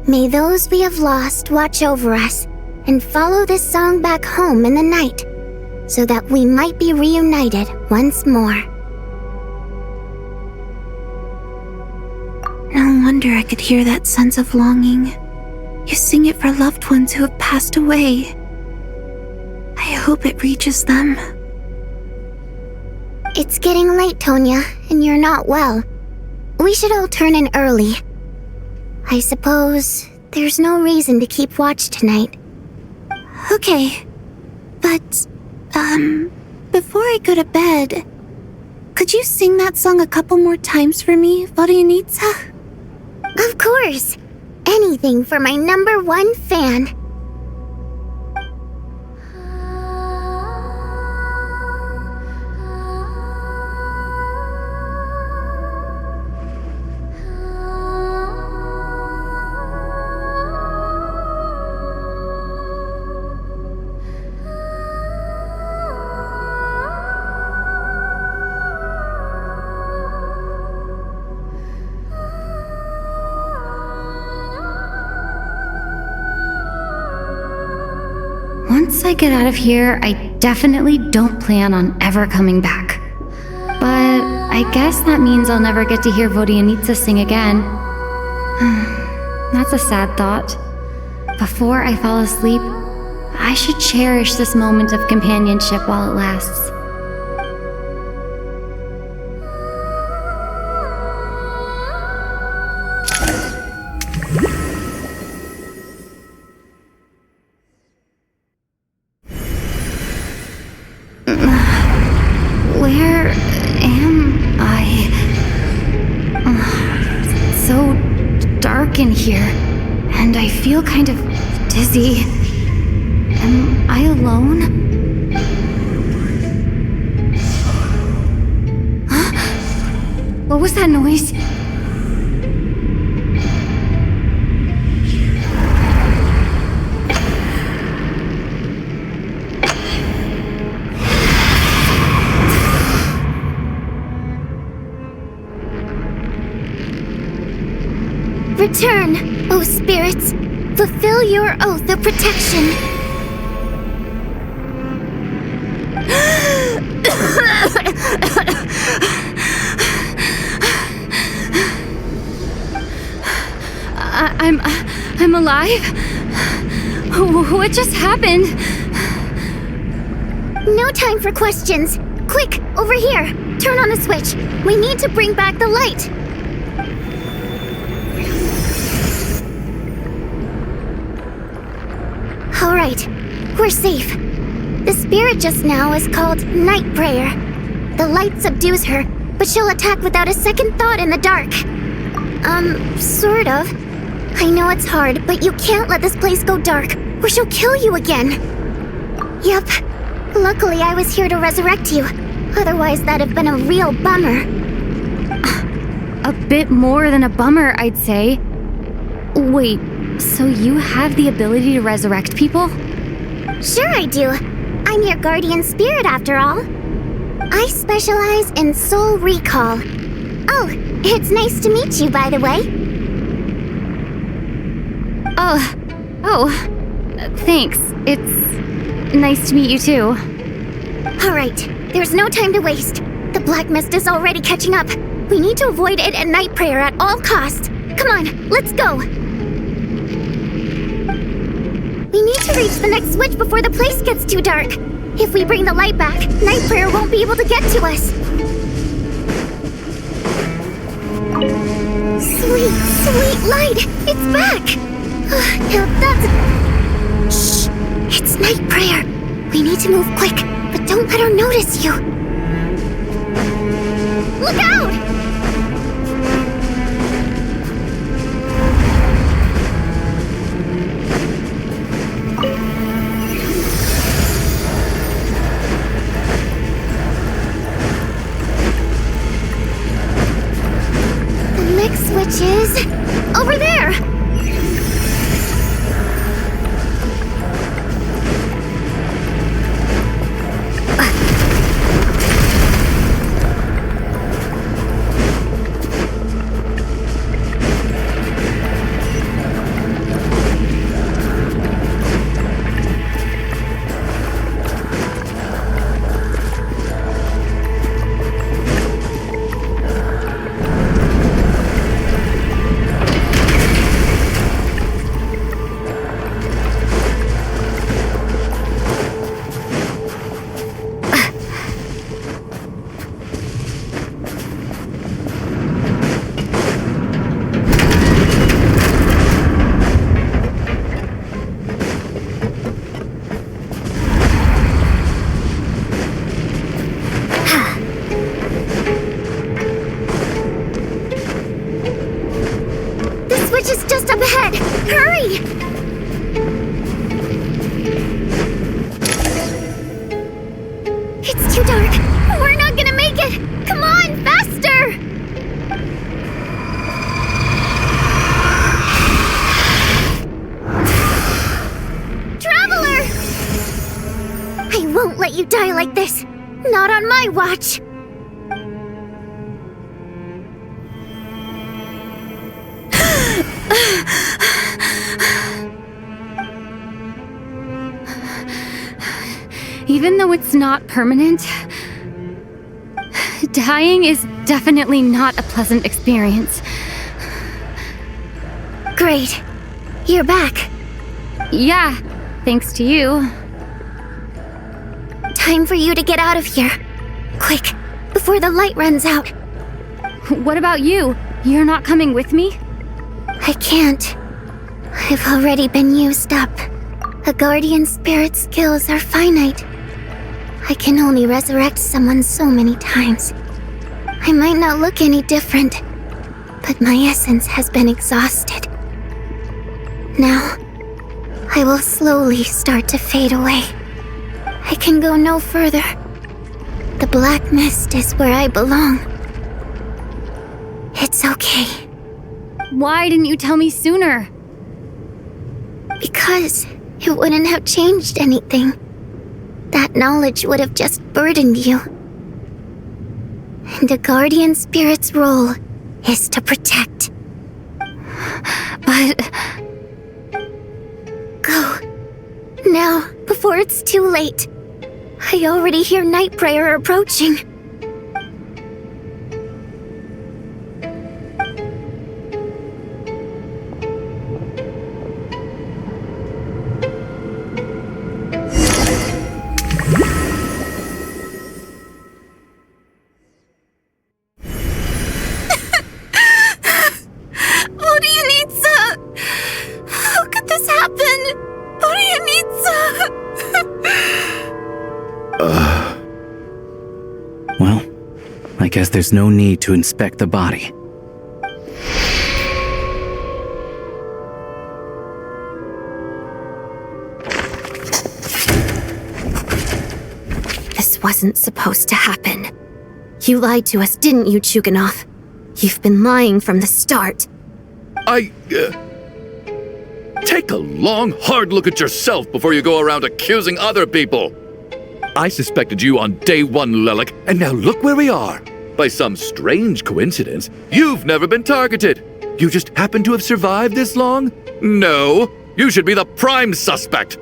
may those we have lost watch over us and follow this song back home in the night, so that we might be reunited once more. No wonder I could hear that sense of longing. You sing it for loved ones who have passed away. I hope it reaches them. It's getting late, Tonya, and you're not well. We should all turn in early. I suppose there's no reason to keep watch tonight. Okay, but, before I go to bed, could you sing that song a couple more times for me, Vodyanitsa? Of course! Anything for my #1 fan. Once I get out of here, I definitely don't plan on ever coming back. But I guess that means I'll never get to hear Vodyanitsa sing again. That's a sad thought. Before I fall asleep, I should cherish this moment of companionship while it lasts. Where am I? It's so dark in here, and I feel kind of dizzy. Am I alone? Huh? What was that noise? Return, O spirits. Fulfill your oath of protection. I'm alive? What just happened? No time for questions. Quick, over here. Turn on the switch. We need to bring back the light. All right, we're safe. The spirit just now is called Night Prayer. The light subdues her, but she'll attack without a second thought in the dark. Sort of. I know it's hard, but you can't let this place go dark, or she'll kill you again. Yep. Luckily, I was here to resurrect you. Otherwise, that'd have been a real bummer. A bit more than a bummer, I'd say. Wait, so you have the ability to resurrect people? Sure I do. I'm your guardian spirit after all. I specialize in soul recall. Oh, it's nice to meet you, by the way. Thanks. It's nice to meet you too. Alright, there's no time to waste. The black mist is already catching up. We need to avoid it at Night Prayer at all costs. Come on, let's go. We need to reach the next switch before the place gets too dark. If we bring the light back, Night Prayer won't be able to get to us. Sweet, sweet light! It's back! Now that's... Shh! It's Night Prayer. We need to move quick, but don't let her notice you. Look out! The next switch is... over there! You die like this. Not on my watch. Even though it's not permanent, dying is definitely not a pleasant experience. Great. You're back. Yeah, thanks to you. Time for you to get out of here. Quick, before the light runs out. What about you? You're not coming with me? I can't. I've already been used up. A guardian spirit's skills are finite. I can only resurrect someone so many times. I might not look any different, but my essence has been exhausted. Now, I will slowly start to fade away. I can go no further. The black mist is where I belong. It's okay. Why didn't you tell me sooner? Because it wouldn't have changed anything. That knowledge would have just burdened you. And a guardian spirit's role is to protect. But... Go. Now, before it's too late. I already hear night prayer approaching. Well, I guess there's no need to inspect the body. This wasn't supposed to happen. You lied to us, didn't you, Chuganov? You've been lying from the start. Take a long, hard look at yourself before you go around accusing other people. I suspected you on day one, Lelik, and now look where we are. By some strange coincidence, you've never been targeted. You just happen to have survived this long? No, you should be the prime suspect.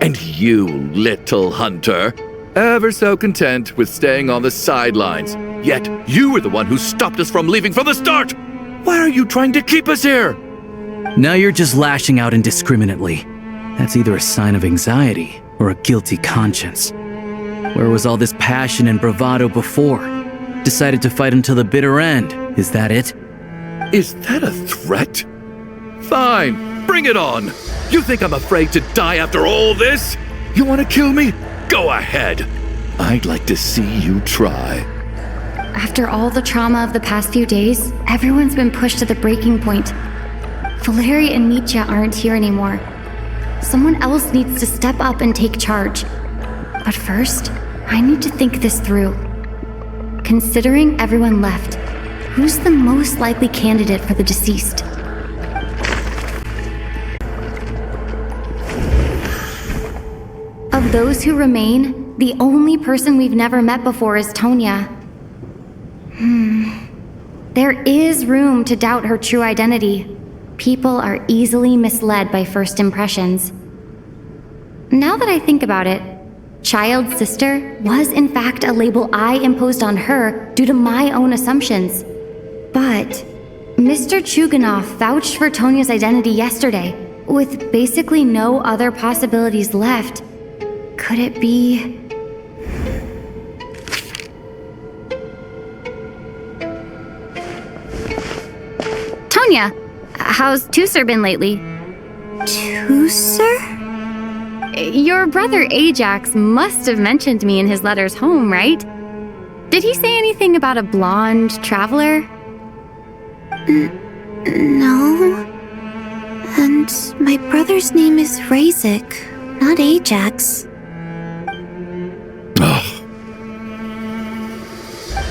And you, little hunter, ever so content with staying on the sidelines. Yet you were the one who stopped us from leaving from the start. Why are you trying to keep us here? Now you're just lashing out indiscriminately. That's either a sign of anxiety or a guilty conscience. Where was all this passion and bravado before? Decided to fight until the bitter end. Is that it? Is that a threat? Fine, bring it on. You think I'm afraid to die after all this? You want to kill me? Go ahead. I'd like to see you try. After all the trauma of the past few days, everyone's been pushed to the breaking point. Valeri and Mitya aren't here anymore. Someone else needs to step up and take charge. But first, I need to think this through. Considering everyone left, who's the most likely candidate for the deceased? Of those who remain, the only person we've never met before is Tonya. There is room to doubt her true identity. People are easily misled by first impressions. Now that I think about it, child sister was in fact a label I imposed on her due to my own assumptions. But Mr. Chuganov vouched for Tonya's identity yesterday, with basically no other possibilities left. Could it be... Tonya, how's Tusser been lately? Tusser? Your brother Ajax must have mentioned me in his letters home, right? Did he say anything about a blonde traveler? No. And my brother's name is Razik, not Ajax.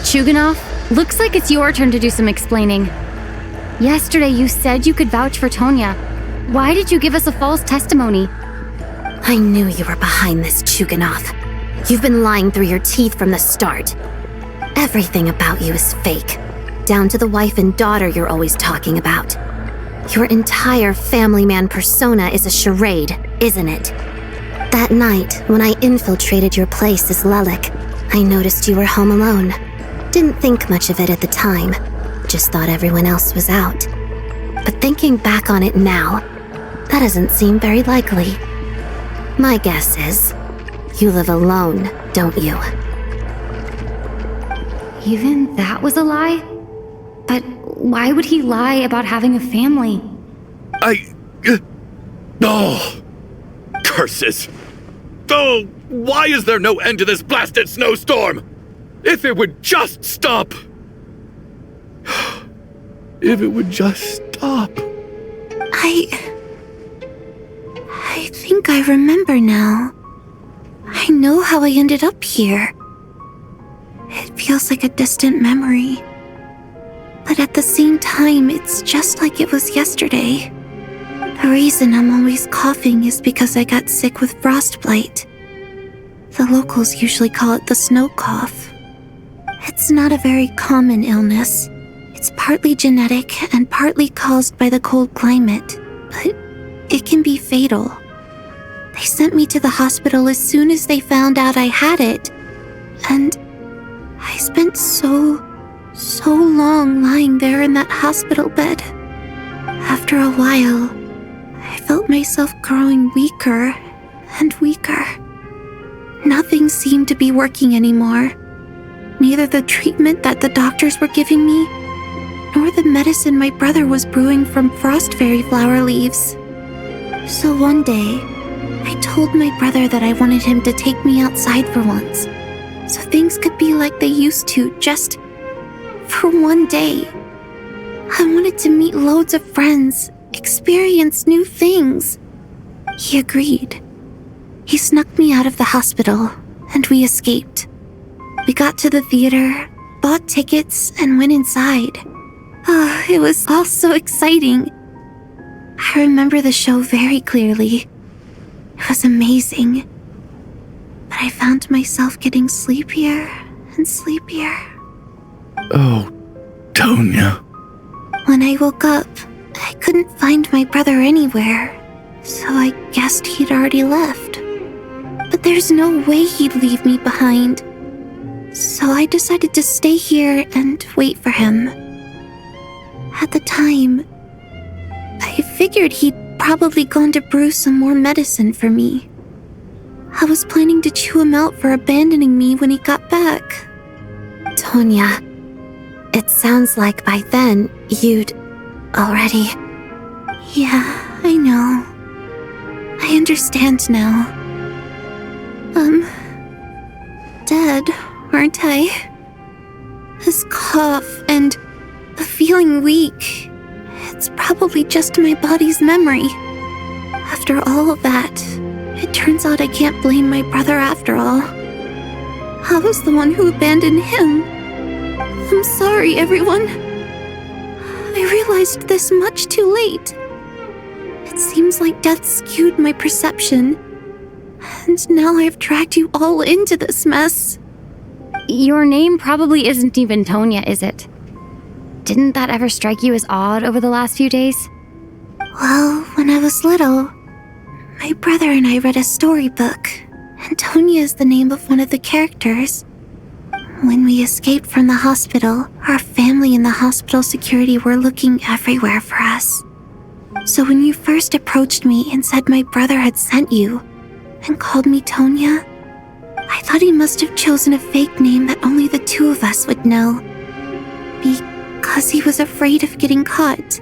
Chuganov, looks like it's your turn to do some explaining. Yesterday you said you could vouch for Tonya. Why did you give us a false testimony? I knew you were behind this, Chuganov. You've been lying through your teeth from the start. Everything about you is fake, down to the wife and daughter you're always talking about. Your entire family man persona is a charade, isn't it? That night, when I infiltrated your place as Lelik, I noticed you were home alone. Didn't think much of it at the time, just thought everyone else was out. But thinking back on it now, that doesn't seem very likely. My guess is, you live alone, don't you? Even that was a lie? But why would he lie about having a family? Oh! Curses! Oh, Why is there no end to this blasted snowstorm? If it would just stop! If it would just stop. I think I remember now. I know how I ended up here. It feels like a distant memory. But at the same time, it's just like it was yesterday. The reason I'm always coughing is because I got sick with frostbite. The locals usually call it the snow cough. It's not a very common illness. It's partly genetic and partly caused by the cold climate, but it can be fatal. They sent me to the hospital as soon as they found out I had it, and I spent so long lying there in that hospital bed. After a while, I felt myself growing weaker and weaker. Nothing seemed to be working anymore. Neither the treatment that the doctors were giving me, nor the medicine my brother was brewing from frost fairy flower leaves. So one day, I told my brother that I wanted him to take me outside for once, so things could be like they used to, just for one day. I wanted to meet loads of friends, experience new things. He agreed. He snuck me out of the hospital, and we escaped. We got to the theater, bought tickets, and went inside. Oh, it was all so exciting. I remember the show very clearly. It was amazing. But I found myself getting sleepier and sleepier. Oh, Tonya. When I woke up, I couldn't find my brother anywhere, so I guessed he'd already left. But there's no way he'd leave me behind. So I decided to stay here and wait for him. At the time, I figured he'd probably gone to brew some more medicine for me. I was planning to chew him out for abandoning me when he got back. Tonya, it sounds like by then you'd already... Yeah, I know. I understand now. Dead, aren't I? This cough and the feeling weak, it's probably just my body's memory. After all of that, it turns out I can't blame my brother after all. I was the one who abandoned him. I'm sorry, everyone. I realized this much too late. It seems like death skewed my perception. And now I've dragged you all into this mess. Your name probably isn't even Tonya, is it? Didn't that ever strike you as odd over the last few days? Well, when I was little, my brother and I read a storybook, and Tonya is the name of one of the characters. When we escaped from the hospital, our family and the hospital security were looking everywhere for us. So when you first approached me and said my brother had sent you, and called me Tonya, I thought he must have chosen a fake name that only the two of us would know. Because he was afraid of getting caught.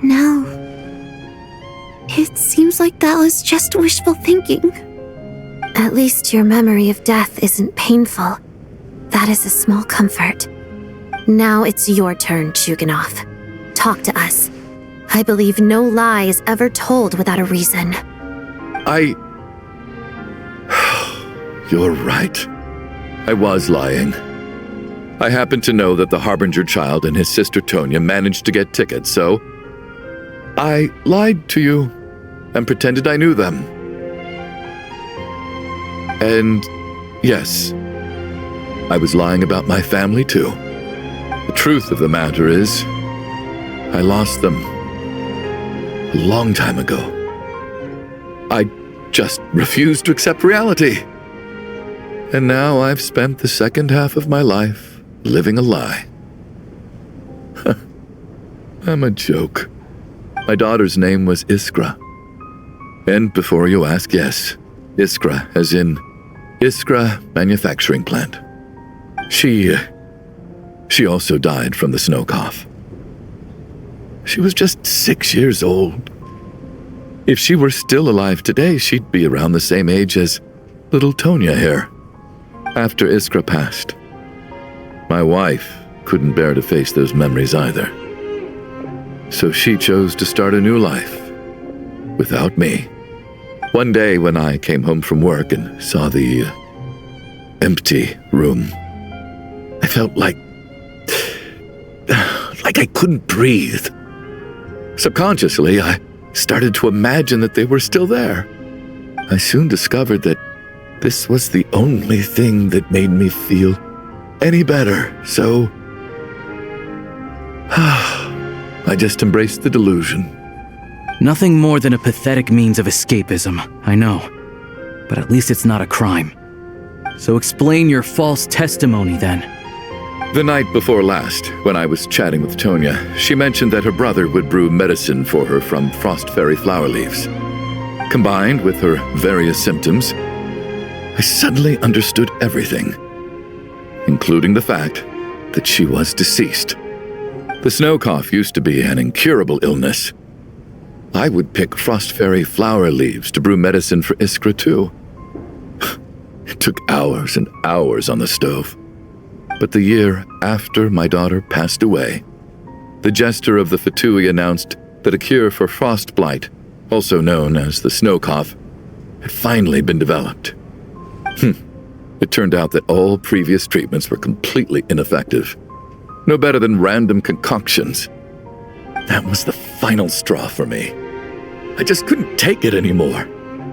Now, it seems like that was just wishful thinking. At least your memory of death isn't painful. That is a small comfort. Now it's your turn, Chuganov. Talk to us. I believe no lie is ever told without a reason. You're right. I was lying. I happen to know that the Harbinger child and his sister Tonya managed to get tickets, so I lied to you and pretended I knew them. And yes, I was lying about my family too. The truth of the matter is, I lost them a long time ago. I just refused to accept reality. And now I've spent the second half of my life living a lie. I'm a joke. My daughter's name was Iskra. And before you ask, yes, Iskra, as in Iskra Manufacturing Plant. She also died from the snow cough. She was just 6 years old. If she were still alive today, she'd be around the same age as little Tonya here. After Iskra passed, my wife couldn't bear to face those memories either. So she chose to start a new life without me. One day when I came home from work and saw the empty room, I felt like I couldn't breathe. Subconsciously, I started to imagine that they were still there. I soon discovered that this was the only thing that made me feel any better, so I just embraced the delusion. Nothing more than a pathetic means of escapism, I know. But at least it's not a crime. So explain your false testimony then. The night before last, when I was chatting with Tonya, she mentioned that her brother would brew medicine for her from frost fairy flower leaves. Combined with her various symptoms, I suddenly understood everything, including the fact that she was deceased. The snow cough used to be an incurable illness. I would pick frost fairy flower leaves to brew medicine for Iskra too. It took hours and hours on the stove. But the year after my daughter passed away, the jester of the Fatui announced that a cure for frost blight, also known as the snow cough, had finally been developed. It turned out that all previous treatments were completely ineffective. No better than random concoctions. That was the final straw for me. I just couldn't take it anymore.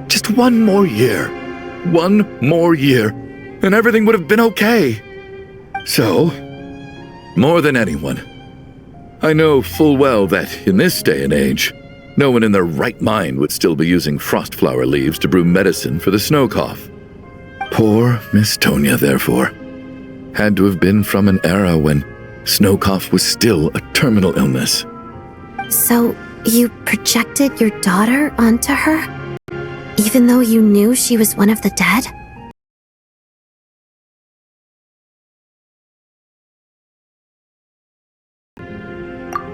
Just one more year. One more year, and everything would have been okay. So, more than anyone, I know full well that in this day and age, no one in their right mind would still be using frost flower leaves to brew medicine for the snow cough. Poor Miss Tonya, therefore, had to have been from an era when snow cough was still a terminal illness. So, you projected your daughter onto her? Even though you knew she was one of the dead?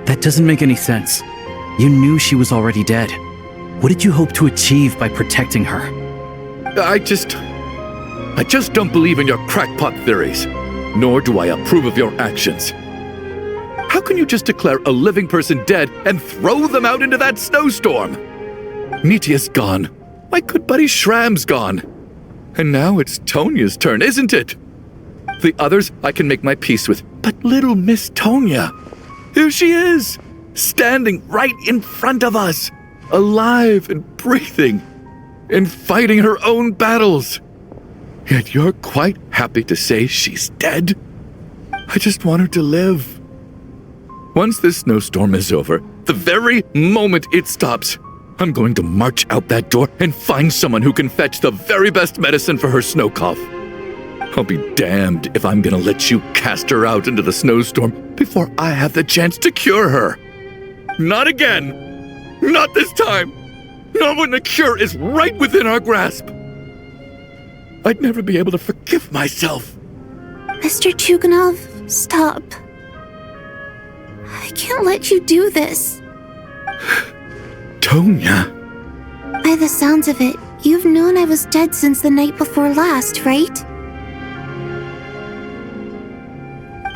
That doesn't make any sense. You knew she was already dead. What did you hope to achieve by protecting her? I just don't believe in your crackpot theories, nor do I approve of your actions. How can you just declare a living person dead and throw them out into that snowstorm? Nitia's gone. My good buddy Shram's gone. And now it's Tonya's turn, isn't it? The others I can make my peace with, but little Miss Tonya, here she is, standing right in front of us, alive and breathing, and fighting her own battles. Yet you're quite happy to say she's dead? I just want her to live. Once this snowstorm is over, the very moment it stops, I'm going to march out that door and find someone who can fetch the very best medicine for her snow cough. I'll be damned if I'm gonna let you cast her out into the snowstorm before I have the chance to cure her. Not again! Not this time! Not when the cure is right within our grasp! I'd never be able to forgive myself. Mr. Chuganov, stop. I can't let you do this. Tonya. By the sounds of it, you've known I was dead since the night before last, right?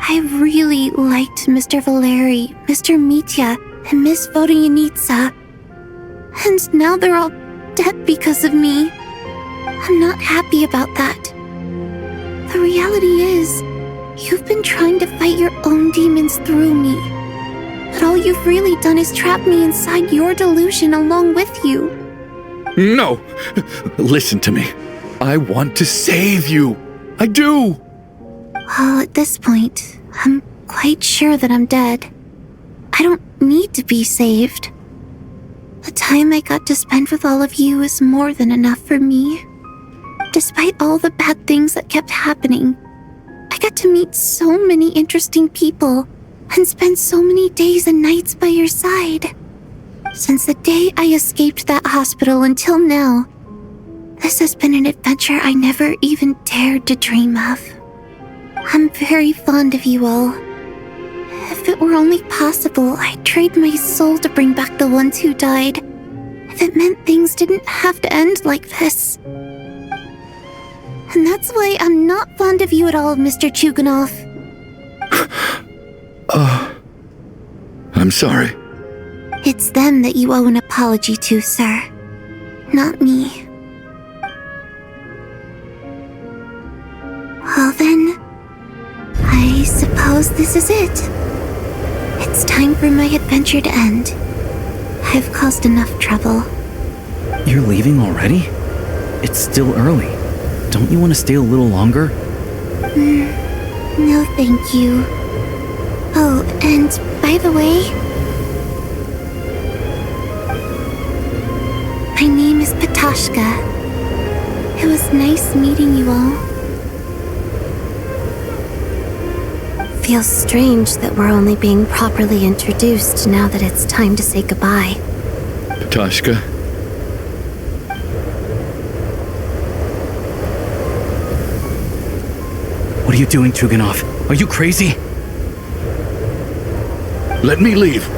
I really liked Mr. Valeri, Mr. Mitya, and Miss Vodyanitsa. And now they're all dead because of me. I'm not happy about that. The reality is, you've been trying to fight your own demons through me. But all you've really done is trap me inside your delusion along with you. No! Listen to me. I want to save you. I do! Well, at this point, I'm quite sure that I'm dead. I don't need to be saved. The time I got to spend with all of you is more than enough for me. Despite all the bad things that kept happening, I got to meet so many interesting people and spend so many days and nights by your side. Since the day I escaped that hospital until now, this has been an adventure I never even dared to dream of. I'm very fond of you all. If it were only possible, I'd trade my soul to bring back the ones who died. If if it meant things didn't have to end like this. And that's why I'm not fond of you at all, Mr. Chuganov. I'm sorry. It's them that you owe an apology to, sir. Not me. Well then, I suppose this is it. It's time for my adventure to end. I've caused enough trouble. You're leaving already? It's still early. Don't you want to stay a little longer? No, thank you. Oh, and by the way, my name is Patashka. It was nice meeting you all. Feels strange that we're only being properly introduced now that it's time to say goodbye. Patashka? What are you doing, Chuganov? Are you crazy? Let me leave.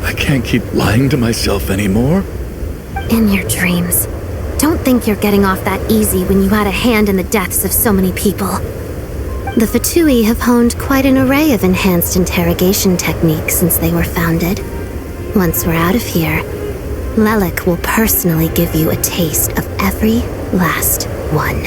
I can't keep lying to myself anymore. In your dreams. Don't think you're getting off that easy when you had a hand in the deaths of so many people. The Fatui have honed quite an array of enhanced interrogation techniques since they were founded. Once we're out of here, Lelik will personally give you a taste of every last one.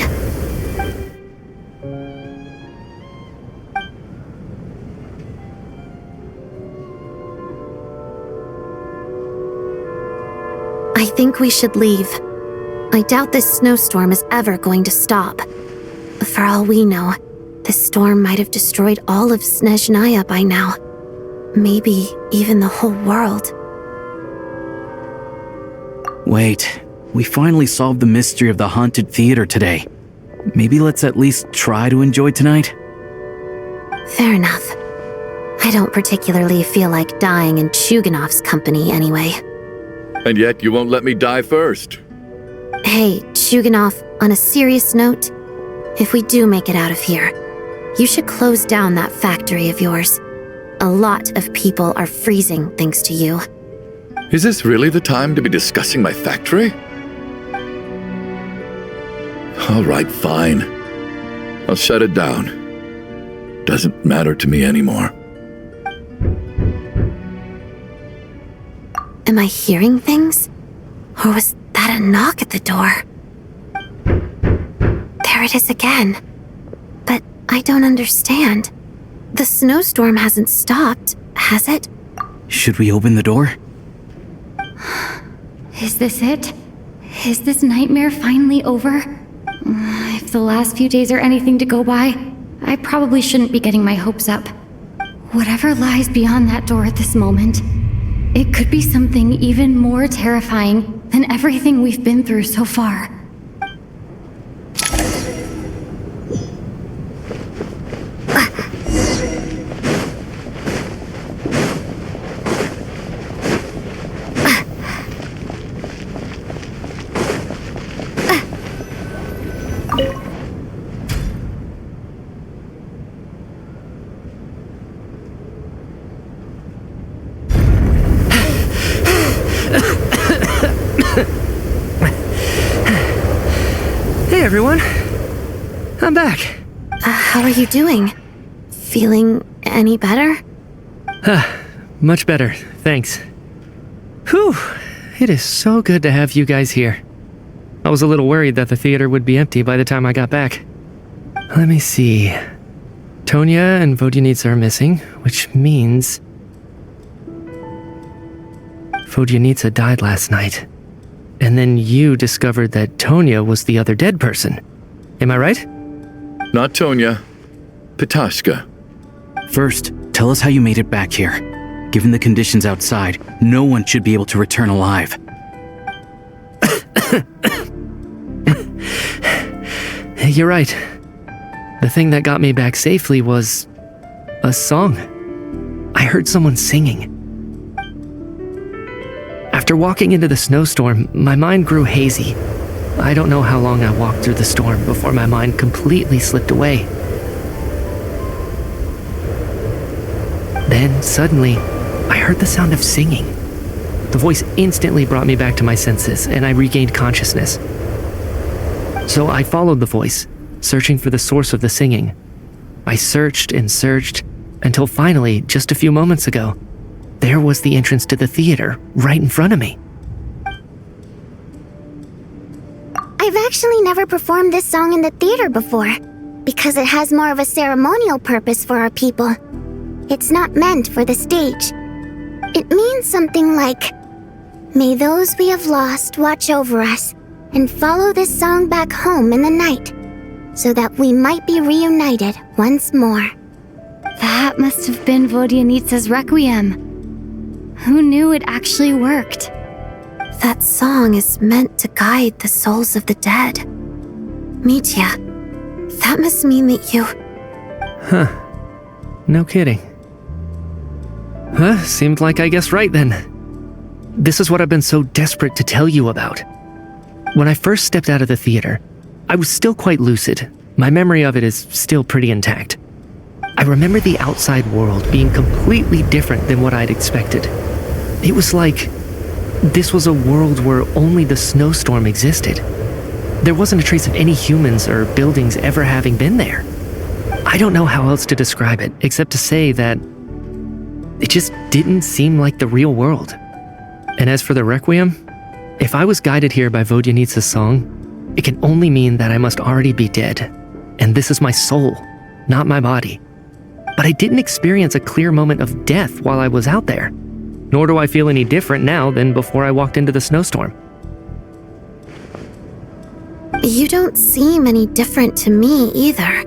I think we should leave. I doubt this snowstorm is ever going to stop. For all we know, this storm might have destroyed all of Snezhnaya by now. Maybe even the whole world. Wait, we finally solved the mystery of the haunted theater today. Maybe let's at least try to enjoy tonight? Fair enough. I don't particularly feel like dying in Chuganov's company anyway. And yet you won't let me die first. Hey, Chuganov, on a serious note, if we do make it out of here, you should close down that factory of yours. A lot of people are freezing thanks to you. Is this really the time to be discussing my factory? All right, fine. I'll shut it down. Doesn't matter to me anymore. Am I hearing things? Or was that a knock at the door? There it is again. But I don't understand. The snowstorm hasn't stopped, has it? Should we open the door? Is this it? Is this nightmare finally over? If the last few days are anything to go by, I probably shouldn't be getting my hopes up. Whatever lies beyond that door at this moment, it could be something even more terrifying than everything we've been through so far. Hey everyone, I'm back. How are you doing? Feeling any better? Much better, thanks. Whew, it is so good to have you guys here. I was a little worried that the theater would be empty by the time I got back. Let me see. Tonya and Vodyanitsa are missing, which means Vodyanitsa died last night. And then you discovered that Tonya was the other dead person. Am I right? Not Tonya. Patashka. First, tell us how you made it back here. Given the conditions outside, no one should be able to return alive. You're right. The thing that got me back safely was a song. I heard someone singing. After walking into the snowstorm, my mind grew hazy. I don't know how long I walked through the storm before my mind completely slipped away. Then, suddenly, I heard the sound of singing. The voice instantly brought me back to my senses, and I regained consciousness. So I followed the voice, searching for the source of the singing. I searched and searched, until finally, just a few moments ago, there was the entrance to the theater, right in front of me. I've actually never performed this song in the theater before, because it has more of a ceremonial purpose for our people. It's not meant for the stage. It means something like, "May those we have lost watch over us, and follow this song back home in the night, so that we might be reunited once more." That must have been Vodyanitsa's Requiem. Who knew it actually worked? That song is meant to guide the souls of the dead. Mitya, that must mean that you... Huh. No kidding. Huh, seemed like I guessed right then. This is what I've been so desperate to tell you about. When I first stepped out of the theater, I was still quite lucid. My memory of it is still pretty intact. I remember the outside world being completely different than what I'd expected. It was like this was a world where only the snowstorm existed. There wasn't a trace of any humans or buildings ever having been there. I don't know how else to describe it, except to say that it just didn't seem like the real world. And as for the Requiem, if I was guided here by Vodyanitsa's song, it can only mean that I must already be dead. And this is my soul, not my body. But I didn't experience a clear moment of death while I was out there. Nor do I feel any different now than before I walked into the snowstorm. You don't seem any different to me either.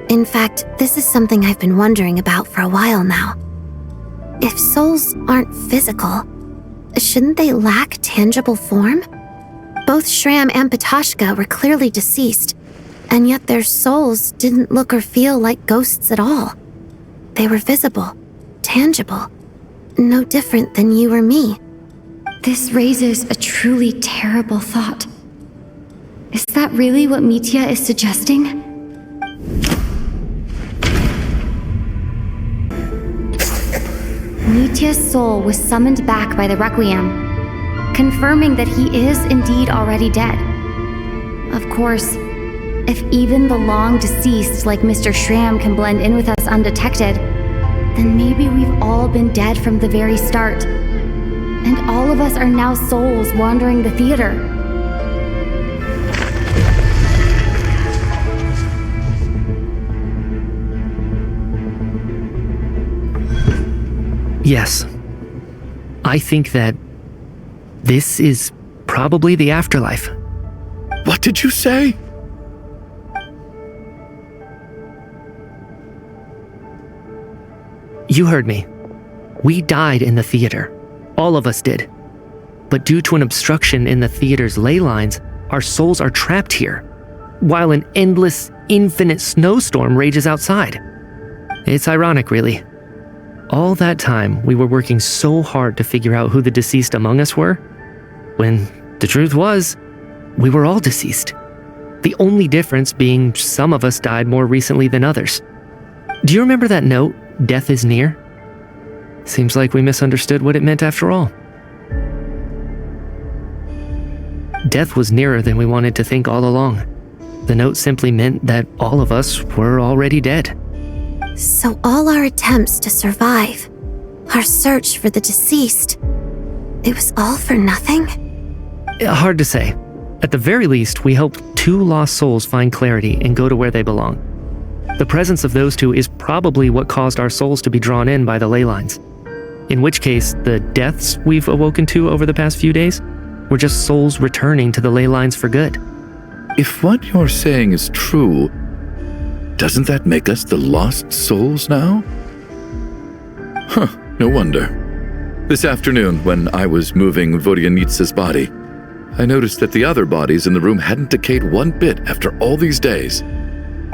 In fact, this is something I've been wondering about for a while now. If souls aren't physical, shouldn't they lack tangible form? Both Shram and Petashka were clearly deceased, and yet their souls didn't look or feel like ghosts at all. They were visible, tangible, no different than you or me. This raises a truly terrible thought. Is that really what Mitya is suggesting? Mitya's soul was summoned back by the Requiem, confirming that he is indeed already dead. Of course, if even the long deceased like Mr. Shram can blend in with us undetected, then maybe we've all been dead from the very start. And all of us are now souls wandering the theater. Yes. I think that this is probably the afterlife. What did you say? You heard me. We died in the theater. All of us did. But due to an obstruction in the theater's ley lines, our souls are trapped here, while an endless, infinite snowstorm rages outside. It's ironic, really. All that time, we were working so hard to figure out who the deceased among us were, when the truth was, we were all deceased. The only difference being some of us died more recently than others. Do you remember that note, "Death is near"? Seems like we misunderstood what it meant after all. Death was nearer than we wanted to think all along. The note simply meant that all of us were already dead. So all our attempts to survive, our search for the deceased, it was all for nothing? Hard to say. At the very least, we helped 2 lost souls find clarity and go to where they belong. The presence of those 2 is probably what caused our souls to be drawn in by the ley lines. In which case, the deaths we've awoken to over the past few days were just souls returning to the ley lines for good. If what you're saying is true, doesn't that make us the lost souls now? Huh, no wonder. This afternoon, when I was moving Vodyanitsa's body, I noticed that the other bodies in the room hadn't decayed one bit after all these days.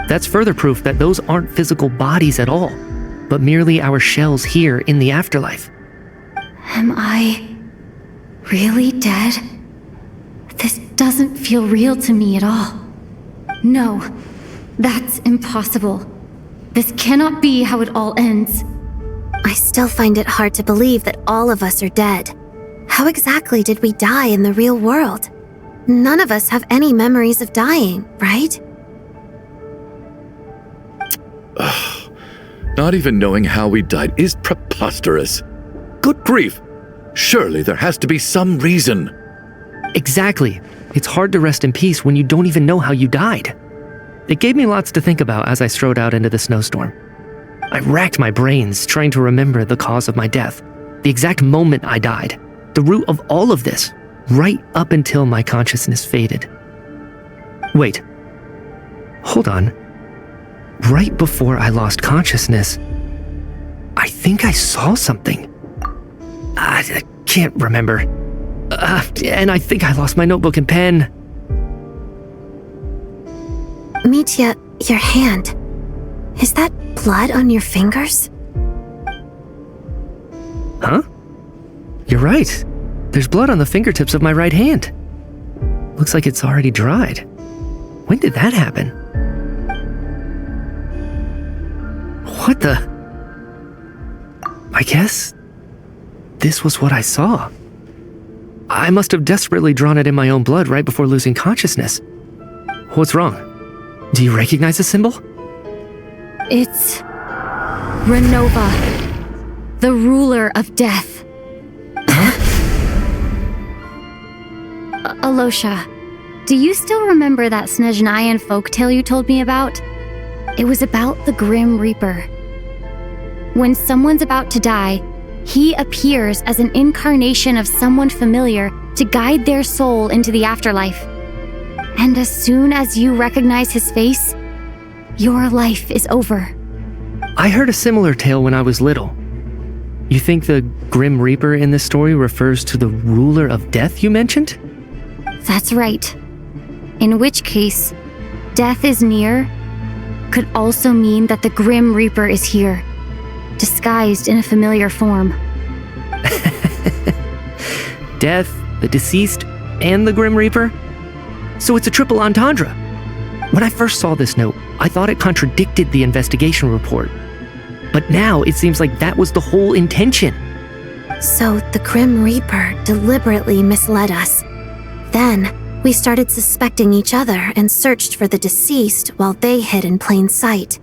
That's further proof that those aren't physical bodies at all, but merely our shells here in the afterlife. Am I really dead? This doesn't feel real to me at all. No, that's impossible. This cannot be how it all ends. I still find it hard to believe that all of us are dead. How exactly did we die in the real world? None of us have any memories of dying, right? Not even knowing how we died is preposterous. Good grief! Surely there has to be some reason. Exactly. It's hard to rest in peace when you don't even know how you died. It gave me lots to think about as I strode out into the snowstorm. I racked my brains trying to remember the cause of my death, the exact moment I died, the root of all of this, right up until my consciousness faded. Wait. Hold on. Right before I lost consciousness, I think I saw something. I can't remember. And I think I lost my notebook and pen. Mitya, your hand. Is that blood on your fingers? Huh? You're right. There's blood on the fingertips of my right hand. Looks like it's already dried. When did that happen? What the? I guess this was what I saw. I must have desperately drawn it in my own blood right before losing consciousness. What's wrong? Do you recognize the symbol? It's Renova, the ruler of death. Alosha, do you still remember that Snezhnayan folktale you told me about? It was about the Grim Reaper. When someone's about to die, he appears as an incarnation of someone familiar to guide their soul into the afterlife. And as soon as you recognize his face, your life is over. I heard a similar tale when I was little. You think the Grim Reaper in this story refers to the ruler of death you mentioned? That's right. In which case, death is near could also mean that the Grim Reaper is here, disguised in a familiar form. Death, the deceased, and the Grim Reaper? So it's a triple entendre. When I first saw this note, I thought it contradicted the investigation report. But now it seems like that was the whole intention. So the Grim Reaper deliberately misled us. Then, we started suspecting each other and searched for the deceased while they hid in plain sight.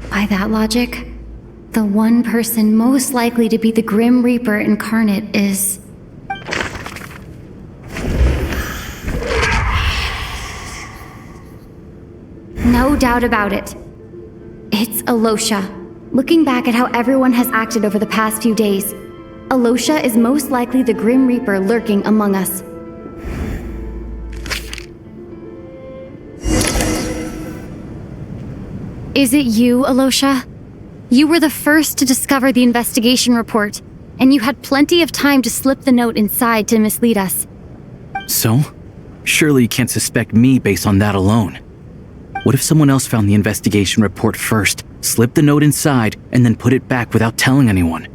By that logic, the one person most likely to be the Grim Reaper incarnate is... No doubt about it. It's Alosha. Looking back at how everyone has acted over the past few days, Alosha is most likely the Grim Reaper lurking among us. Is it you, Alosha? You were the first to discover the investigation report, and you had plenty of time to slip the note inside to mislead us. So? Surely you can't suspect me based on that alone. What if someone else found the investigation report first, slipped the note inside, and then put it back without telling anyone?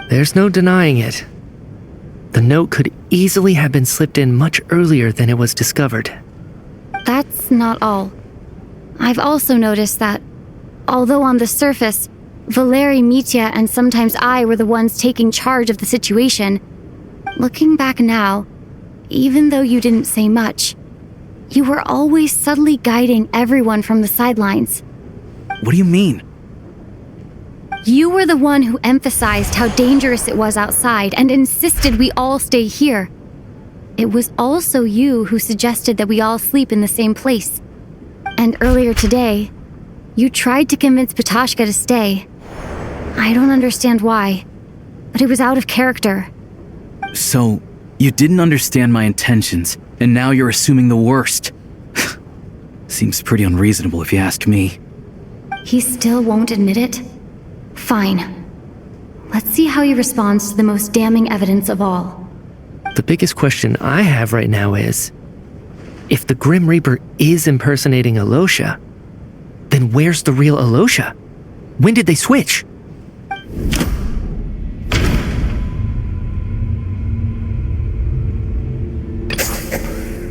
There's no denying it. The note could easily have been slipped in much earlier than it was discovered. That's not all. I've also noticed that, although on the surface, Valeri, Mitya, and sometimes I were the ones taking charge of the situation, looking back now, even though you didn't say much, you were always subtly guiding everyone from the sidelines. What do you mean? You were the one who emphasized how dangerous it was outside and insisted we all stay here. It was also you who suggested that we all sleep in the same place. And earlier today, you tried to convince Patashka to stay. I don't understand why, but it was out of character. So, you didn't understand my intentions, and now you're assuming the worst. Seems pretty unreasonable if you ask me. He still won't admit it? Fine. Let's see how he responds to the most damning evidence of all. The biggest question I have right now is, if the Grim Reaper is impersonating Alosha, then where's the real Alosha? When did they switch?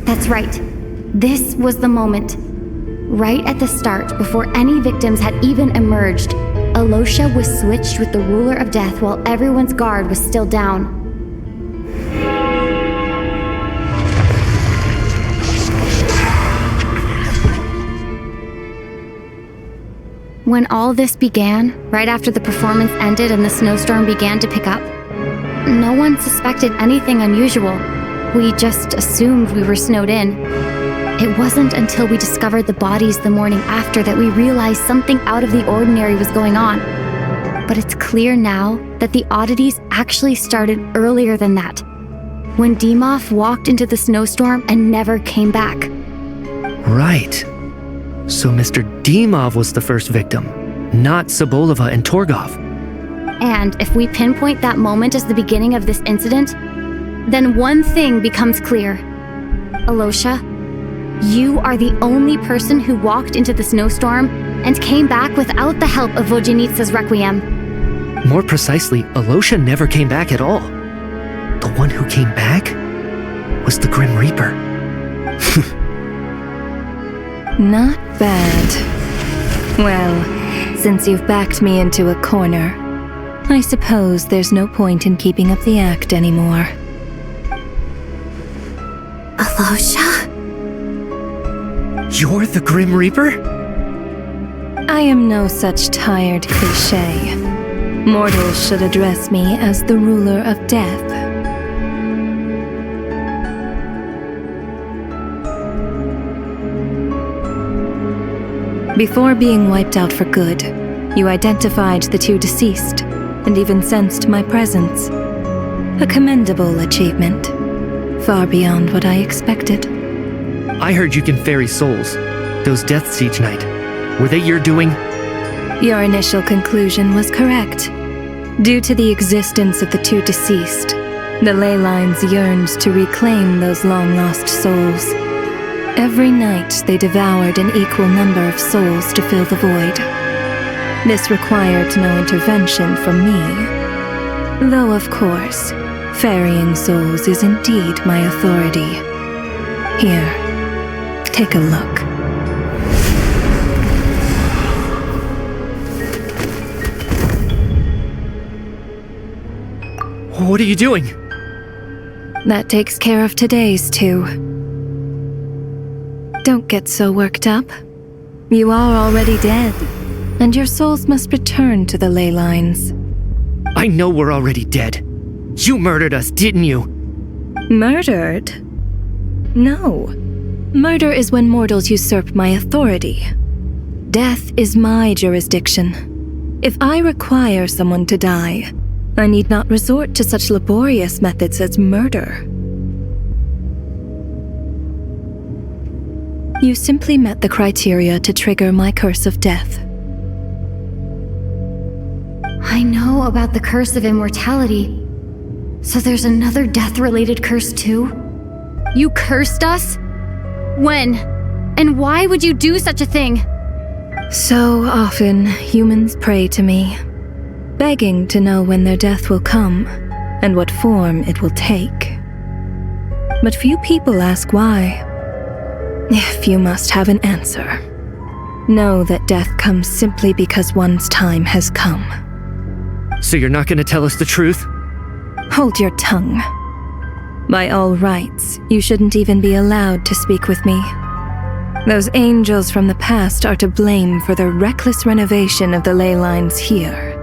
That's right. This was the moment. Right at the start, before any victims had even emerged, Alosha was switched with the ruler of death while everyone's guard was still down. When all this began, right after the performance ended and the snowstorm began to pick up, no one suspected anything unusual. We just assumed we were snowed in. It wasn't until we discovered the bodies the morning after that we realized something out of the ordinary was going on. But it's clear now that the oddities actually started earlier than that, when Dimov walked into the snowstorm and never came back. Right. So Mr. Dimov was the first victim, not Sobolova and Torgov. And if we pinpoint that moment as the beginning of this incident, then one thing becomes clear. Alosha, you are the only person who walked into the snowstorm and came back without the help of Vojanitsa's Requiem. More precisely, Alosha never came back at all. The one who came back was the Grim Reaper. Not bad. Well, since you've backed me into a corner, I suppose there's no point in keeping up the act anymore. Alosha? You're the Grim Reaper? I am no such tired cliché. Mortals should address me as the ruler of death. Before being wiped out for good, you identified the two deceased, and even sensed my presence. A commendable achievement, far beyond what I expected. I heard you can ferry souls. Those deaths each night. Were they your doing? Your initial conclusion was correct. Due to the existence of the two deceased, the ley lines yearned to reclaim those long-lost souls. Every night they devoured an equal number of souls to fill the void. This required no intervention from me. Though, of course, ferrying souls is indeed my authority. Here, take a look. What are you doing? That takes care of today's too. Don't get so worked up. You are already dead, and your souls must return to the ley lines. I know we're already dead. You murdered us, didn't you? Murdered? No. Murder is when mortals usurp my authority. Death is my jurisdiction. If I require someone to die, I need not resort to such laborious methods as murder. You simply met the criteria to trigger my curse of death. I know about the curse of immortality. So there's another death-related curse too? You cursed us? When? And why would you do such a thing? So often, humans pray to me, begging to know when their death will come and what form it will take. But few people ask why. If you must have an answer, know that death comes simply because one's time has come. So you're not gonna tell us the truth? Hold your tongue. By all rights, you shouldn't even be allowed to speak with me. Those angels from the past are to blame for the reckless renovation of the ley lines here.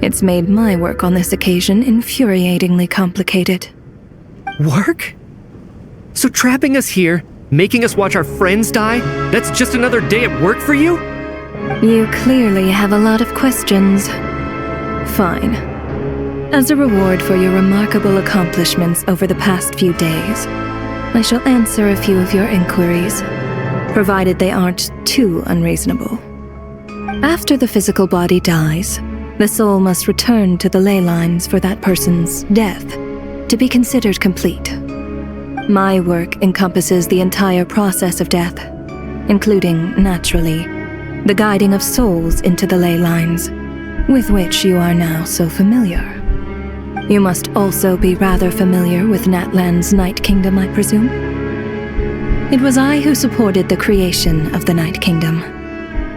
It's made my work on this occasion infuriatingly complicated. Work? So trapping us here, making us watch our friends die, that's just another day at work for you? You clearly have a lot of questions. Fine. As a reward for your remarkable accomplishments over the past few days, I shall answer a few of your inquiries, provided they aren't too unreasonable. After the physical body dies, the soul must return to the ley lines for that person's death to be considered complete. My work encompasses the entire process of death, including, naturally, the guiding of souls into the ley lines, with which you are now so familiar. You must also be rather familiar with Natlan's Night Kingdom, I presume? It was I who supported the creation of the Night Kingdom.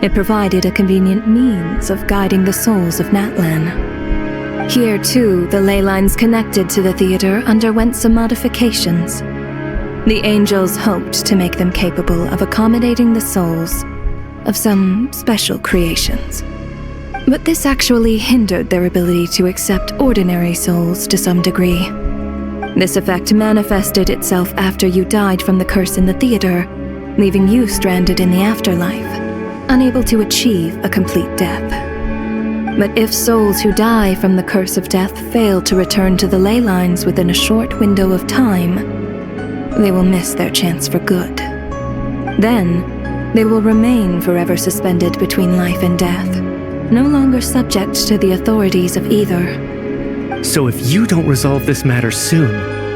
It provided a convenient means of guiding the souls of Natlan. Here, too, the ley lines connected to the theater underwent some modifications. The angels hoped to make them capable of accommodating the souls of some special creations. But this actually hindered their ability to accept ordinary souls to some degree. This effect manifested itself after you died from the curse in the theater, leaving you stranded in the afterlife, unable to achieve a complete death. But if souls who die from the curse of death fail to return to the ley lines within a short window of time, they will miss their chance for good. Then, they will remain forever suspended between life and death, no longer subject to the authorities of either. So if you don't resolve this matter soon,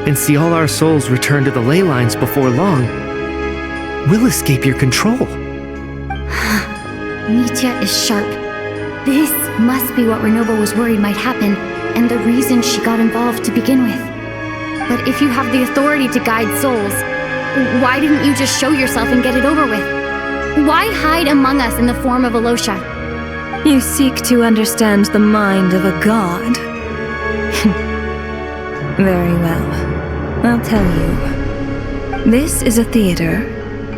and see all our souls return to the ley lines before long, we'll escape your control. Nitya is sharp. This must be what Renova was worried might happen, and the reason she got involved to begin with. But if you have the authority to guide souls, why didn't you just show yourself and get it over with? Why hide among us in the form of Alosha? You seek to understand the mind of a god. Very well. I'll tell you. This is a theater,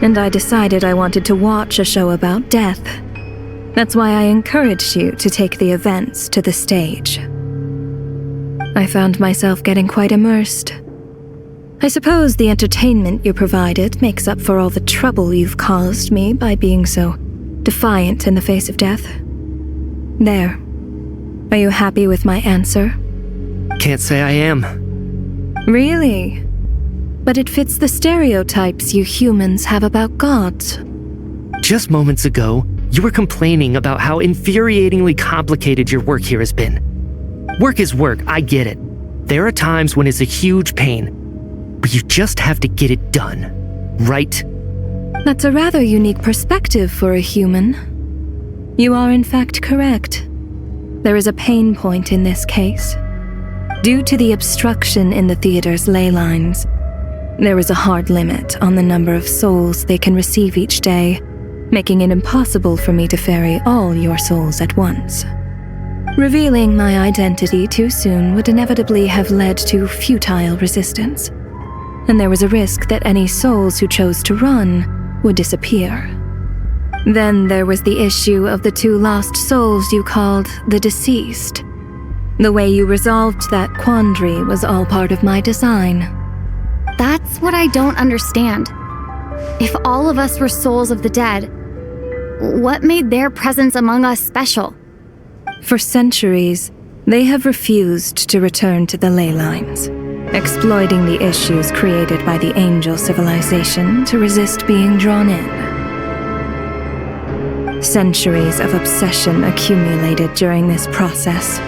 and I decided I wanted to watch a show about death. That's why I encouraged you to take the events to the stage. I found myself getting quite immersed. I suppose the entertainment you provided makes up for all the trouble you've caused me by being so defiant in the face of death. There. Are you happy with my answer? Can't say I am. Really? But it fits the stereotypes you humans have about gods. Just moments ago, you were complaining about how infuriatingly complicated your work here has been. Work is work, I get it. There are times when it's a huge pain, but you just have to get it done, right? That's a rather unique perspective for a human. You are in fact correct. There is a pain point in this case. Due to the obstruction in the theater's ley lines, there is a hard limit on the number of souls they can receive each day, making it impossible for me to ferry all your souls at once. Revealing my identity too soon would inevitably have led to futile resistance, and there was a risk that any souls who chose to run would disappear. Then there was the issue of the 2 lost souls you called the deceased. The way you resolved that quandary was all part of my design. That's what I don't understand. If all of us were souls of the dead, what made their presence among us special? For centuries, they have refused to return to the ley lines, exploiting the issues created by the angel civilization to resist being drawn in. Centuries of obsession accumulated during this process.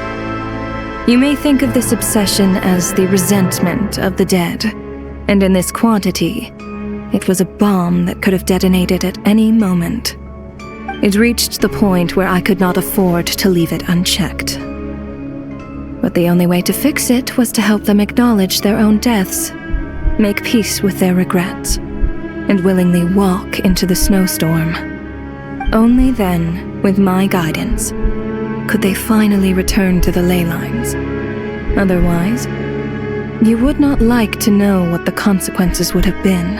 You may think of this obsession as the resentment of the dead, and in this quantity, it was a bomb that could have detonated at any moment. It reached the point where I could not afford to leave it unchecked. But the only way to fix it was to help them acknowledge their own deaths, make peace with their regrets, and willingly walk into the snowstorm. Only then, with my guidance, could they finally return to the ley lines. Otherwise, you would not like to know what the consequences would have been.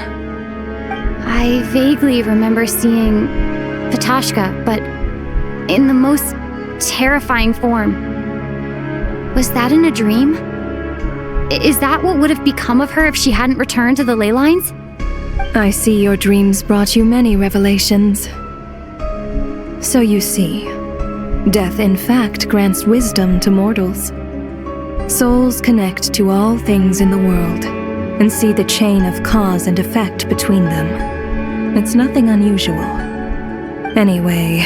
I vaguely remember seeing Patashka, but in the most terrifying form. Was that in a dream? Is that what would have become of her if she hadn't returned to the ley lines? I see your dreams brought you many revelations. So you see, death in fact grants wisdom to mortals. Souls connect to all things in the world and see the chain of cause and effect between them. It's nothing unusual. Anyway,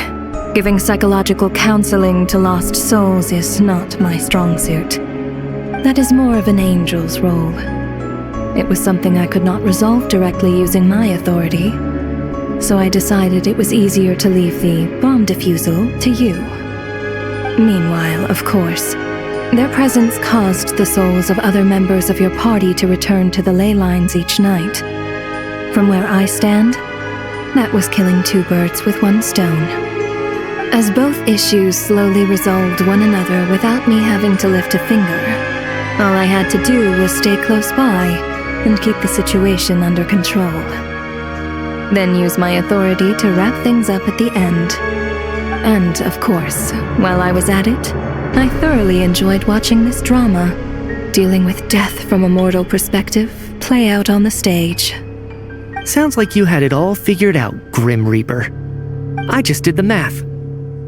giving psychological counseling to lost souls is not my strong suit. That is more of an angel's role. It was something I could not resolve directly using my authority, so I decided it was easier to leave the bomb defusal to you. Meanwhile, of course, their presence caused the souls of other members of your party to return to the ley lines each night. From where I stand, that was killing 2 birds with 1 stone. As both issues slowly resolved one another without me having to lift a finger, all I had to do was stay close by and keep the situation under control. then use my authority to wrap things up at the end. And, of course, while I was at it, I thoroughly enjoyed watching this drama, dealing with death from a mortal perspective, play out on the stage. Sounds like you had it all figured out, Grim Reaper. I just did the math.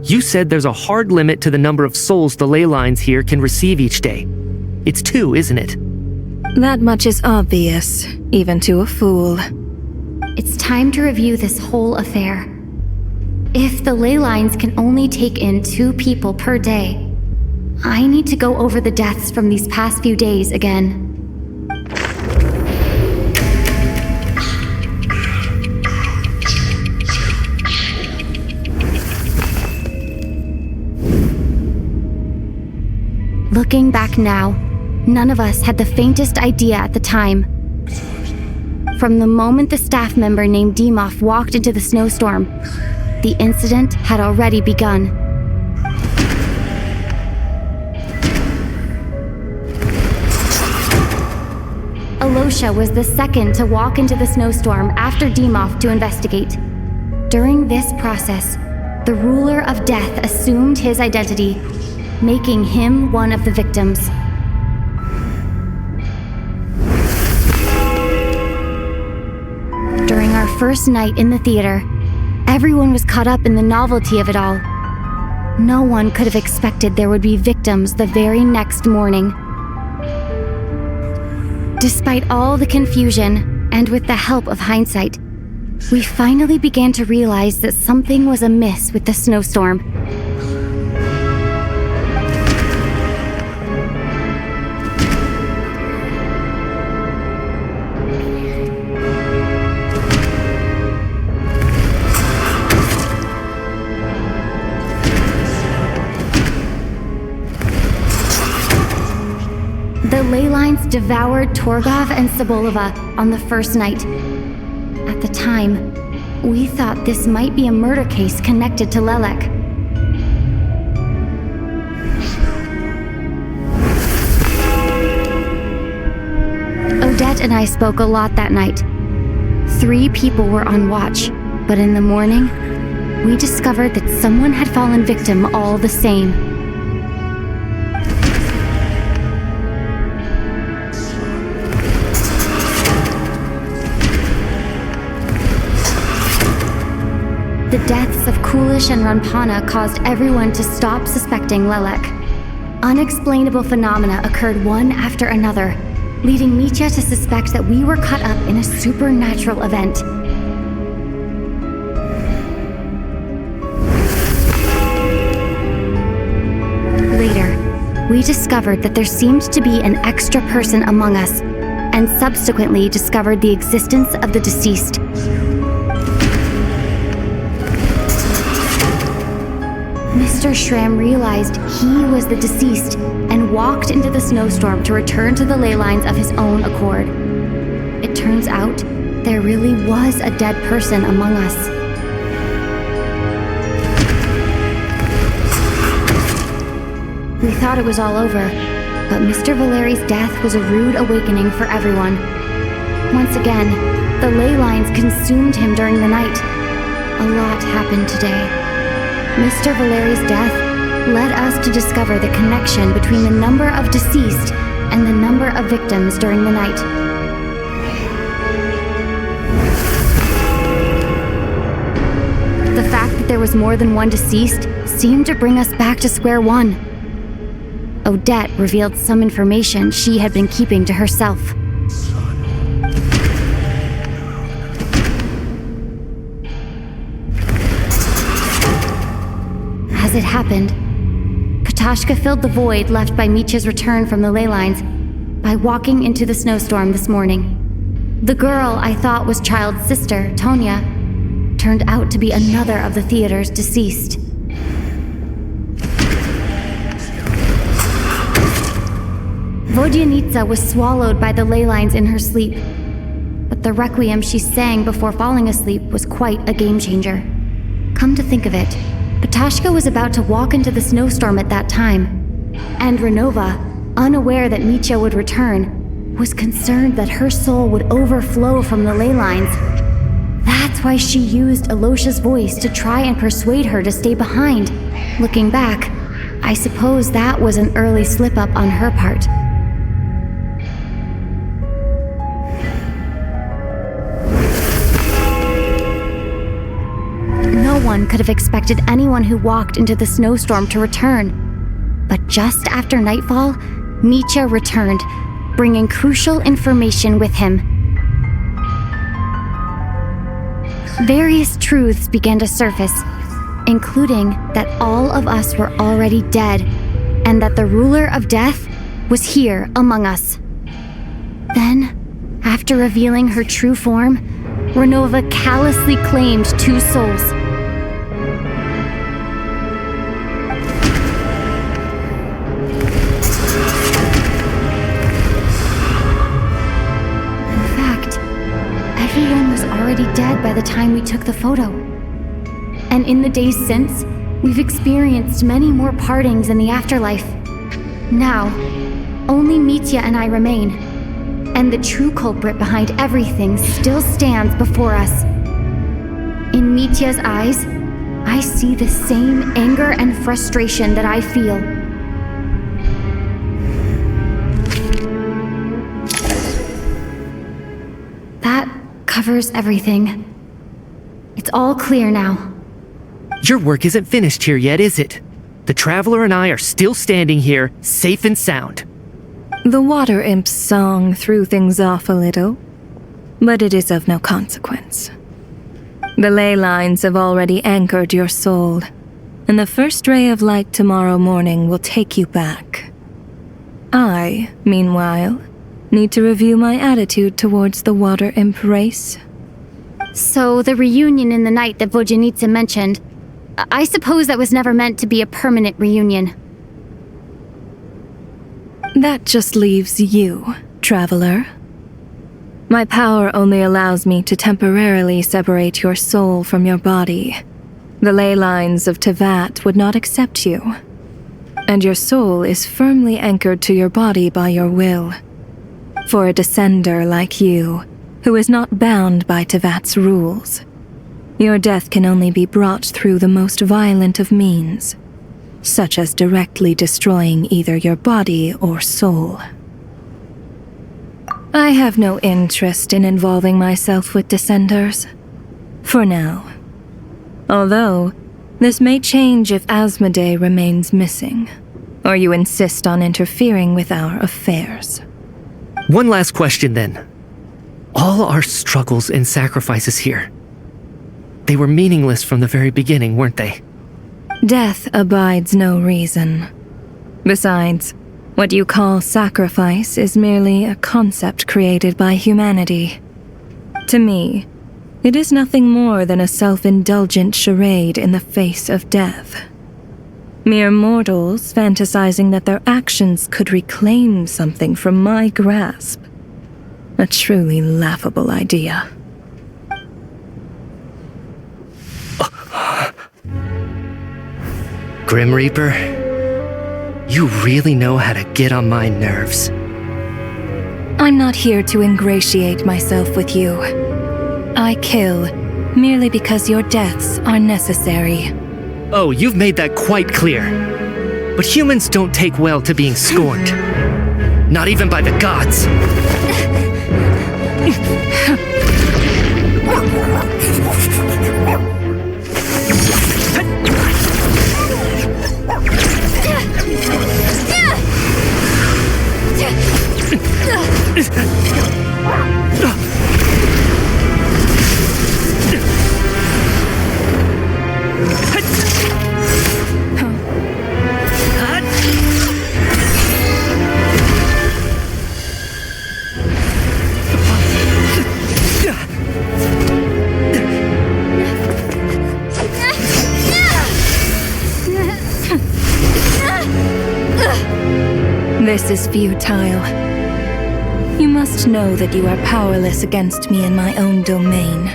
You said there's a hard limit to the number of souls the ley lines here can receive each day. It's 2, isn't it? That much is obvious, even to a fool. It's time to review this whole affair. If the ley lines can only take in 2 people per day, I need to go over the deaths from these past few days again. Looking back now, none of us had the faintest idea at the time. From the moment the staff member named Demoff walked into the snowstorm, the incident had already begun. Alosha was the second to walk into the snowstorm after Demoff to investigate. During this process, the ruler of death assumed his identity, making him one of the victims. During our first night in the theater, everyone was caught up in the novelty of it all. No one could have expected there would be victims the very next morning. Despite all the confusion, and with the help of hindsight, we finally began to realize that something was amiss with the snowstorm. The ley lines devoured Torgov and Sobolova on the first night. At the time, we thought this might be a murder case connected to Lelek. Odette and I spoke a lot that night. 3 people were on watch, but in the morning, we discovered that someone had fallen victim all the same. The deaths of Kulish and Ranpana caused everyone to stop suspecting Lelek. Unexplainable phenomena occurred one after another, leading Mitya to suspect that we were caught up in a supernatural event. Later, we discovered that there seemed to be an extra person among us, and subsequently discovered the existence of the deceased. Mr. Schramm realized he was the deceased and walked into the snowstorm to return to the ley lines of his own accord. It turns out there really was a dead person among us. We thought it was all over, but Mr. Valeri's death was a rude awakening for everyone. Once again, the ley lines consumed him during the night. A lot happened today. Mr. Valeri's death led us to discover the connection between the number of deceased and the number of victims during the night. The fact that there was more than one deceased seemed to bring us back to square one. Odette revealed some information she had been keeping to herself. As it happened, Katashka filled the void left by Mitya's return from the ley lines by walking into the snowstorm this morning. The girl I thought was Child's sister, Tonya, turned out to be another of the theater's deceased. Vodyanitsa was swallowed by the ley lines in her sleep, but the requiem she sang before falling asleep was quite a game changer. Come to think of it, Katashka was about to walk into the snowstorm at that time, and Renova, unaware that Mitya would return, was concerned that her soul would overflow from the ley lines. That's why she used Alosha's voice to try and persuade her to stay behind. Looking back, I suppose that was an early slip-up on her part. No one could have expected anyone who walked into the snowstorm to return. But just after nightfall, Mitya returned, bringing crucial information with him. Various truths began to surface, including that all of us were already dead, and that the ruler of death was here among us. Then, after revealing her true form, Renova callously claimed 2 souls. In fact, everyone was already dead by the time we took the photo. And in the days since, we've experienced many more partings in the afterlife. Now, only Mitya and I remain, and the true culprit behind everything still stands before us. In Mitya's eyes, I see the same anger and frustration that I feel. That covers everything. It's all clear now. Your work isn't finished here yet, is it? The Traveler and I are still standing here, safe and sound. The water imp's song threw things off a little, but it is of no consequence. The ley lines have already anchored your soul, and the first ray of light tomorrow morning will take you back. I, meanwhile, need to review my attitude towards the water imp race. So the reunion in the night that Vojanitsa mentioned, I suppose that was never meant to be a permanent reunion. That just leaves you, Traveler. My power only allows me to temporarily separate your soul from your body. The ley lines of Tevat would not accept you. And your soul is firmly anchored to your body by your will. For a descender like you, who is not bound by Tevat's rules, your death can only be brought through the most violent of means, such as directly destroying either your body or soul. I have no interest in involving myself with Descenders, for now. Although, this may change if Asmodee remains missing, or you insist on interfering with our affairs. One last question then. All our struggles and sacrifices here, they were meaningless from the very beginning, weren't they? Death abides no reason. Besides, what you call sacrifice is merely a concept created by humanity. To me, it is nothing more than a self-indulgent charade in the face of death. Mere mortals fantasizing that their actions could reclaim something from my grasp. A truly laughable idea. Grim Reaper, you really know how to get on my nerves. I'm not here to ingratiate myself with you. I kill merely because your deaths are necessary. Oh, you've made that quite clear. But humans don't take well to being scorned. Not even by the gods. This is futile. You must know that you are powerless against me in my own domain.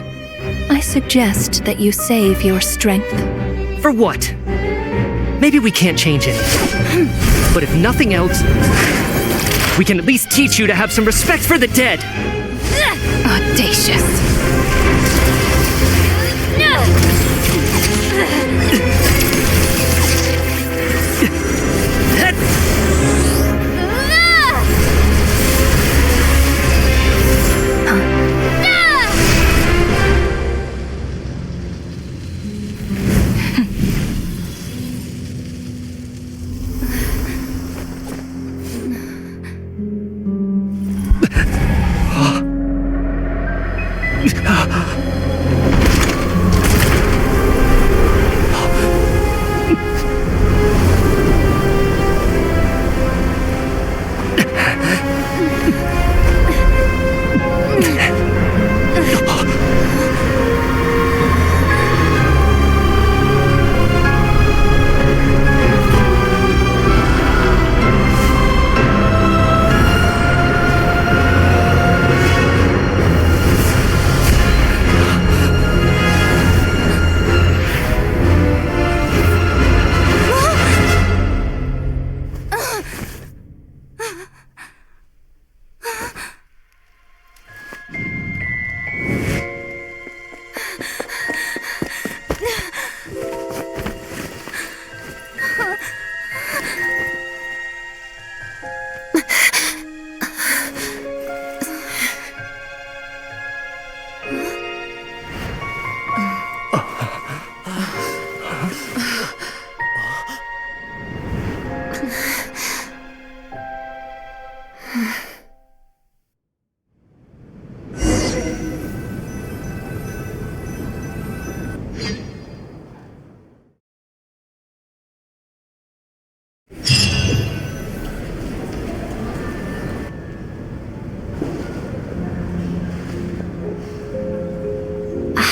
I suggest that you save your strength. For what? Maybe we can't change it. But if nothing else, we can at least teach you to have some respect for the dead. Audacious.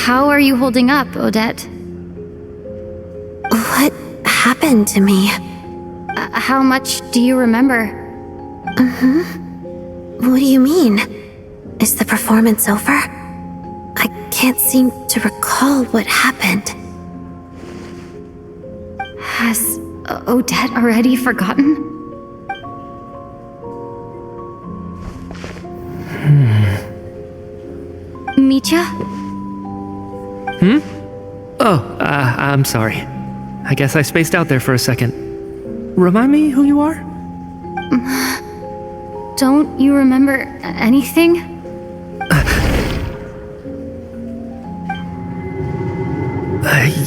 How are you holding up, Odette? What happened to me? How much do you remember? What do you mean? Is the performance over? I can't seem to recall what happened. Has Odette already forgotten? Mitya? Oh, I'm sorry. I guess I spaced out there for a second. Remind me who you are? Don't you remember anything?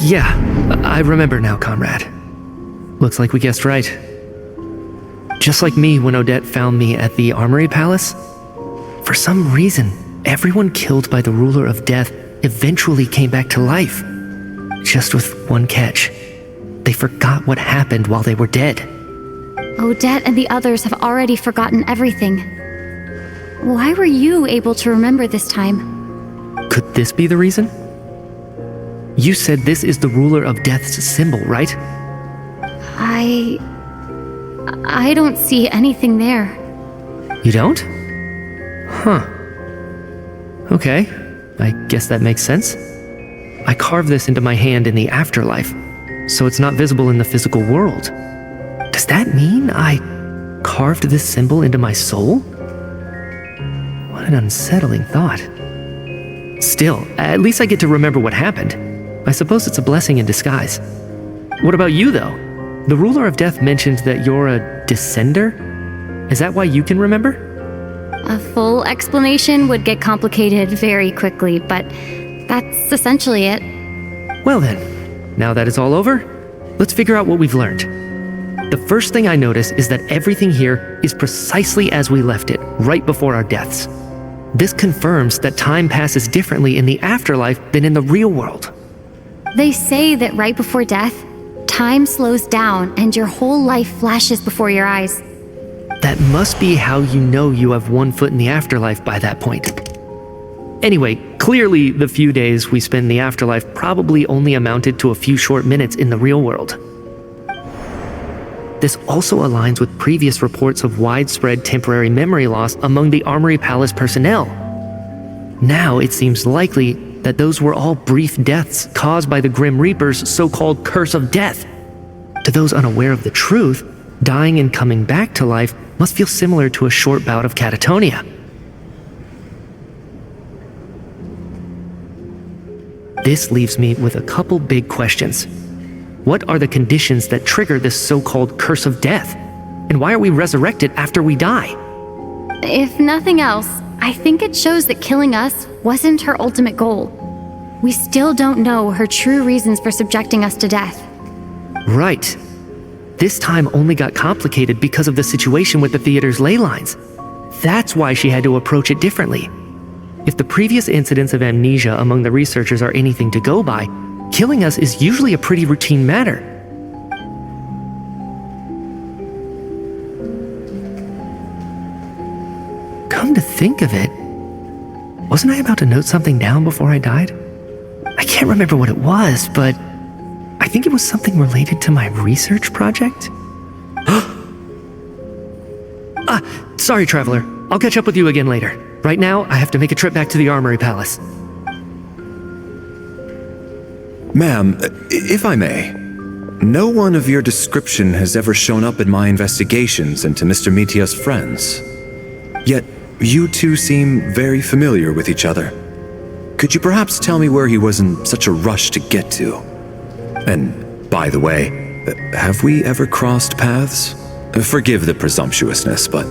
Yeah, I remember now, comrade. Looks like we guessed right. Just like me when Odette found me at the Armory Palace, for some reason, everyone killed by the ruler of death eventually came back to life. Just with one catch. They forgot what happened while they were dead. Odette and the others have already forgotten everything. Why were you able to remember this time? Could this be the reason? You said this is the ruler of death's symbol, right? I don't see anything there. You don't? Huh. Okay, I guess that makes sense. I carved this into my hand in the afterlife, so it's not visible in the physical world. Does that mean I carved this symbol into my soul? What an unsettling thought. Still, at least I get to remember what happened. I suppose it's a blessing in disguise. What about you, though? The ruler of death mentioned that you're a descender? Is that why you can remember? A full explanation would get complicated very quickly, but that's essentially it. Well then, now that it's all over, let's figure out what we've learned. The first thing I notice is that everything here is precisely as we left it, right before our deaths. This confirms that time passes differently in the afterlife than in the real world. They say that right before death, time slows down and your whole life flashes before your eyes. That must be how you know you have one foot in the afterlife by that point. Anyway, clearly the few days we spend in the afterlife probably only amounted to a few short minutes in the real world. This also aligns with previous reports of widespread temporary memory loss among the Armory Palace personnel. Now it seems likely that those were all brief deaths caused by the Grim Reaper's so-called curse of death. To those unaware of the truth, dying and coming back to life must feel similar to a short bout of catatonia. This leaves me with a couple big questions. What are the conditions that trigger this so-called curse of death? And why are we resurrected after we die? If nothing else, I think it shows that killing us wasn't her ultimate goal. We still don't know her true reasons for subjecting us to death. Right. This time only got complicated because of the situation with the theater's ley lines. That's why she had to approach it differently. If the previous incidents of amnesia among the researchers are anything to go by, killing us is usually a pretty routine matter. Come to think of it, wasn't I about to note something down before I died? I can't remember what it was, but I think it was something related to my research project. Sorry, Traveler. I'll catch up with you again later. Right now, I have to make a trip back to the Armory Palace. Ma'am, if I may, no one of your description has ever shown up in my investigations into Mr. Mitia's friends. Yet, you two seem very familiar with each other. Could you perhaps tell me where he was in such a rush to get to? And, by the way, have we ever crossed paths? Forgive the presumptuousness, but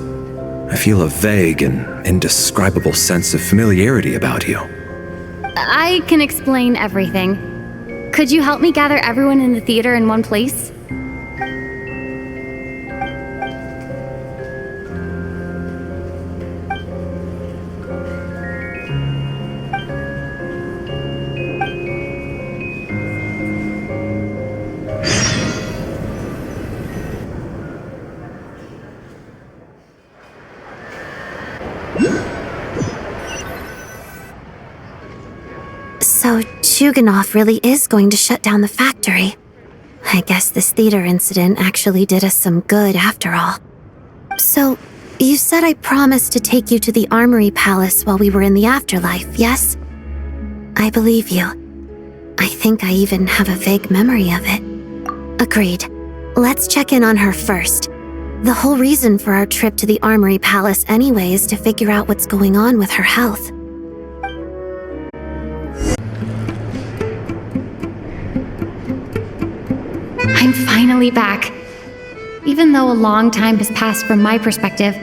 I feel a vague and indescribable sense of familiarity about you. I can explain everything. Could you help me gather everyone in the theater in one place? So Chuganov really is going to shut down the factory. I guess this theater incident actually did us some good after all. So, you said I promised to take you to the Armory Palace while we were in the afterlife, yes? I believe you. I think I even have a vague memory of it. Agreed. Let's check in on her first. The whole reason for our trip to the Armory Palace anyway is to figure out what's going on with her health. I'm finally back. Even though a long time has passed from my perspective,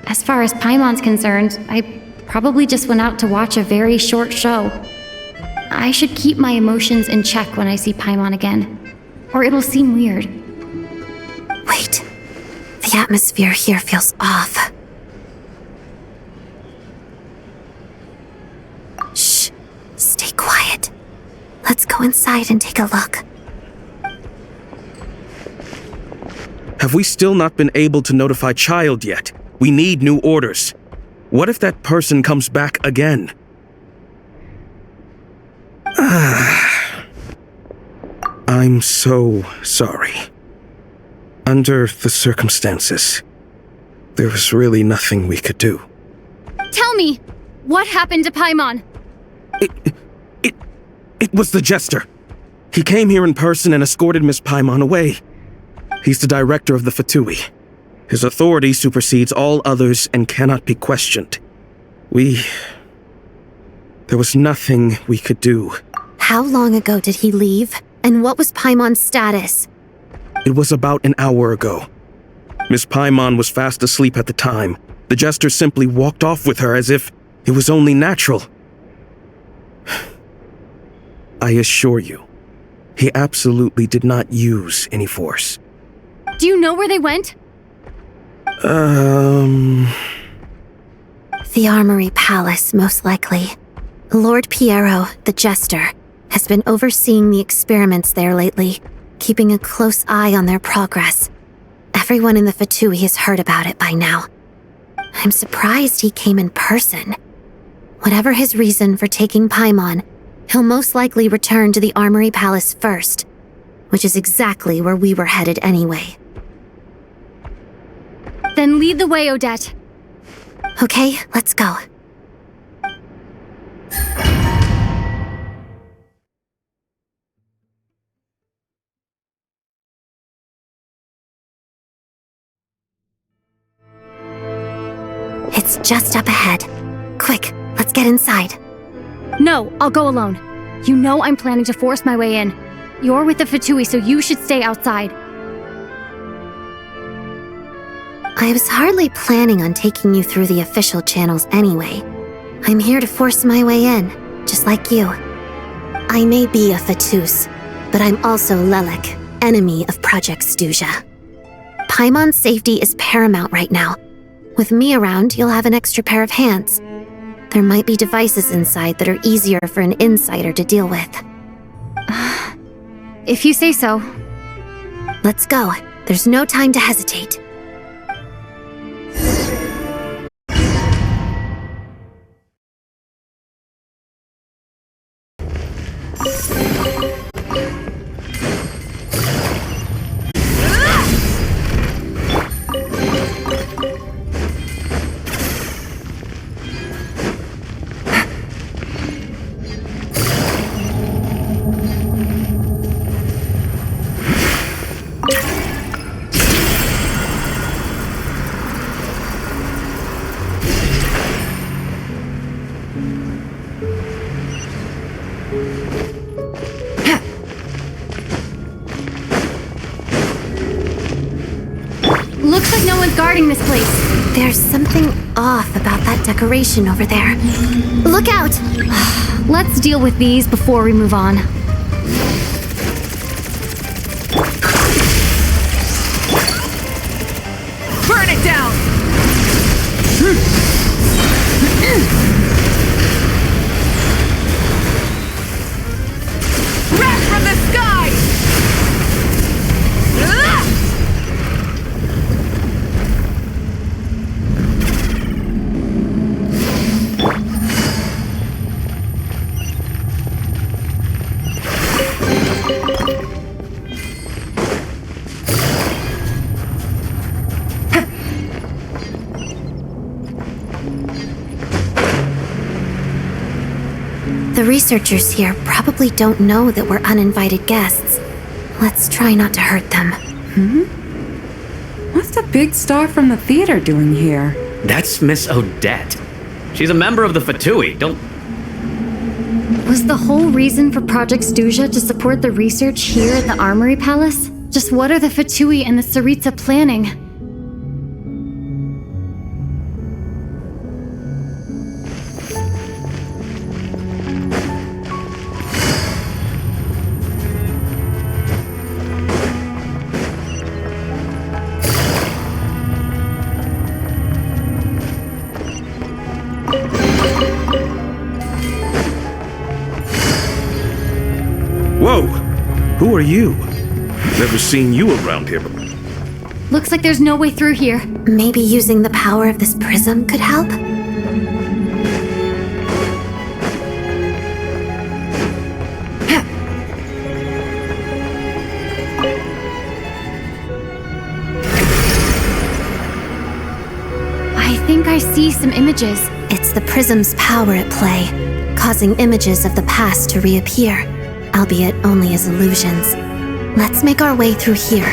as far as Paimon's concerned, I probably just went out to watch a very short show. I should keep my emotions in check when I see Paimon again, or it'll seem weird. Wait, the atmosphere here feels off. Shh, stay quiet. Let's go inside and take a look. Have we still not been able to notify Child yet? We need new orders. What if that person comes back again? I'm so sorry. Under the circumstances, there was really nothing we could do. Tell me, what happened to Paimon? It was the Jester. He came here in person and escorted Miss Paimon away. He's the director of the Fatui. His authority supersedes all others and cannot be questioned. There was nothing we could do. How long ago did he leave? And what was Paimon's status? It was about an hour ago. Miss Paimon was fast asleep at the time. The Jester simply walked off with her as if it was only natural. I assure you, he absolutely did not use any force. Do you know where they went? The Armory Palace, most likely. Lord Piero, the Jester, has been overseeing the experiments there lately, keeping a close eye on their progress. Everyone in the Fatui has heard about it by now. I'm surprised he came in person. Whatever his reason for taking Paimon, he'll most likely return to the Armory Palace first, which is exactly where we were headed anyway. Then lead the way, Odette. Okay, let's go. It's just up ahead. Quick, let's get inside. No, I'll go alone. You know I'm planning to force my way in. You're with the Fatui, so you should stay outside. I was hardly planning on taking you through the official channels anyway. I'm here to force my way in, just like you. I may be a Fatus, but I'm also Lelek, enemy of Project Stuja. Paimon's safety is paramount right now. With me around, you'll have an extra pair of hands. There might be devices inside that are easier for an insider to deal with. If you say so. Let's go. There's no time to hesitate. Looks like no one's guarding this place. There's something off about that decoration over there. Look out! Let's deal with these before we move on. Burn it down! Wrath from the sky! The researchers here probably don't know that we're uninvited guests. Let's try not to hurt them. What's the big star from the theater doing here? That's Miss Odette. She's a member of the Fatui. Don't... Was the whole reason for Project Stuja to support the research here at the Armory Palace? Just what are the Fatui and the Tsaritsa planning? Whoa! Who are you? Never seen you around here before. Looks like there's no way through here. Maybe using the power of this prism could help? I think I see some images. It's the prism's power at play, causing images of the past to reappear, albeit only as illusions. Let's make our way through here.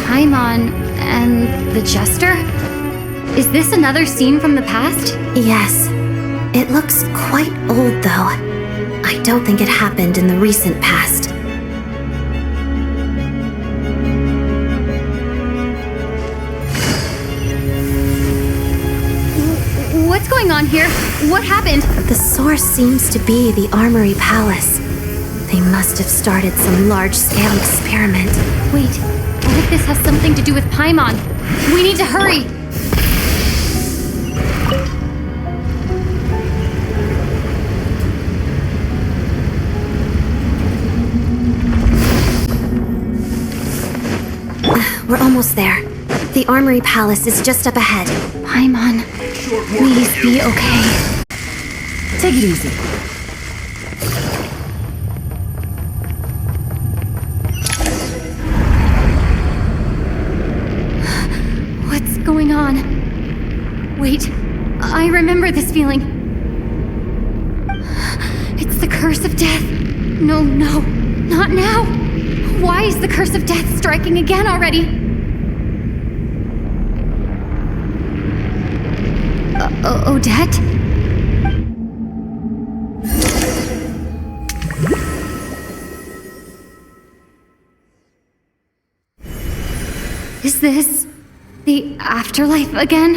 Paimon and the Jester? Is this another scene from the past? Yes. It looks quite old, though. I don't think it happened in the recent past. What's going on here? What happened? The source seems to be the Armory Palace. They must have started some large-scale experiment. Wait, what if this has something to do with Paimon? We need to hurry! We're almost there. The Armory Palace is just up ahead. Paimon, please be okay. Take it easy. What's going on? Wait, I remember this feeling. It's the curse of death. No, not now. Why is the curse of death striking again already? Odette? Is this the afterlife again?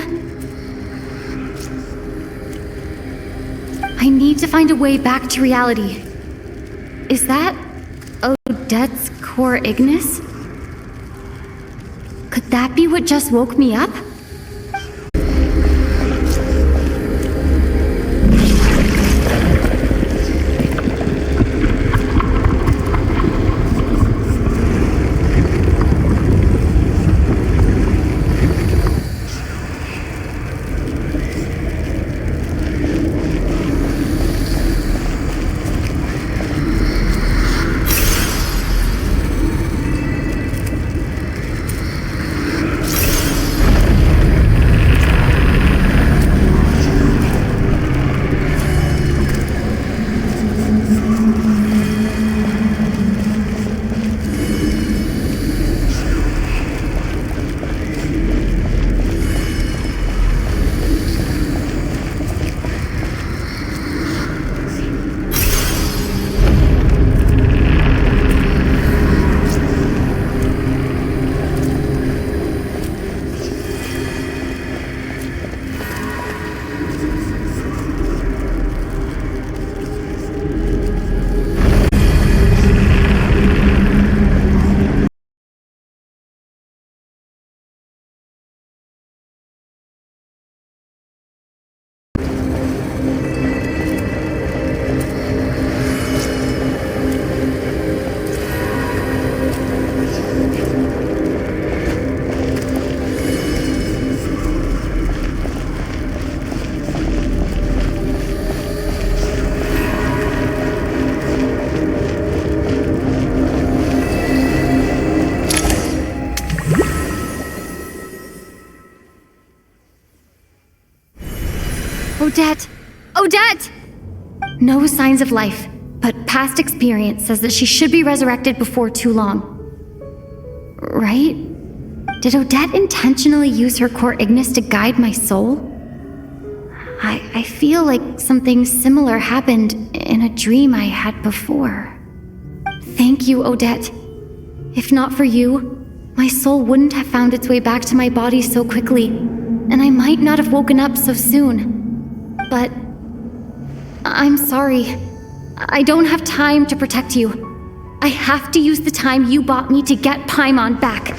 I need to find a way back to reality. Is that Odette's core ignis? Could that be what just woke me up? Odette! Odette! No signs of life, but past experience says that she should be resurrected before too long. Right? Did Odette intentionally use her core ignis to guide my soul? I feel like something similar happened in a dream I had before. Thank you, Odette. If not for you, my soul wouldn't have found its way back to my body so quickly, and I might not have woken up so soon. But I'm sorry. I don't have time to protect you. I have to use the time you bought me to get Paimon back.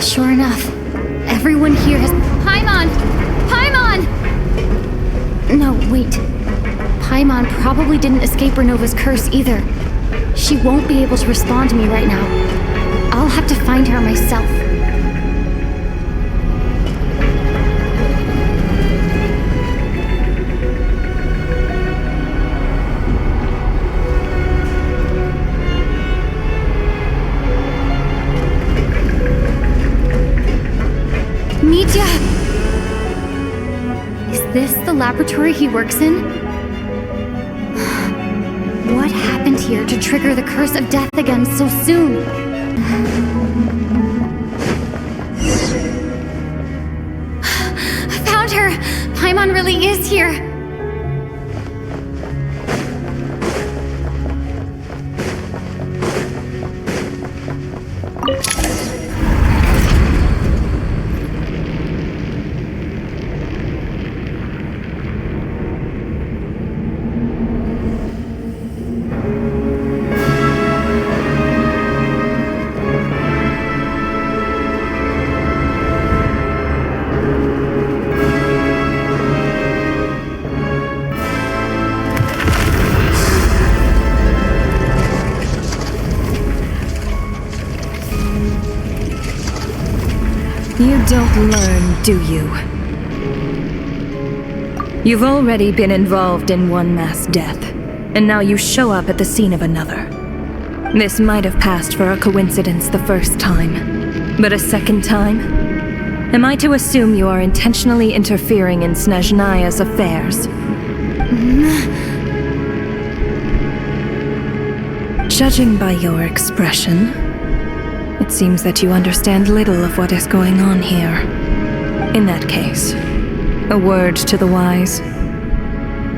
Sure enough, everyone here has... Paimon! Paimon! No, wait. Paimon probably didn't escape Renova's curse either. She won't be able to respond to me right now. I'll have to find her myself. Mitya! Is this the laboratory he works in? What happened here to trigger the curse of death again so soon? I found her! Paimon really is here! You don't learn, do you? You've already been involved in one mass death, and now you show up at the scene of another. This might have passed for a coincidence the first time, but a second time? Am I to assume you are intentionally interfering in Snezhnaya's affairs? Judging by your expression, it seems that you understand little of what is going on here. In that case, A word to the wise.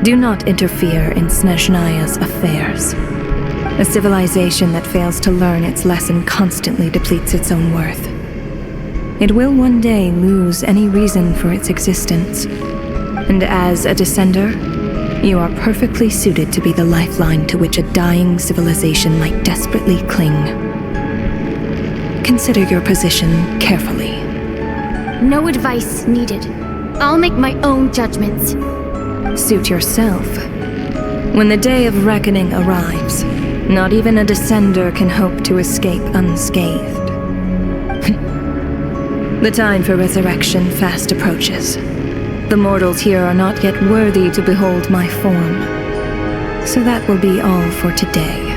Do not interfere in Snezhnaya's affairs. A civilization that fails to learn its lesson constantly depletes its own worth. It will one day lose any reason for its existence. And as a descender, you are perfectly suited to be the lifeline to which a dying civilization might desperately cling. Consider your position carefully. No advice needed. I'll make my own judgments. Suit yourself. When the day of reckoning arrives, not even a descender can hope to escape unscathed. The time for resurrection fast approaches. The mortals here are not yet worthy to behold my form. So that will be all for today.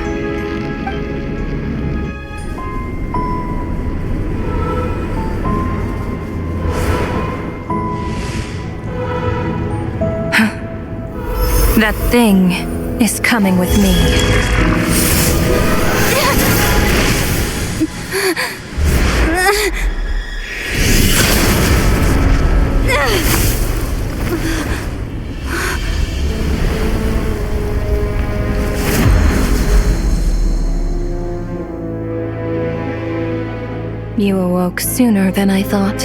That thing is coming with me. You awoke sooner than I thought.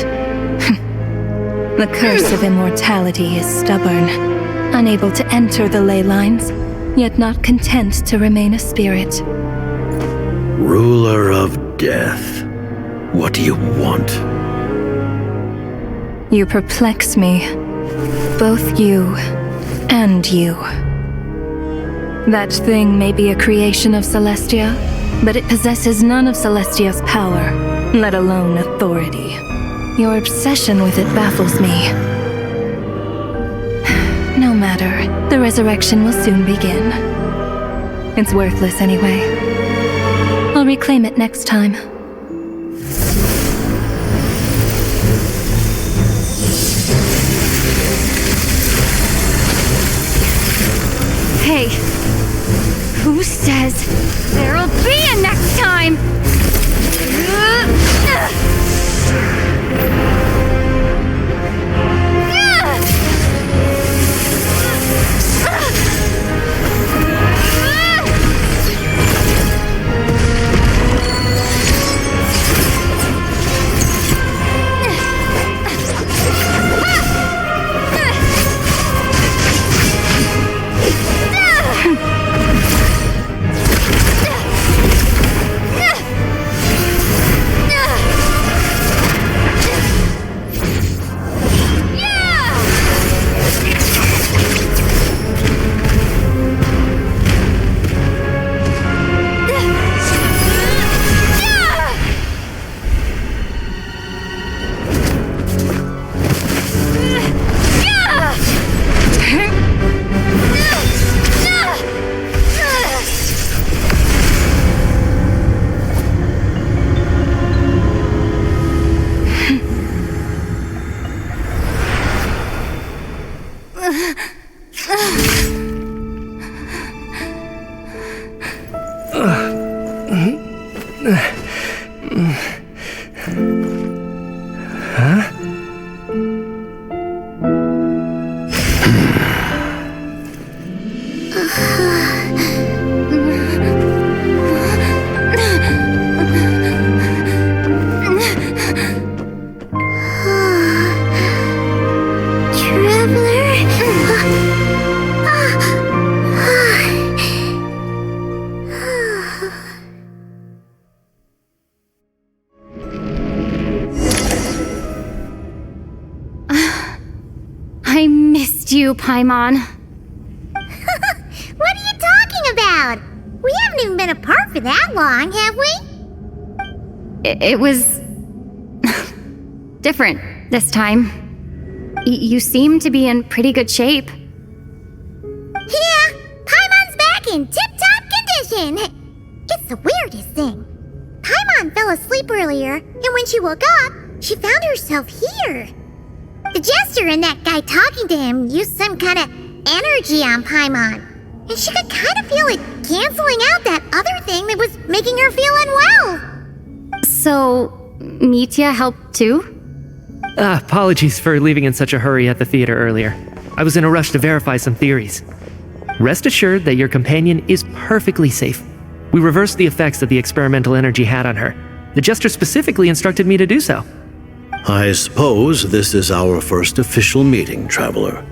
The curse of immortality is stubborn, unable to enter the ley lines, yet not content to remain a spirit. Ruler of death, what do you want? You perplex me. Both you and you. That thing may be a creation of Celestia, but it possesses none of Celestia's power, let alone authority. Your obsession with it baffles me. No matter, the resurrection will soon begin. It's worthless anyway. I'll reclaim it next time. Hey, who says there'll be a next time? I missed you, Paimon. What are you talking about? We haven't even been apart for that long, have we? It was different this time. You seem to be in pretty good shape. Yeah, Paimon's back in tip-top condition. It's the weirdest thing. Paimon fell asleep earlier, and when she woke up, she found herself here. The jester and that guy talking to him used some kind of energy on Paimon, and she could kind of feel it canceling out that other thing that was making her feel unwell. So, Mitya helped too? Apologies for leaving in such a hurry at the theater earlier. I was in a rush to verify some theories. Rest assured that your companion is perfectly safe. We reversed the effects that the experimental energy had on her. The Jester specifically instructed me to do so. I suppose this is our first official meeting, Traveler.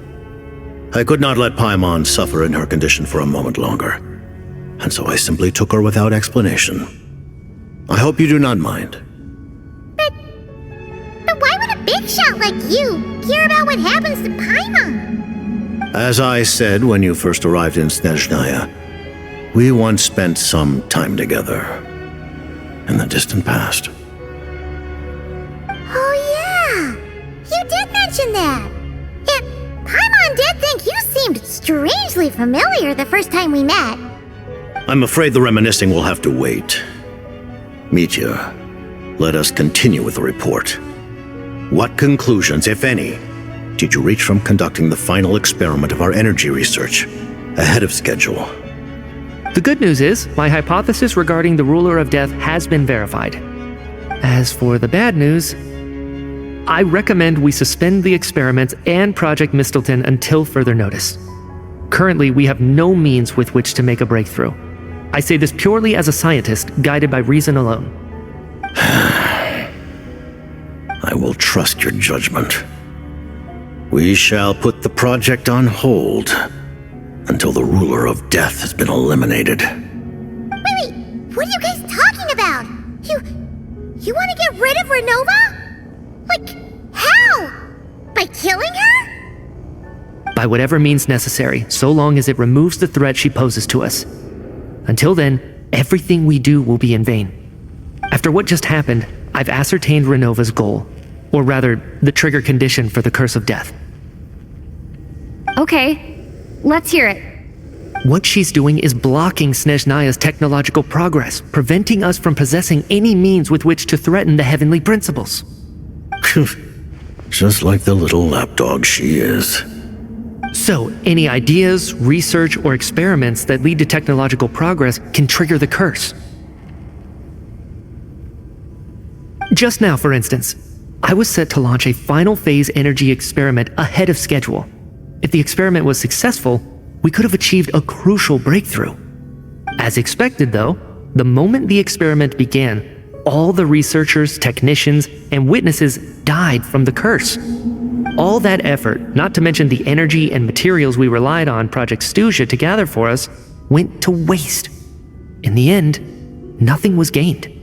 I could not let Paimon suffer in her condition for a moment longer, and so I simply took her without explanation. I hope you do not mind. But why would a big shot like you care about what happens to Paimon? As I said when you first arrived in Snezhnaya, we once spent some time together in the distant past. Oh yeah, you did mention that. Yeah, Paimon did think you seemed strangely familiar the first time we met. I'm afraid the reminiscing will have to wait. Mitya, let us continue with the report. What conclusions, if any, did you reach from conducting the final experiment of our energy research ahead of schedule? The good news is, my hypothesis regarding the Ruler of Death has been verified. As for the bad news, I recommend we suspend the experiments and Project Mistleton until further notice. Currently, we have no means with which to make a breakthrough. I say this purely as a scientist, guided by reason alone. I will trust your judgment. We shall put the project on hold until the Ruler of Death has been eliminated. Wait, what are you guys talking about? You want to get rid of Renova? Like, how? By killing her? By whatever means necessary, so long as it removes the threat she poses to us. Until then, everything we do will be in vain. After what just happened, I've ascertained Renova's goal, or rather, the trigger condition for the Curse of Death. Okay, let's hear it. What she's doing is blocking Snezhnaya's technological progress, preventing us from possessing any means with which to threaten the heavenly principles. Just like the little lapdog she is. So, any ideas, research, or experiments that lead to technological progress can trigger the curse. Just now, for instance, I was set to launch a final phase energy experiment ahead of schedule. If the experiment was successful, we could have achieved a crucial breakthrough. As expected, though, the moment the experiment began, all the researchers, technicians, and witnesses died from the curse. All that effort, not to mention the energy and materials we relied on Project Stuja to gather for us, went to waste. In the end, nothing was gained.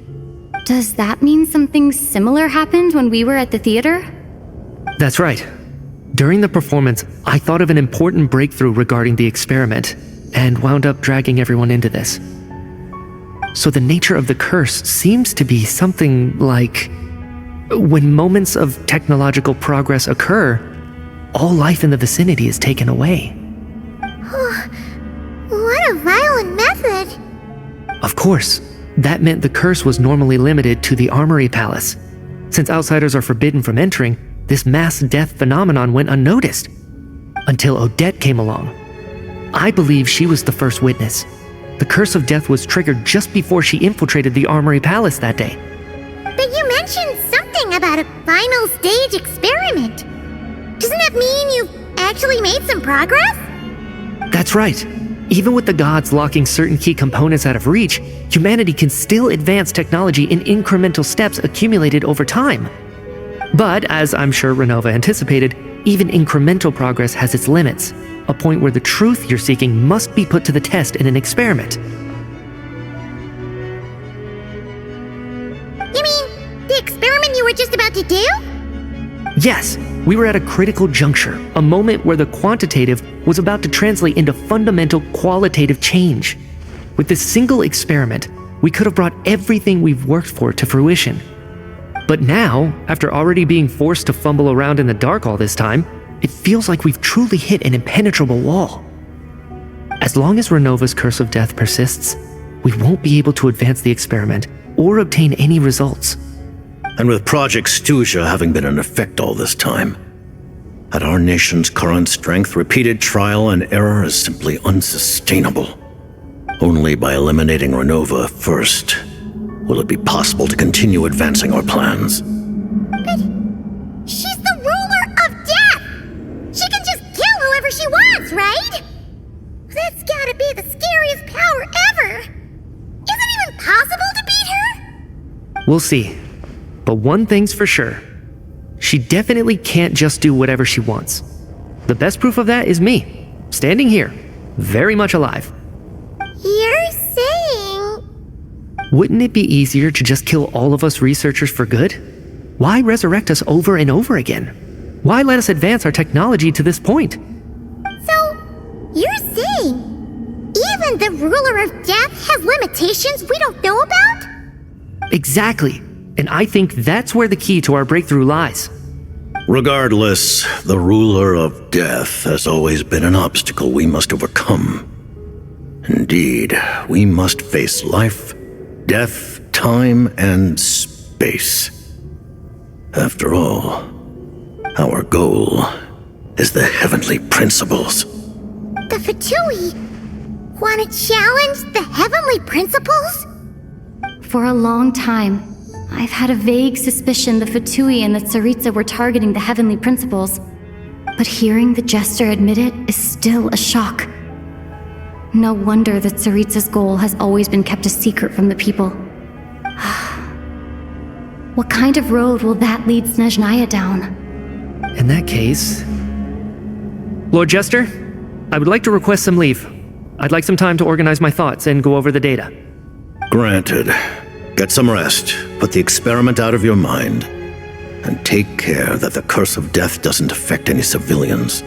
Does that mean something similar happened when we were at the theater? That's right. During the performance, I thought of an important breakthrough regarding the experiment, and wound up dragging everyone into this. So the nature of the curse seems to be something like, when moments of technological progress occur, all life in the vicinity is taken away. What a violent method! Of course, that meant the curse was normally limited to the Armory Palace. Since outsiders are forbidden from entering, this mass death phenomenon went unnoticed. Until Odette came along. I believe she was the first witness. The Curse of Death was triggered just before she infiltrated the Armory Palace that day. But you mentioned something about a final stage experiment. Doesn't that mean you've actually made some progress? That's right. Even with the gods locking certain key components out of reach, humanity can still advance technology in incremental steps accumulated over time. But, as I'm sure Renova anticipated, even incremental progress has its limits, a point where the truth you're seeking must be put to the test in an experiment. You mean the experiment you were just about to do? Yes, we were at a critical juncture, a moment where the quantitative was about to translate into fundamental qualitative change. With this single experiment, we could have brought everything we've worked for to fruition. But now, after already being forced to fumble around in the dark all this time, it feels like we've truly hit an impenetrable wall. As long as Renova's Curse of Death persists, we won't be able to advance the experiment or obtain any results. And with Project Stuja having been in effect all this time, at our nation's current strength, repeated trial and error is simply unsustainable. Only by eliminating Renova first will it be possible to continue advancing our plans. But she's whatever she wants, right? That's gotta be the scariest power ever! Is it even possible to beat her? We'll see. But one thing's for sure. She definitely can't just do whatever she wants. The best proof of that is me, standing here, very much alive. You're saying... Wouldn't it be easier to just kill all of us researchers for good? Why resurrect us over and over again? Why let us advance our technology to this point? So, you're saying even the ruler of death has limitations we don't know about? Exactly. And I think that's where the key to our breakthrough lies. Regardless, the ruler of death has always been an obstacle we must overcome. Indeed, we must face life, death, time, and space. After all, our goal is the heavenly principles. The Fatui want to challenge the heavenly principles? For a long time, I've had a vague suspicion the Fatui and the Tsaritsa were targeting the heavenly principles. But hearing the Jester admit it is still a shock. No wonder that Tsaritsa's goal has always been kept a secret from the people. What kind of road will that lead Snezhnaya down? In that case... Lord Jester, I would like to request some leave. I'd like some time to organize my thoughts and go over the data. Granted. Get some rest, put the experiment out of your mind, and take care that the curse of death doesn't affect any civilians.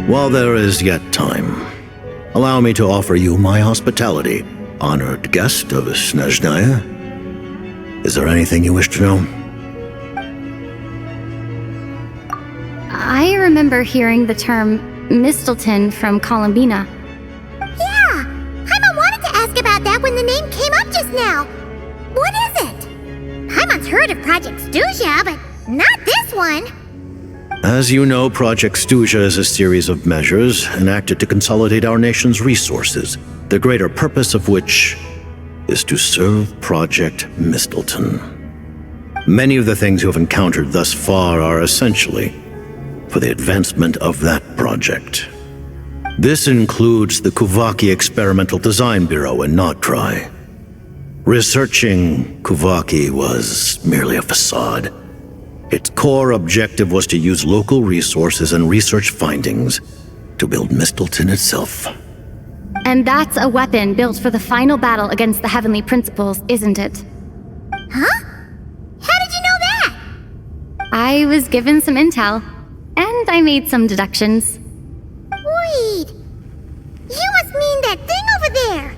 While there is yet time, allow me to offer you my hospitality, honored guest of Snezhnaya. Is there anything you wish to know? I remember hearing the term Mistelton from Columbina. Yeah! Paimon wanted to ask about that when the name came up just now. What is it? Paimon's heard of Project Stuja, but not this one. As you know, Project Stuja is a series of measures enacted to consolidate our nation's resources, the greater purpose of which is to serve Project Mistelton. Many of the things you have encountered thus far are essentially for the advancement of that project. This includes the Kuvaki Experimental Design Bureau in Nocturne. Researching Kuvaki was merely a facade. Its core objective was to use local resources and research findings to build Mistelton itself. And that's a weapon built for the final battle against the heavenly principles, isn't it? Huh? How did you know that? I was given some intel, and I made some deductions. Wait. You must mean that thing over there.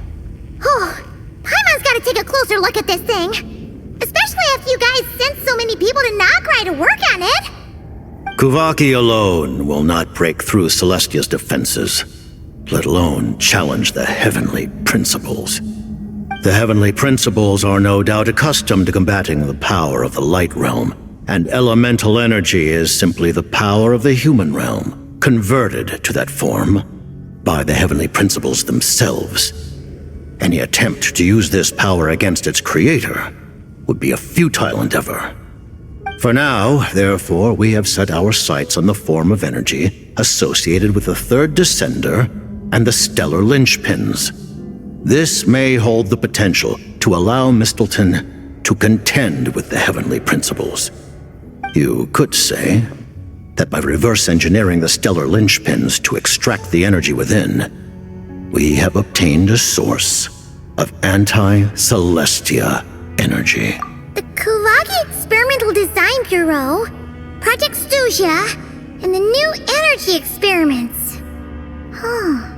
Oh, Paimon's gotta take a closer look at this thing. Especially after you guys sent so many people to Nocturne to work on it. Kuvaki alone will not break through Celestia's defenses, let alone challenge the heavenly principles. The heavenly principles are no doubt accustomed to combating the power of the light realm, and elemental energy is simply the power of the human realm, converted to that form by the heavenly principles themselves. Any attempt to use this power against its creator would be a futile endeavor. For now, therefore, we have set our sights on the form of energy associated with the third descender and the stellar linchpins. This may hold the potential to allow Mistelton to contend with the heavenly principles. You could say that by reverse engineering the stellar linchpins to extract the energy within, we have obtained a source of anti-Celestia energy. The Kuvaki Experimental Design Bureau, Project Stuja, and the new energy experiments. Huh.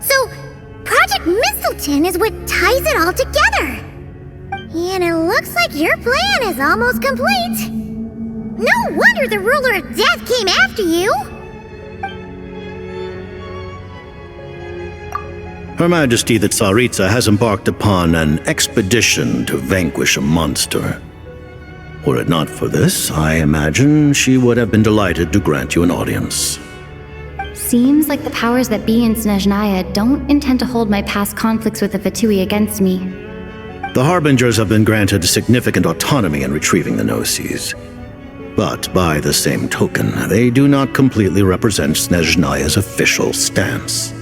So, Project Mistelton is what ties it all together. And it looks like your plan is almost complete. No wonder the ruler of death came after you. Her Majesty the Tsaritsa has embarked upon an expedition to vanquish a monster. Were it not for this, I imagine she would have been delighted to grant you an audience. Seems like the powers that be in Snezhnaya don't intend to hold my past conflicts with the Fatui against me. The Harbingers have been granted significant autonomy in retrieving the Gnosis. But by the same token, they do not completely represent Snezhnaya's official stance.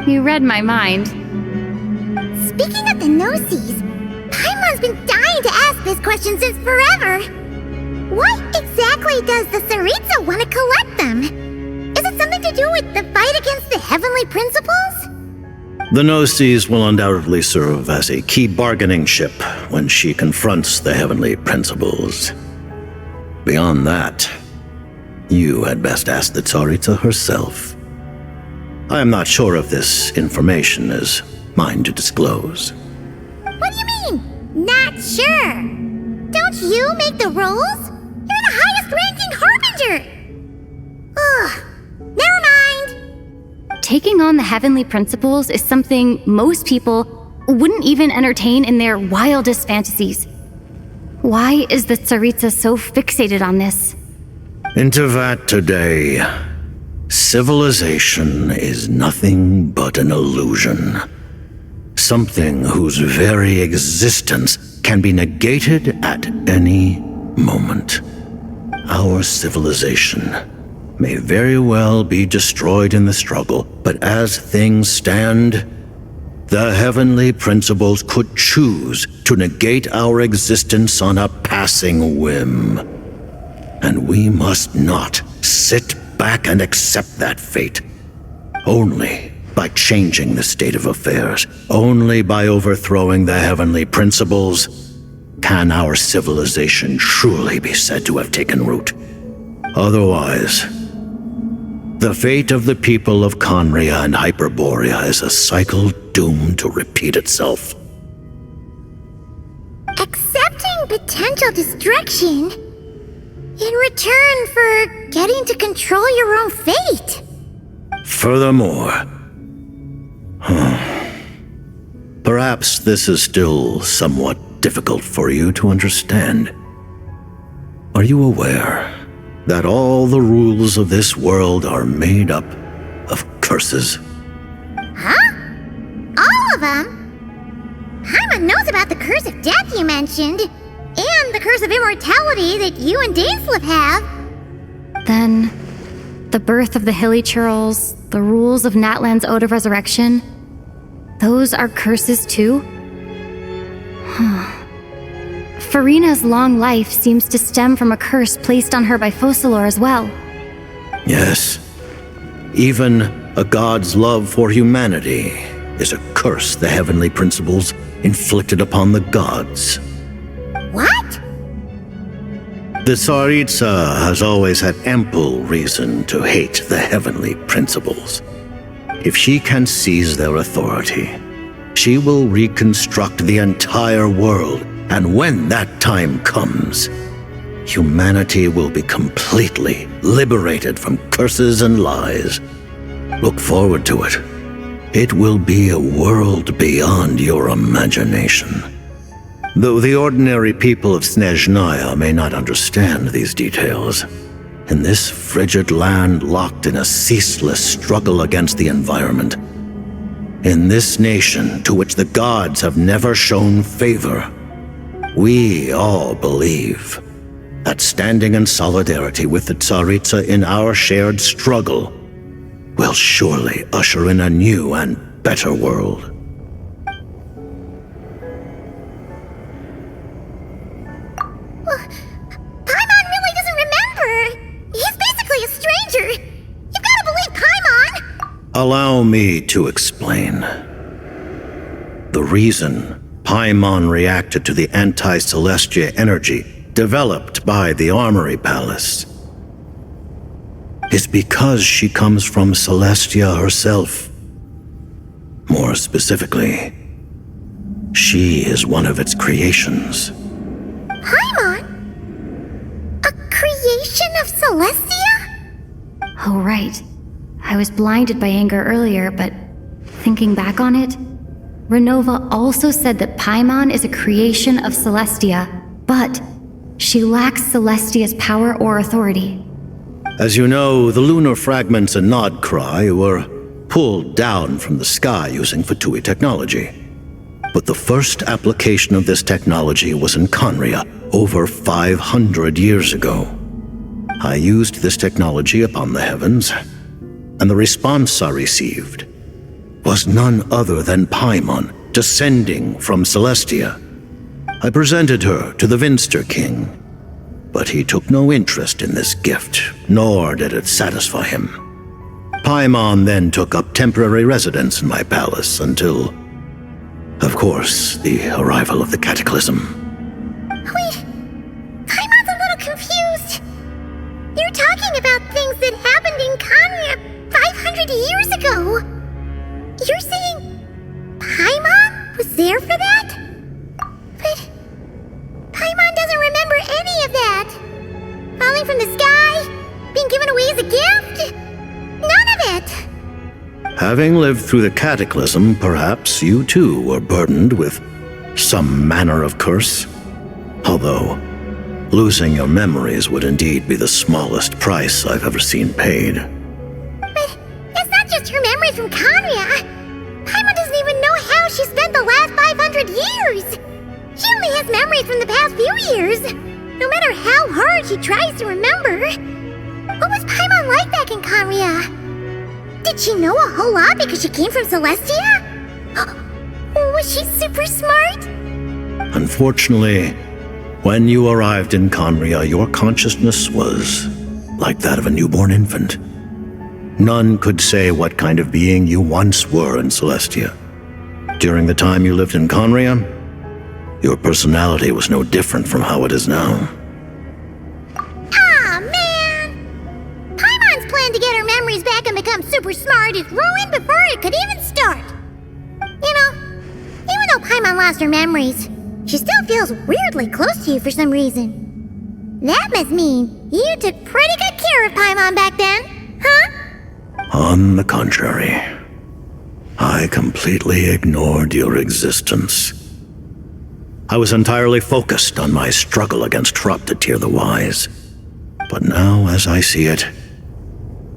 You read my mind. Speaking of the Gnosis, Paimon's been dying to ask this question since forever. Why exactly does the Tsaritsa want to collect them? Is it something to do with the fight against the Heavenly Principles? The Gnosis will undoubtedly serve as a key bargaining chip when she confronts the Heavenly Principles. Beyond that, you had best ask the Tsaritsa herself. I am not sure if this information is mine to disclose. What do you mean, not sure? Don't you make the rules? You're the highest-ranking Harbinger! Ugh, never mind. Taking on the Heavenly Principles is something most people wouldn't even entertain in their wildest fantasies. Why is the Tsaritsa so fixated on this? In Tevat today, civilization is nothing but an illusion. Something whose very existence can be negated at any moment. Our civilization may very well be destroyed in the struggle, but as things stand, the Heavenly Principles could choose to negate our existence on a passing whim. And we must not sit back and accept that fate. Only by changing the state of affairs, only by overthrowing the Heavenly Principles, can our civilization truly be said to have taken root. Otherwise, the fate of the people of Conria and Hyperborea is a cycle doomed to repeat itself. Accepting potential destruction in return for getting to control your own fate. Furthermore, perhaps this is still somewhat difficult for you to understand. Are you aware that all the rules of this world are made up of curses? Huh? All of them? Paimon knows about the curse of death you mentioned, and the curse of immortality that you and Dainsleif have. Then, the birth of the Hilly Churls, the rules of Natlan's Ode of Resurrection, those are curses too? Farina's long life seems to stem from a curse placed on her by Focalor as well. Yes. Even a god's love for humanity is a curse the Heavenly Principles inflicted upon the gods. What? The Tsaritsa has always had ample reason to hate the Heavenly Principles. If she can seize their authority, she will reconstruct the entire world, and when that time comes, humanity will be completely liberated from curses and lies. Look forward to it. It will be a world beyond your imagination. Though the ordinary people of Snezhnaya may not understand these details, in this frigid land locked in a ceaseless struggle against the environment, in this nation to which the gods have never shown favor, we all believe that standing in solidarity with the Tsaritsa in our shared struggle will surely usher in a new and better world. Paimon really doesn't remember! He's basically a stranger! You've gotta believe Paimon! Allow me to explain. The reason Paimon reacted to the anti-Celestia energy developed by the Armory Palace is because she comes from Celestia herself. More specifically, she is one of its creations. Paimon? A creation of Celestia? Oh, right. I was blinded by anger earlier, but thinking back on it, Renova also said that Paimon is a creation of Celestia, but she lacks Celestia's power or authority. As you know, the lunar fragments in Nodcry were pulled down from the sky using Fatui technology. But the first application of this technology was in Conria over 500 years ago. I used this technology upon the heavens, and the response I received was none other than Paimon descending from Celestia. I presented her to the Vinster King, but he took no interest in this gift, nor did it satisfy him. Paimon then took up temporary residence in my palace until, of course, the arrival of the Cataclysm. Wait, Paimon's a little confused. You're talking about things that happened in Conria 500 years ago. You're saying Paimon was there for that? But Paimon doesn't remember any of that. Falling from the sky? Being given away as a gift? None of it! Having lived through the Cataclysm, perhaps you too were burdened with some manner of curse. Although, losing your memories would indeed be the smallest price I've ever seen paid. But it's not just her memories from Conria. Paimon doesn't even know how she spent the last 500 years. She only has memories from the past few years. No matter how hard she tries to remember. What was Paimon like back in Conria? Did she know a whole lot because she came from Celestia? Was she super smart? Unfortunately, when you arrived in Conria, your consciousness was like that of a newborn infant. None could say what kind of being you once were in Celestia. During the time you lived in Conria, your personality was no different from how it is now. Aw, man! Paimon's plan to get her memories back and become super smart is ruined before it could even start. You know, even though Paimon lost her memories, she still feels weirdly close to you for some reason. That must mean you took pretty good care of Paimon back then, huh? On the contrary, I completely ignored your existence. I was entirely focused on my struggle against Troptatir the Wise. But now, as I see it,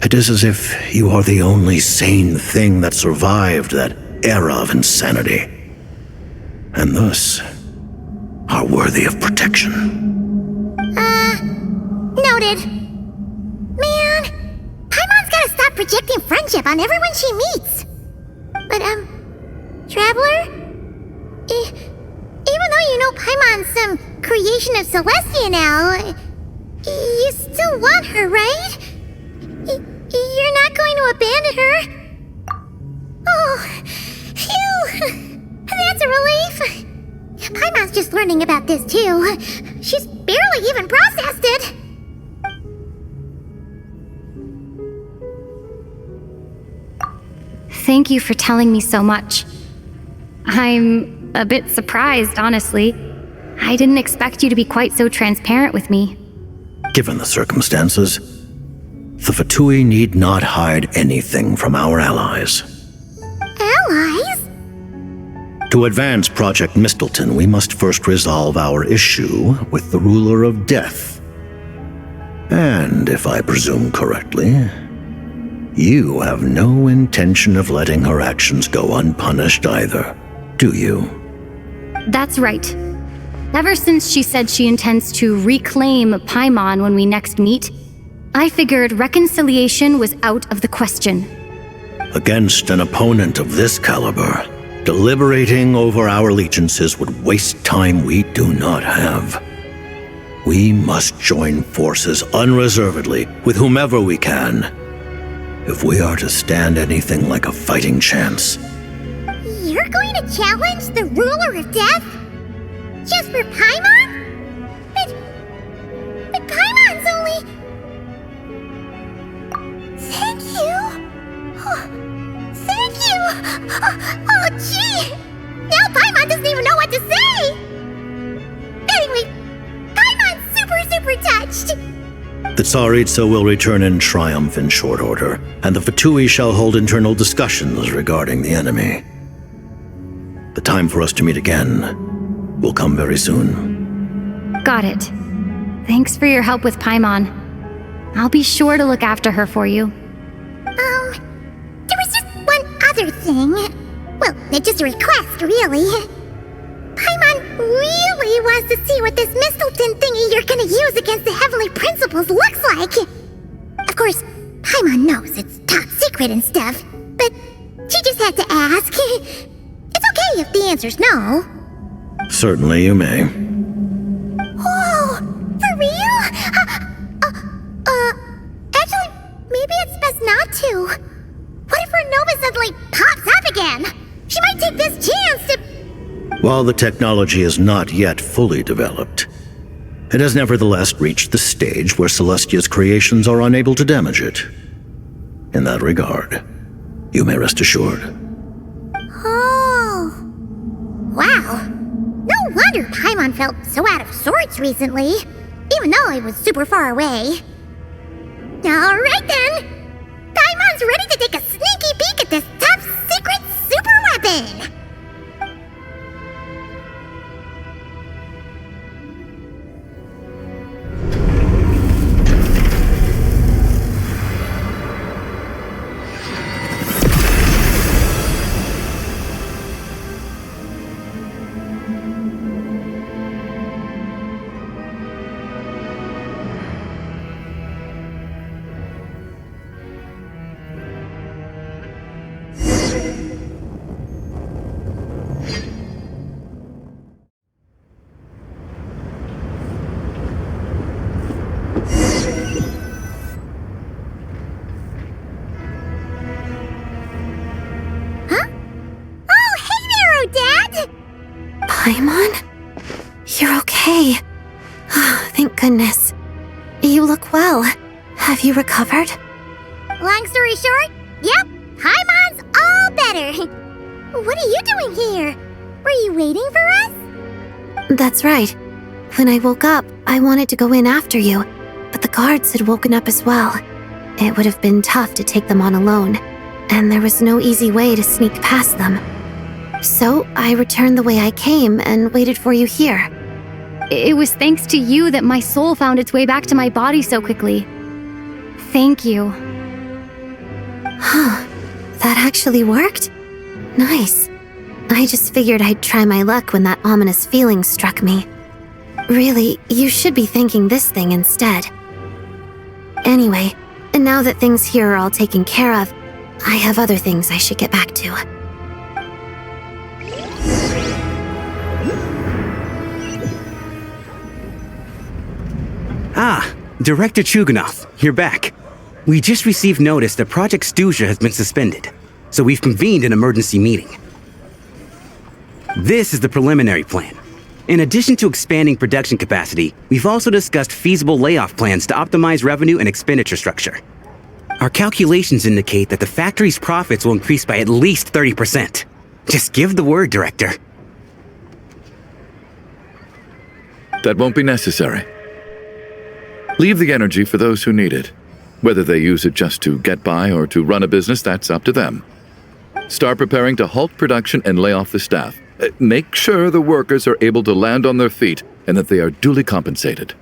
it is as if you are the only sane thing that survived that era of insanity, and thus are worthy of protection. Noted. Man, Paimon's gotta stop projecting friendship on everyone she meets. But, Traveler? Even though you know Paimon's some creation of Celestia now, you still want her, right? You're not going to abandon her? Oh, phew! That's a relief. Paimon's just learning about this too. She's barely even processed it. Thank you for telling me so much. I'm a bit surprised, honestly. I didn't expect you to be quite so transparent with me. Given the circumstances, the Fatui need not hide anything from our allies. Allies? To advance Project Mistleton, we must first resolve our issue with the Ruler of Death. And, if I presume correctly, you have no intention of letting her actions go unpunished either, do you? That's right. Ever since she said she intends to reclaim Paimon when we next meet, I figured reconciliation was out of the question. Against an opponent of this caliber, deliberating over our allegiances would waste time we do not have. We must join forces unreservedly with whomever we can, if we are to stand anything like a fighting chance. You're going to challenge the Ruler of Death? Just for Paimon? But Paimon's only... Thank you! Thank you! Oh, gee! Now Paimon doesn't even know what to say! Anyway, Paimon's super touched! The Tsaritsa will return in triumph in short order, and the Fatui shall hold internal discussions regarding the enemy. The time for us to meet again will come very soon. Got it. Thanks for your help with Paimon. I'll be sure to look after her for you. There was just one other thing. Well, it's just a request, really. Paimon really wants to see what this Mistletoe thingy you're gonna use against the Heavenly Principles looks like. Of course, Paimon knows it's top secret and stuff, but she just had to ask. It's okay if the answer's no. Certainly you may. Whoa, for real? Actually, maybe it's best not to. What if her Nova suddenly pops up again? She might take this chance to... While the technology is not yet fully developed, it has nevertheless reached the stage where Celestia's creations are unable to damage it. In that regard, you may rest assured. Oh. Wow. No wonder Paimon felt so out of sorts recently, even though it was super far away. Alright then! Paimon's ready to take a sneaky peek at this top secret super weapon! Paimon? You're okay. Thank goodness. You look well. Have you recovered? Long story short, yep, Paimon's all better. What are you doing here? Were you waiting for us? That's right. When I woke up, I wanted to go in after you, but the guards had woken up as well. It would have been tough to take them on alone, and there was no easy way to sneak past them. So I returned the way I came and waited for you here. It was thanks to you that my soul found its way back to my body so quickly. Thank you. Huh. That actually worked? Nice. I just figured I'd try my luck when that ominous feeling struck me. Really, you should be thanking this thing instead. Anyway, now that things here are all taken care of, I have other things I should get back to. Ah, Director Chuganov, you're back. We just received notice that Project Stuja has been suspended, so we've convened an emergency meeting. This is the preliminary plan. In addition to expanding production capacity, we've also discussed feasible layoff plans to optimize revenue and expenditure structure. Our calculations indicate that the factory's profits will increase by at least 30%. Just give the word, Director. That won't be necessary. Leave the energy for those who need it. Whether they use it just to get by or to run a business, that's up to them. Start preparing to halt production and lay off the staff. Make sure the workers are able to land on their feet and that they are duly compensated.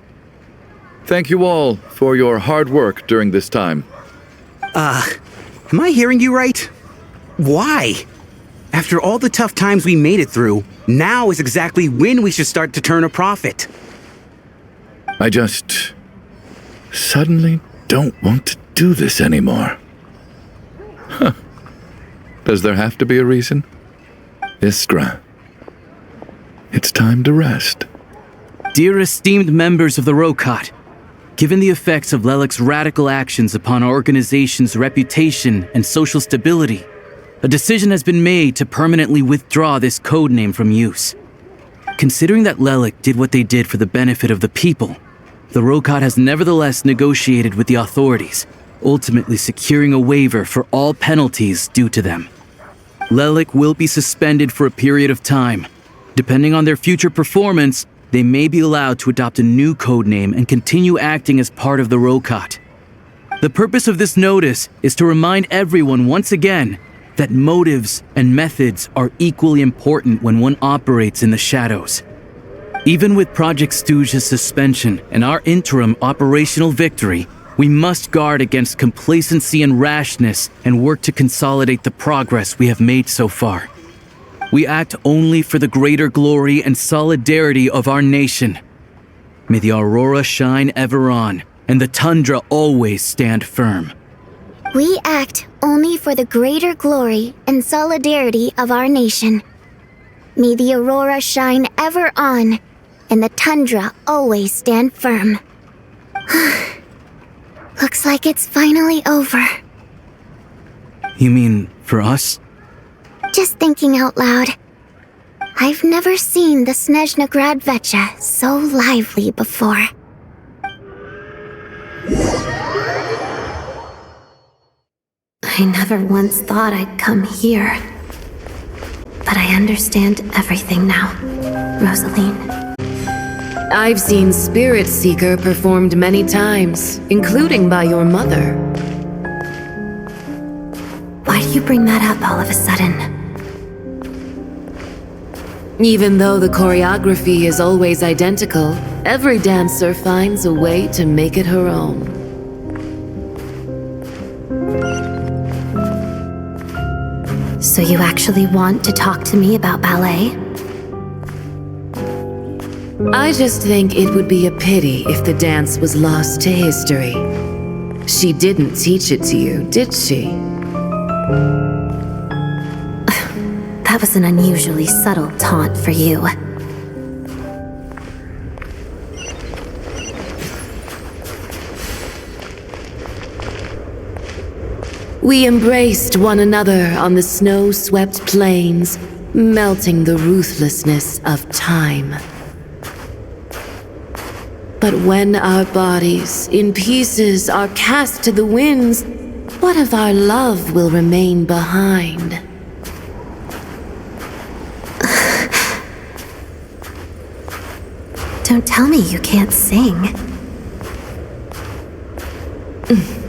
Thank you all for your hard work during this time. Am I hearing you right? Why? After all the tough times we made it through, now is exactly when we should start to turn a profit. I just suddenly don't want to do this anymore. Huh. Does there have to be a reason? Iskra, it's time to rest. Dear esteemed members of the Rokot, given the effects of Lelik's radical actions upon our organization's reputation and social stability, a decision has been made to permanently withdraw this codename from use. Considering that Lelik did what they did for the benefit of the people, the Rokot has nevertheless negotiated with the authorities, ultimately securing a waiver for all penalties due to them. Lelik will be suspended for a period of time. Depending on their future performance, they may be allowed to adopt a new codename and continue acting as part of the Rokot. The purpose of this notice is to remind everyone once again that motives and methods are equally important when one operates in the shadows. Even with Project Stuja's suspension and our interim operational victory, We must guard against complacency and rashness and work to consolidate the progress we have made so far. We act only for the greater glory and solidarity of our nation. May the aurora shine ever on, and the tundra always stand firm. We act only for the greater glory and solidarity of our nation. May the aurora shine ever on, and the tundra always stand firm. Looks like it's finally over. You mean for us? Just thinking out loud. I've never seen the Snezhna Grad Vecha so lively before. I never once thought I'd come here. But I understand everything now, Rosaline. I've seen Spirit Seeker performed many times, including by your mother. Why do you bring that up all of a sudden? Even though the choreography is always identical, every dancer finds a way to make it her own. So you actually want to talk to me about ballet? I just think it would be a pity if the dance was lost to history. She didn't teach it to you, did she? That was an unusually subtle taunt for you. We embraced one another on the snow-swept plains, melting the ruthlessness of time. But when our bodies, in pieces, are cast to the winds, what of our love will remain behind? Don't tell me you can't sing.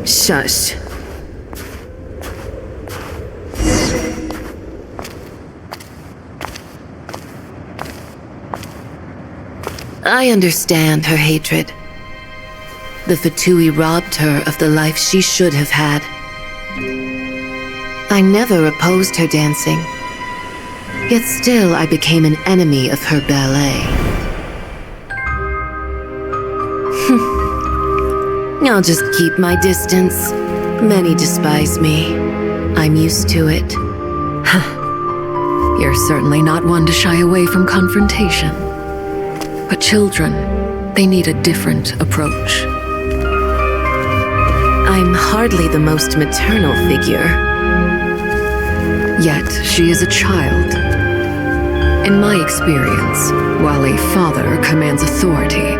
Shush. I understand her hatred. The Fatui robbed her of the life she should have had. I never opposed her dancing. Yet still I became an enemy of her ballet. I'll just keep my distance. Many despise me. I'm used to it. You're certainly not one to shy away from confrontation. But children, they need a different approach. I'm hardly the most maternal figure. Yet she is a child. In my experience, while a father commands authority,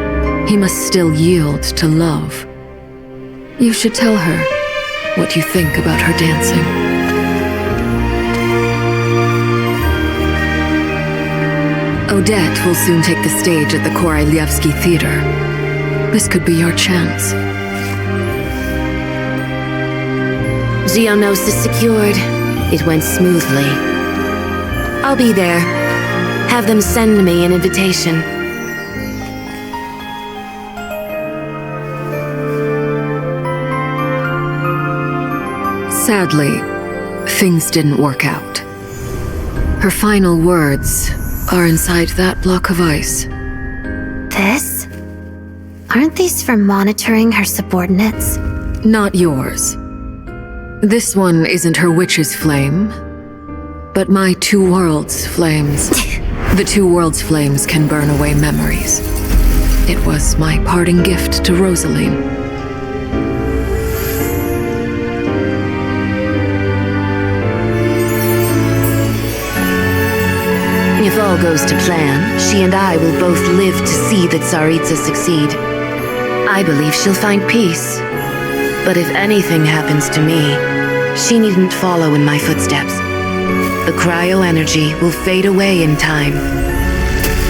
he must still yield to love. You should tell her what you think about her dancing. Odette will soon take the stage at the Koralyevsky Theater. This could be your chance. Geonosis secured. It went smoothly. I'll be there. Have them send me an invitation. Sadly, things didn't work out. Her final words are inside that block of ice. This? Aren't these for monitoring her subordinates? Not yours. This one isn't her witch's flame, but my two worlds' flames. The two worlds' flames can burn away memories. It was my parting gift to Rosaline. If all goes to plan, she and I will both live to see the Tsaritsa succeed. I believe she'll find peace. But if anything happens to me, she needn't follow in my footsteps. The cryo-energy will fade away in time.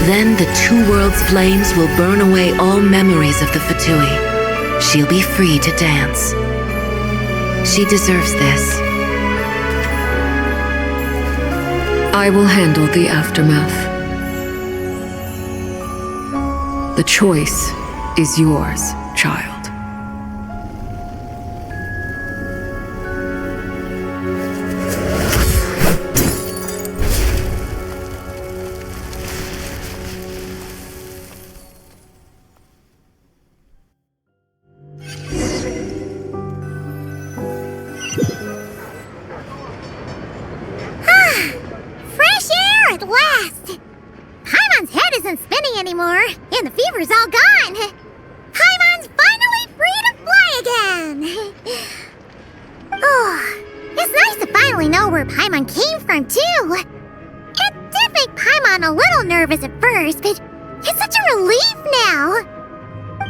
Then the two worlds' flames will burn away all memories of the Fatui. She'll be free to dance. She deserves this. I will handle the aftermath. The choice is yours, child. And the fever's all gone. Paimon's finally free to fly again. Oh, it's nice to finally know where Paimon came from, too. It did make Paimon a little nervous at first, but it's such a relief now.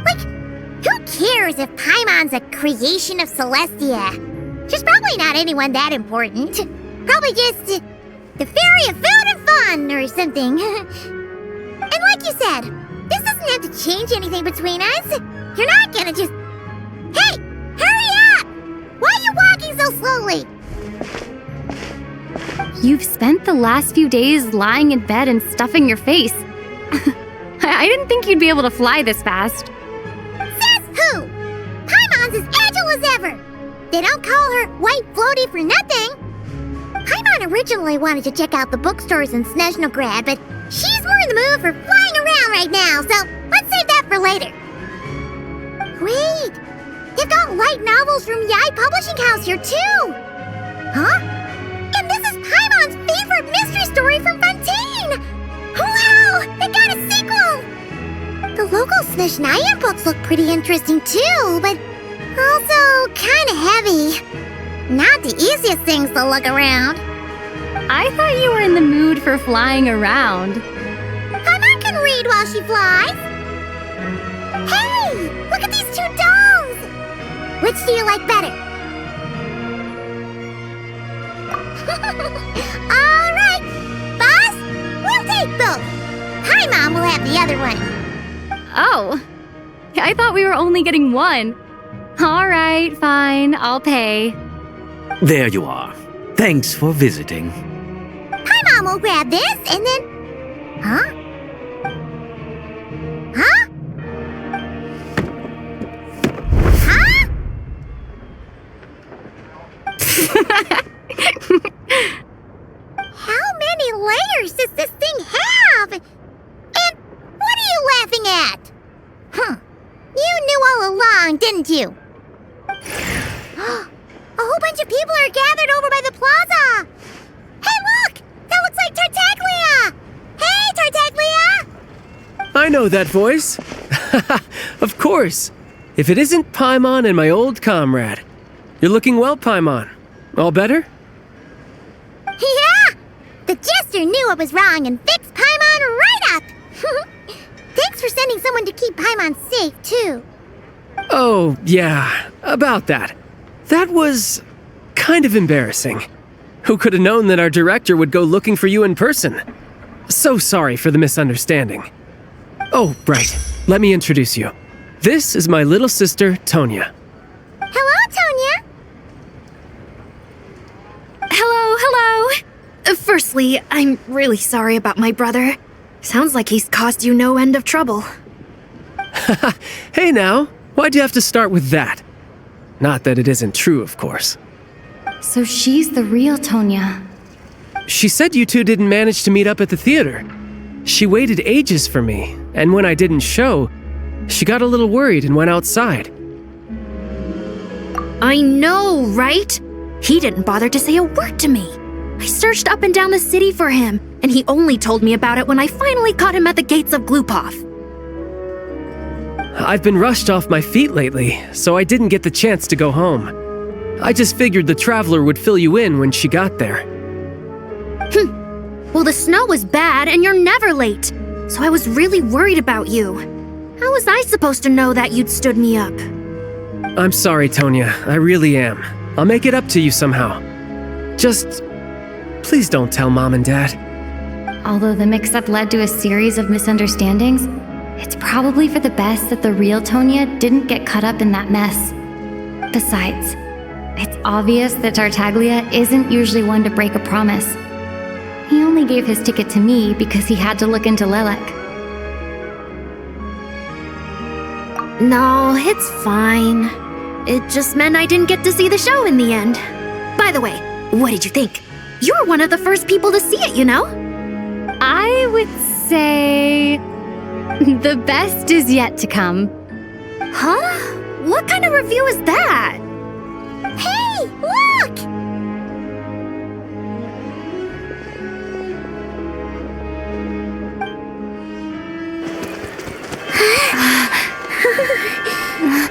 Like, who cares if Paimon's a creation of Celestia? She's probably not anyone that important. Probably just the fairy of food and fun or something. And like you said, this doesn't have to change anything between us. You're not gonna just... Hey! Hurry up! Why are you walking so slowly? You've spent the last few days lying in bed and stuffing your face. I didn't think you'd be able to fly this fast. Says who? Paimon's as agile as ever. They don't call her White Floaty for nothing. Paimon originally wanted to check out the bookstores in Snezhnograd, but she's more in the mood for flying around right now, so let's save that for later. Wait, they've got light novels from Yai Publishing House here too. Huh? And this is Paimon's favorite mystery story from Fontaine. Wow, they got a sequel. The local Snezhnaya books look pretty interesting too, but also kind of heavy. Not the easiest things to look around. I thought you were in the mood for flying around. Paimon can read while she flies. Hey, look at these two domes. Which do you like better? All right, boss, we'll take both. Paimon will have the other one. Oh, I thought we were only getting one. All right, fine, I'll pay. There you are. Thanks for visiting. Paimon will grab this and then... Huh? Huh? Huh? How many layers does this thing have? And what are you laughing at? Huh. You knew all along, didn't you? A whole bunch of people are gathered over by the plaza! Hey, look! That looks like Tartaglia! Hey, Tartaglia! I know that voice. Of course. If it isn't Paimon and my old comrade. You're looking well, Paimon. All better? Yeah! The jester knew I was wrong and fixed Paimon right up! Thanks for sending someone to keep Paimon safe, too. Oh, yeah. About that. That was kind of embarrassing. Who could have known that our director would go looking for you in person? So sorry for the misunderstanding. Oh, right. Let me introduce you. This is my little sister, Tonya. Hello, Tonya. Hello. Firstly, I'm really sorry about my brother. Sounds like he's caused you no end of trouble. Hey now, why'd you have to start with that? Not that it isn't true, of course. So she's the real Tonya. She said you two didn't manage to meet up at the theater. She waited ages for me, and when I didn't show, she got a little worried and went outside. I know, right? He didn't bother to say a word to me. I searched up and down the city for him, and he only told me about it when I finally caught him at the gates of Glupov. I've been rushed off my feet lately, so I didn't get the chance to go home. I just figured the Traveler would fill you in when she got there. Well, the snow was bad and you're never late, so I was really worried about you. How was I supposed to know that you'd stood me up? I'm sorry, Tonya. I really am. I'll make it up to you somehow. Just... please don't tell Mom and Dad. Although the mix-up led to a series of misunderstandings, it's probably for the best that the real Tonya didn't get caught up in that mess. Besides, it's obvious that Tartaglia isn't usually one to break a promise. He only gave his ticket to me because he had to look into Lelek. No, it's fine. It just meant I didn't get to see the show in the end. By the way, what did you think? You were one of the first people to see it, you know? I would say... the best is yet to come. Huh? What kind of review is that? Hey, look! her.